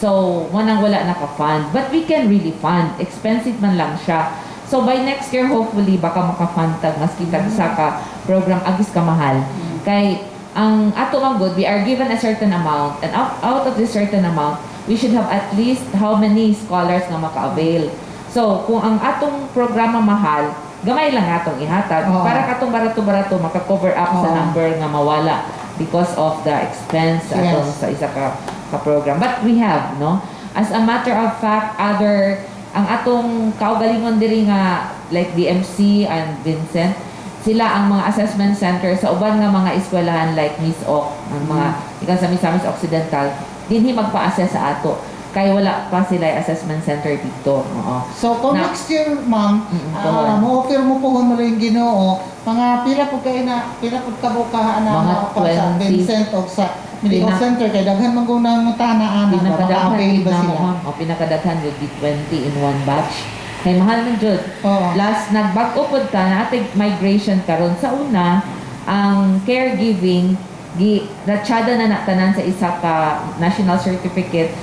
So, wala naka-fund. But we can really fund. Expensive man lang siya. So, by next year, hopefully, baka maka-fund tag maski tag isa ka program agis ka mahal. Kay, ang ato mang good, we are given a certain amount, and out of this certain amount, we should have at least how many scholars nga maka-avail. So, kung ang atong programa mahal, gamay lang atong ihatag. Para katong barato-barato, maka-cover up sa number nga mawala because of the expense atong sa isa ka program. But we have, no? As a matter of fact, ang atong kaugalingon diri nga like DMC and Vincent, sila ang mga assessment center sa uban nga mga eskwelahan like Miss Oc, ang mga ikan sa Misamis Occidental, dinhi magpa-assess sa ato. Kaya wala pa sila assessment center dito. Oo. So, kung next year, ma'am, mo-offer mo po mo rin Ginoo, mga pila po kabukahan na Mga sa 20. Vincent o sa Medical Center, kay daghan man kung nang tanaan na maka-avail ba sila? O pinakadaghan would be 20 in one batch. Kay mahal man jud. Last nag-back upod ta na ating migration karon sa una, ang caregiving ratsyada na tanan sa isa ka national certificate,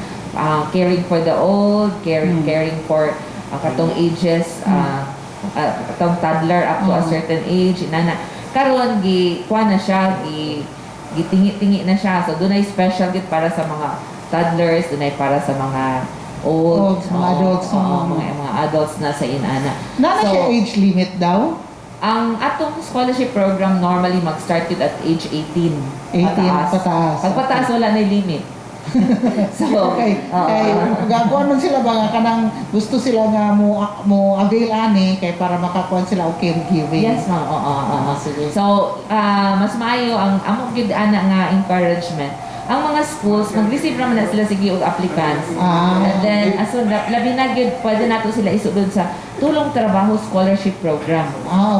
caring for the old, caring for katong ages, katong toddler up to a certain age, karon kuha na siya, gitingi-tingi na siya. So dunay special gid para sa mga toddlers, dunay para sa mga old, mga adults, mga adults na sa inana. Nana siya age limit daw? Ang atong scholarship program normally mag-start at age 18. 18 pataas. Pag pataas wala na limit. So, okay. Gagawa man sila ba nga kanang gusto sila nga mo avail ani kay para makakuha sila og caregiving. Yes, ma'am. Oo. So, mas maayo ang among gid ana nga encouragement. Ang mga schools mag-receive naman na sila sige og applicants. And then aso labi na gid pwede nato sila isugod sa tulong trabaho scholarship program.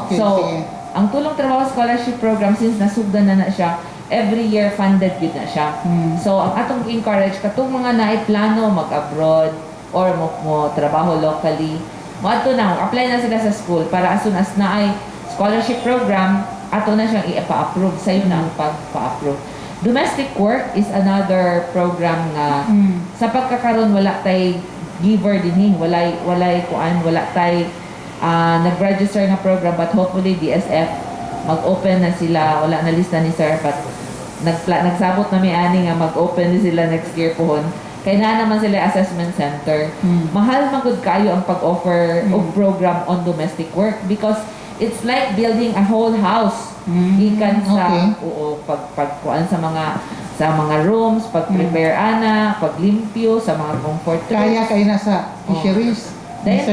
Okay. So, ang tulong trabaho scholarship program since nasugdan na siya, every year funded gid na siya. So, ang atong encourage katong mga naiplano mag-abroad or mo trabaho locally, moadto na apply na sila sa school para as soon as naay scholarship program, ato na siyang i-approve, sayo na ang pagpa-approve. Domestic work is another program nga sa pagkakaroon wala tay giver dinhi, wala tay nag-register na program, but hopefully DSF mag-open na sila, wala na lista ni sir, but nagsabot na may ani nga mag-open na sila next year pohon. Kaya na naman sila assessment center. Mahal magud kayo ang pag-offer of program on domestic work because it's like building a whole house. Gikan sa pagkuan sa mga rooms, pag-prepare paglimpyo sa mga comfort rooms. Kaya kayo nasa fisheries. Dahil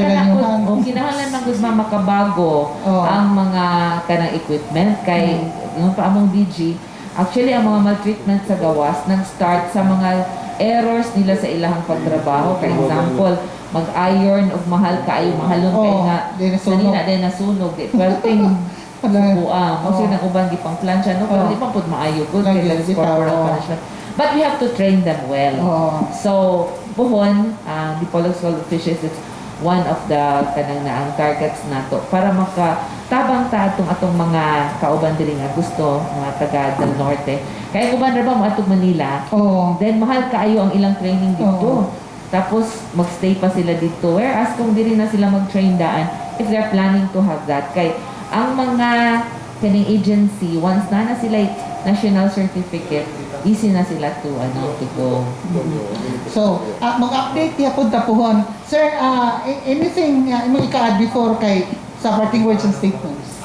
kinahanglan man gud makabago ang mga kanang equipment kay yung pa among DG. Actually ang mga maltreatment sa gawas nag-start sa mga errors nila sa ilahang pagtrabaho. For example, mag-iron og mahal kay nga sanina din nasunog, felting buang. Kasi nang uban gipang plancha no, pero di pa pud maayo good kay corporal punishment. But we have to train them well. So, buhon, Dipolog School of Fisheries, it's one of the kanang naang targets nato para makatabang ta atong mga kauban diri nga gusto mga taga del norte. Kaya uban ra ba mo atong Manila, Oo. then mahal kaayo ang ilang training dito. Tapos magstay pa sila dito. Whereas kung diri na sila mag-train daan, if they're planning to have that, kay ang mga kaning agency, once na sila national certificate, easy na sila to go. So, mag-update niya po tapuhon. Sir, anything imong ika-add before kay sa parting words and statements?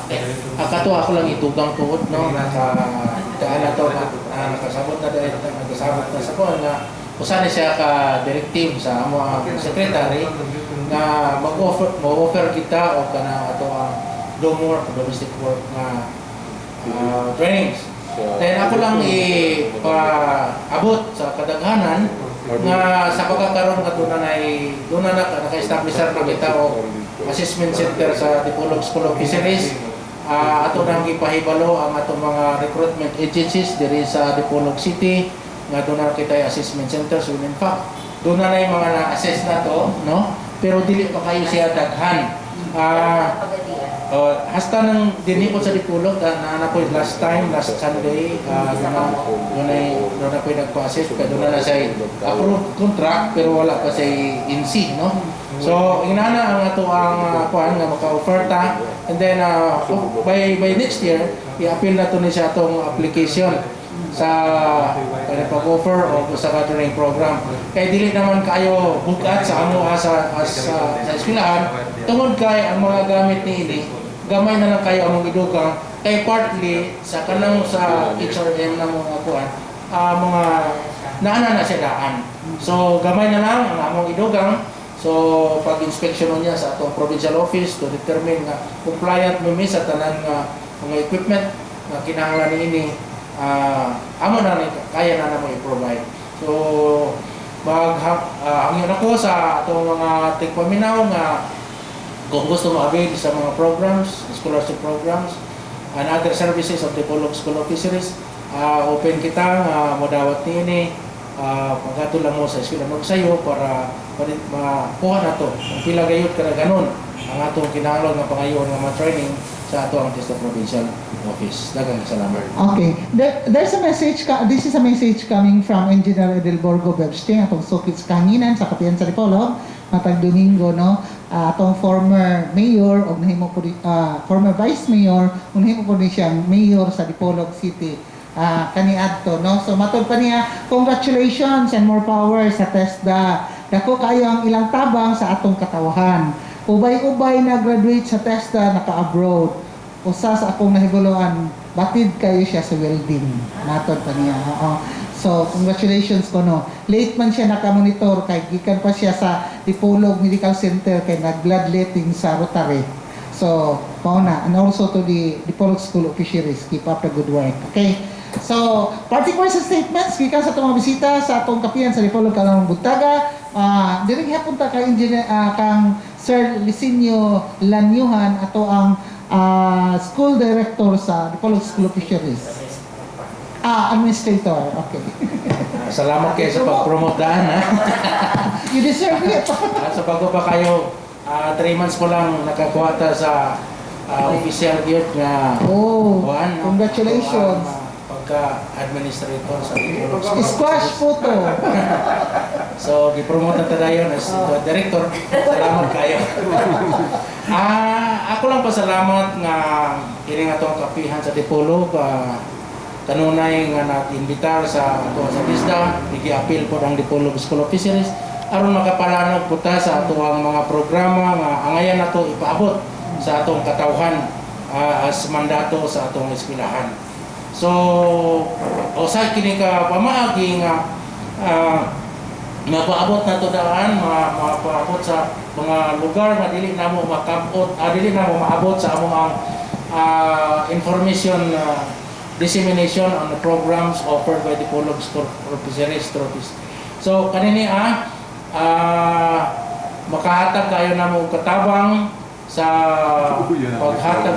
Akato ako lang itugang tuot no nakaana to nakasabot na dahil nakasabot na sa ko na usa siya ka directive sa amo ang secretary na mag-offer kita o kana ato ang do more domestic work na trainings. Then ako lang abot sa kadaghanan nga sa pagkakaroon doon na naka-establish na kita o assessment center sa Dipolog School of Fisheries. Ato nang ipahibalo ang ato mga recruitment agencies diri sa Dipolog City nga doon na kita assessment center. So in fact, doon na yung mga na-assess na to, no? Pero dili pa kayo siya daghan. Hasta nang dinipot sa Dipolog na po last Sunday, doon na po nagpa-assess kaya doon na siya approved contract pero wala pa siya INC, no? So inana ang ato ang kuan nga maka-oferta, and then by next year i-appeal na to ni siya atong application sa pag-offer o sa catering program. Kaya dili naman kayo bukat sa amo sa eskwelahan tungod kay ang mga gamit ni gamay na lang kayo among idugang kay partly sa kanang sa HRM na mga kuan mga naana na siya daan. So gamay na lang ang among idugang. So pag-inspection niya sa atong provincial office to determine nga compliant mi sa tanan nga mga equipment nga kinahanglan niini amo na kaya na namo i-provide. So hangyo ako sa atong mga tigpaminaw nga kung gusto mo avail sa mga programs, scholarship programs, and other services of the Dipolog School of Fisheries, open kita nga modawat niini, pagkato lang mo sa eskwela magsayo para makuha na to. Kung pila gayud ka na ganun, ang atong kinahanglan nga pangayon nga ma-training sa ato ang Testa Provincial Office. Daghang salamat. Okay. There's a message, this is a message coming from Engineer Edelborgo Bebsting, atong sukit sa kahanginan sa Kapihan sa Dipolog, matag Domingo, no? Atong former mayor, o nahimo po former vice mayor, nahimo po siyang mayor sa Dipolog City, kaniadto, no? So matod pa niya, congratulations and more power sa TESDA. Dako kayo ang ilang tabang sa atong katawahan. Ubay-ubay na graduate sa TESDA, naka-abroad. Usa sa akong nahiguluan, batid kayo siya sa welding. Matod pa niya. So, congratulations ko, no. Late man siya nakamonitor, kay gikan pa siya sa Dipolog Medical Center, kay nag-bloodletting sa Rotary. So, mauna. And also to the Dipolog School of Fisheries. Keep up the good work. Okay? So, parting words and statements, gikan sa itong mga bisita sa atong kapihan sa Dipolog Kalamang Buntaga. Diring hapon ta kang Sir Licinio Lanyuhan, ato ang school director sa Dipolog School of Fisheries. Administrator. Okay. Salamat kayo sa pag-promote daan, ha? You deserve it. Sa bago pa kayo, 3 months ko lang nakakuha sa official gift nga kuhaan, no? Congratulations. Pagka-administrator sa Dipolog School. Squash photo. So, gipromote na tayo as director. Salamat kayo. Ako lang pasalamat nga kini nga atong kapihan sa Dipolog. Kanunay nga nag-imbitar sa ato sa DISDA, igi-appeal po ang Dipolog School of Fisheries aron makapalanog po ta sa ato ang mga programa nga angayan nato ipaabot sa atong katawhan as mandato sa atong eskwelahan. So, usay kini ka pamaagi nga mapaabot na to daan, mapaabot sa mga lugar nga dili namo makabot, dili namo maabot sa among information dissemination on the programs offered by the Dipolog School of Fisheries. So kanini makahatag kayo na mo katabang sa paghatag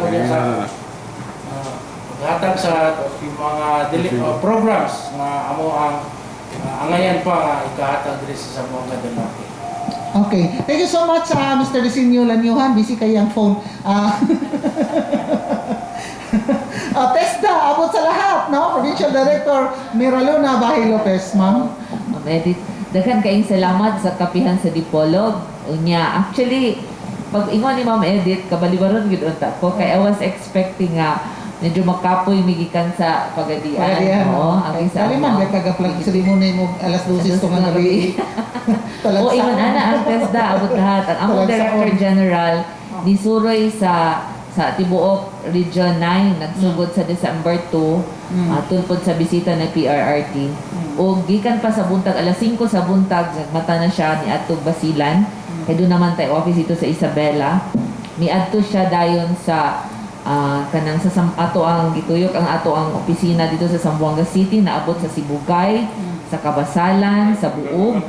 ko sa mga programs na amo ang angayan pa ikahatag diri sa mga kadunaki. Okay. Thank you so much, Mr. Lisinio Lanyuhan. Busy kayang phone. TESDA, abot sa lahat, no? Provincial Director Miraluna Bahay Lopez, ma'am. Ma'am Edith, daghan kaayong salamat sa kapihan sa Dipolog. Unya, actually, pag ingon ni Ma'am Edith, kabaliwaron gud unta ko kay I was expecting nga medyo makapoy migikan sa Pagadian. Pagadian, Oo, okay. ang isa Dali man, may kagaplag sa limunay mo alas 12 ito nga gabi. O, ingon ana ang TESDA, abot lahat. Ang among Talagsaon. Director General, ni Suroy sa Tibuok Region 9, nagsugod sa December 2, tungkol sa bisita ng PRRT. O gikan pa sa buntag, alas 5 sa buntag, mata na siya ni Atog Basilan. Kaya doon naman tayo office dito sa Isabela. Miadto siya dayon sa kanang sa ato ang gituyok ang ato ang opisina dito sa Zamboanga City, naabot sa Sibugay, sa Kabasalan, sa Buog.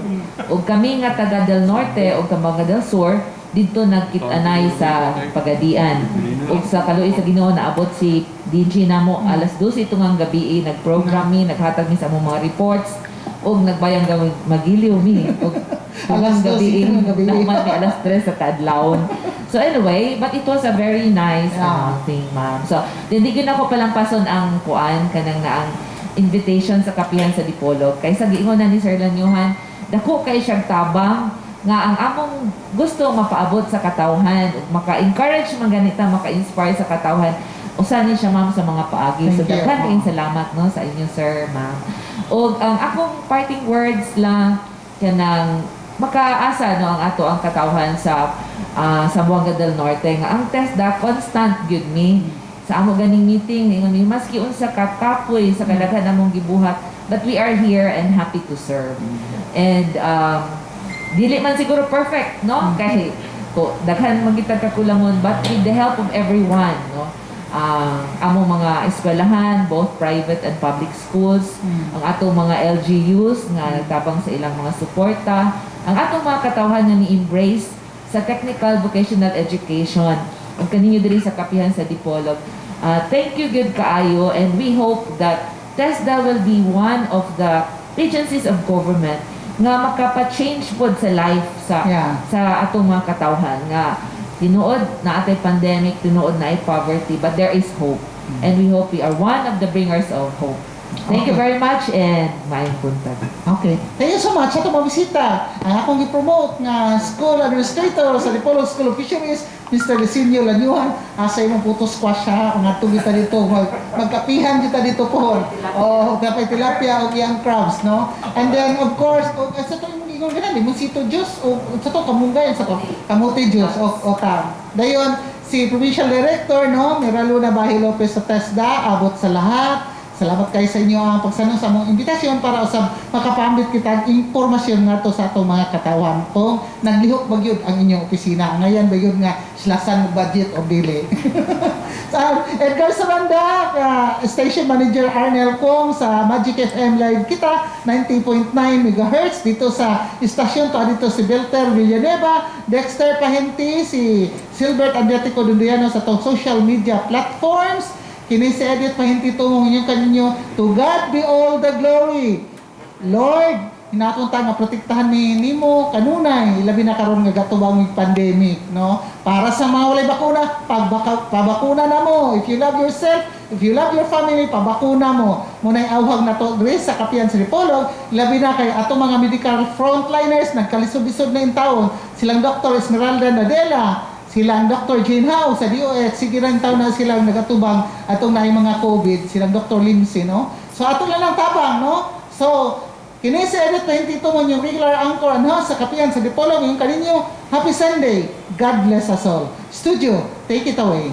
Ug kami nga taga Del Norte o Zamboanga del Sur dito nagkit-anay sa Pagadian. Ug sa kaluoy sa Ginoo naabot si DJ namo alas 12 itong gabi nagprogram mi, naghatag mi sa among mga reports ug nagbayang magiliw mi ug Alas 12 itong gabi. naman mi alas 3 sa kadlawon. So anyway, but it was a very nice thing, ma'am. So, hindi ko na ko palampason ang kuan kanang na ang invitation sa kapihan sa Dipolog. Kaysa giingon na ni Sir Lanyuhan, dako kay siyang tabang nga ang among gusto mapaabot sa katawhan, maka-encourage man ganita, maka-inspire sa katawhan. Usa ni siya, ma'am, sa mga paagi. So, Thank you, daghan kayong ma'am. salamat no sa inyo, sir, ma'am. O ang akong parting words lang kanang makaasa no ang ato ang katawhan sa Zamboanga del Norte nga ang TESDA constant gyud mi sa amo ganing meeting ingon mi maski unsa ka kapoy sa kadaghan namong gibuhat, but we are here and happy to serve. And dili man siguro perfect no kay ko daghan magitag kakulangon, but with the help of everyone no amo mga eskwelahan, both private and public schools, ang atong mga LGUs nga nagtabang sa ilang mga suporta, ang atong mga katawhan nga ni-embrace sa technical vocational education ug kaninyo diri sa kapihan sa Dipolog. Thank you good kaayo, and we hope that TESDA will be one of the agencies of government nga makapa-change pod sa life sa atong mga katawhan nga tinuod na atay pandemic, tinuod na ay poverty, but there is hope. And we hope we are one of the bringers of hope. Thank you very much and maayong buntag. Okay. Thank you so much sa itong bisita. Ang akong i-promote nga School Administrator sa Dipolog School of Fisheries, Mr. Lisinio Lanyuhan. Sa imong putos squash siya. Kung atong kita dito, magkapihan kita dito po. O, dapat tilapia o iyang crabs, no? And then, of course, sa ito yung ingon ganun, limonsito juice, o sa ito, kamunggay, sa ito, kamuti juice, o tam. Dayon, si Provincial Director, no? Miraluna Bahay Lopez sa TESDA, abot sa lahat. Salamat kayo sa inyo ang pagsanong sa mong imbitasyon para usab makapambit kita ang informasyon nga to sa atong mga katawan kung naglihok ba yun ang inyong opisina. Ngayon ba yun nga silasan mo budget o dili. Edgar Sabanda, Station Manager Arnel Kong sa Magic FM Live kita, 90.9 MHz dito sa istasyon to dito si Belter Villanueva, Dexter Pahenti, si Silbert Adriatico Dundiano sa tong social media platforms. Kini si Edith Pahinti tumong inyong kaninyo. To God be all the glory. Lord, hinatunta nga protektahan ni nimo kanunay labi na karon nga gatubang pandemic, no? Para sa mga walay bakuna, pabakuna na mo. If you love yourself, if you love your family, pabakuna mo. Munay awhag na to Grace sa kapihan sa Dipolog, labi na kay ato mga medical frontliners nagkalisod-lisod na in taon. Silang Dr. Esmeralda Nadella, silang Dr. Jane Howe sa DOH, sige rin taon na silang nagatubang atong naay mga COVID, silang Dr. Limsi, no? So ato na lang tabang, no? So, kini sa Edith Pahinti mo yung regular anchor and host sa kapihan sa Dipolog, yung kaninyo, happy Sunday, God bless us all. Studio, take it away.